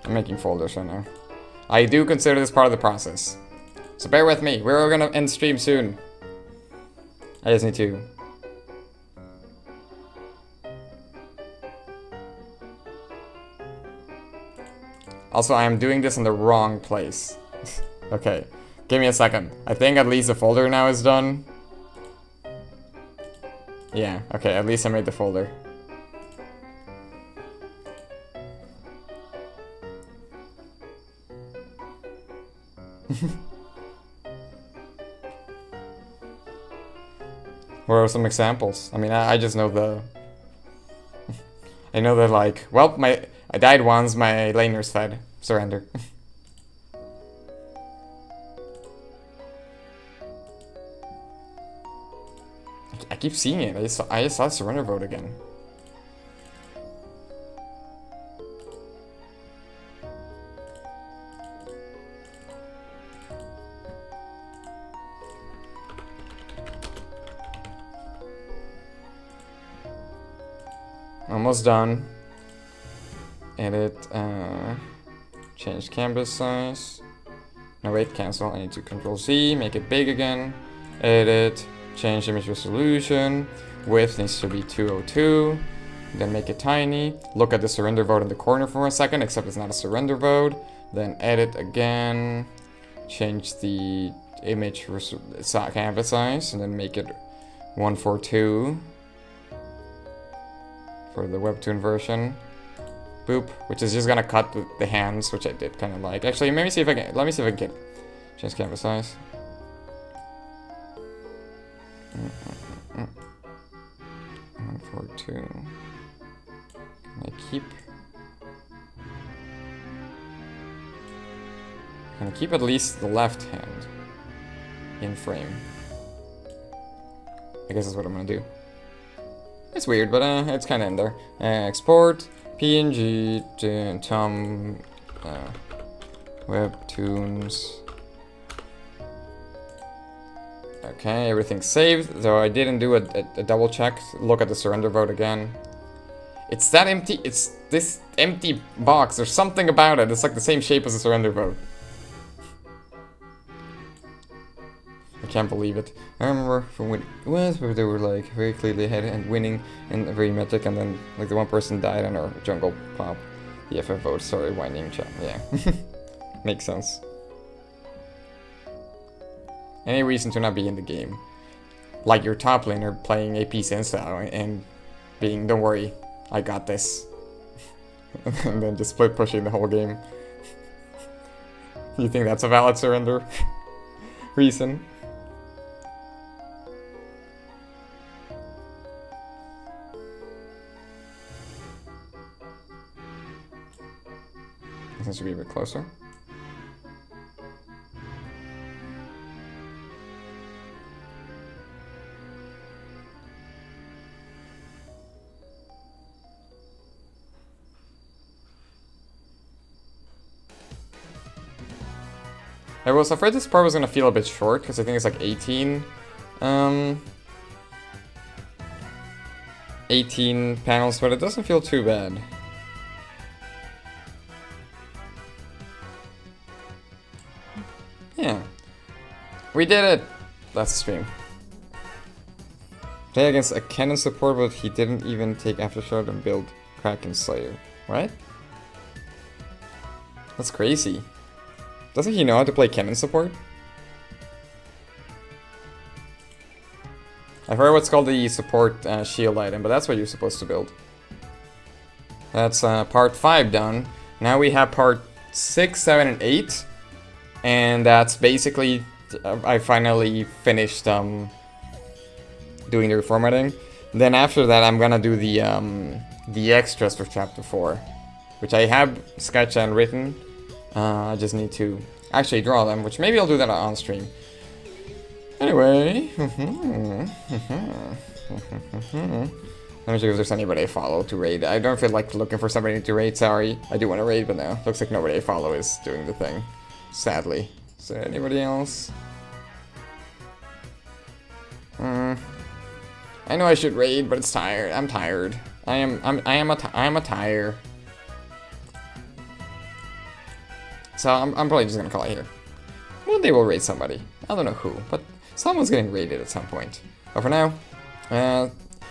I'm making folders right now. I do consider this part of the process. So bear with me. We're gonna end stream soon. I just need to. Also, I am doing this in the wrong place. Okay, give me a second. I think at least the folder now is done. Yeah, okay, at least I made the folder. What are some examples? I mean, I just know the... I know that, like, well, I died once, my laner's fed. Surrender. I keep seeing it. I just saw surrender vote again. Almost done. Edit, change canvas size. No, wait, cancel. I need to Control Z, make it big again. Edit, change image resolution. Width needs to be 202. Then make it tiny. Look at the surrender vote in the corner for a second, except it's not a surrender vote. Then edit again. Change the image canvas size, and then make it 142 for the webtoon version. Boop, which is just gonna cut the hands, which I did kind of like. Actually, let me see if I can get change canvas size. 142. Can I keep at least the left hand in frame? I guess that's what I'm gonna do. It's weird, but it's kind of in there. Export PNG to Tom webtoons. Okay, everything's saved. Though I didn't do a double check. Look at the surrender vote again. It's that empty. It's this empty box. There's something about it. It's like the same shape as the surrender vote. I can't believe it. I remember from when it was where they were like very clearly ahead and winning and very metric, and then like the one person died on our jungle pop. The FF vote, sorry, winding chat. Yeah. Makes sense. Any reason to not be in the game? Like your top laner playing AP Sensa and being, don't worry, I got this. And then just split pushing the whole game. You think that's a valid surrender reason? This should be a bit closer. I was afraid this part was gonna feel a bit short because I think it's like 18 panels, but it doesn't feel too bad. Yeah. We did it! That's the stream. Play against a cannon support, but he didn't even take Aftershock and build Kraken Slayer. What? That's crazy. Doesn't he know how to play cannon support? I've heard what's called the support shield item, but that's what you're supposed to build. That's part 5 done. Now we have part 6, 7, and 8. And that's basically, I finally finished doing the reformatting. Then after that, I'm gonna do the extras for chapter 4, which I have sketched and written. I just need to actually draw them, which maybe I'll do that on stream. Anyway, let me see if there's anybody I follow to raid. I don't feel like looking for somebody to raid, sorry. I do want to raid, but no. Looks like nobody I follow is doing the thing. Sadly. Is there anybody else? I know I should raid, but it's tired. I'm tired. I am a tire. So I'm probably just gonna call it here. One day we'll raid somebody. I don't know who, but someone's getting raided at some point. But for now,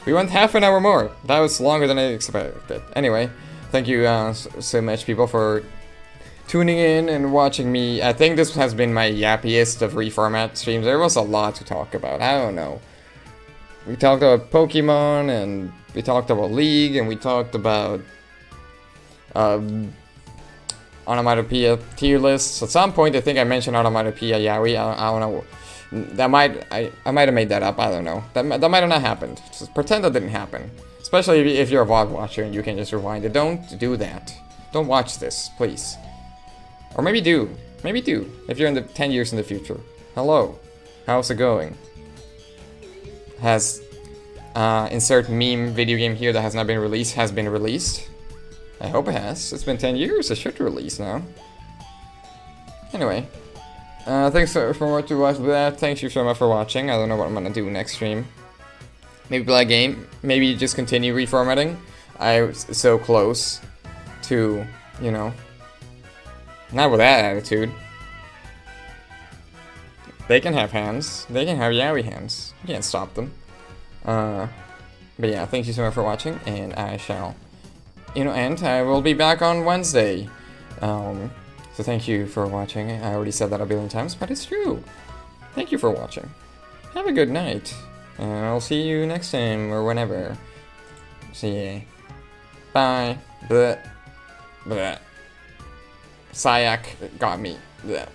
we went half an hour more. That was longer than I expected. Anyway, thank you so much, people, for tuning in and watching me. I think this has been my yappiest of reformat streams. There was a lot to talk about. I don't know. We talked about Pokemon, and we talked about League, and we talked about onomatopoeia tier lists. At some point, I think I mentioned onomatopoeia yaoi. I don't know. That I might have made that up. I don't know. That might have not happened. Just pretend that didn't happen. Especially if you're a VOD watcher and you can just rewind it. Don't do that. Don't watch this, please. Or maybe do. Maybe do. If you're in the 10 years in the future. Hello. How's it going? Has insert meme video game here that has not been released has been released? I hope it has. It's been 10 years. It should release now. Anyway. Thanks for watching that. Thank you so much for watching. I don't know what I'm gonna do next stream. Maybe play a game. Maybe just continue reformatting. I was so close to, you know, not with that attitude. They can have hands. They can have yaoi hands. You can't stop them. But yeah, thank you so much for watching, and I shall, end. I will be back on Wednesday. So thank you for watching. I already said that a billion times, but it's true. Thank you for watching. Have a good night. And I'll see you next time, or whenever. See ya. Bye. Bleh. Bleh. Sayak got me. Bleh.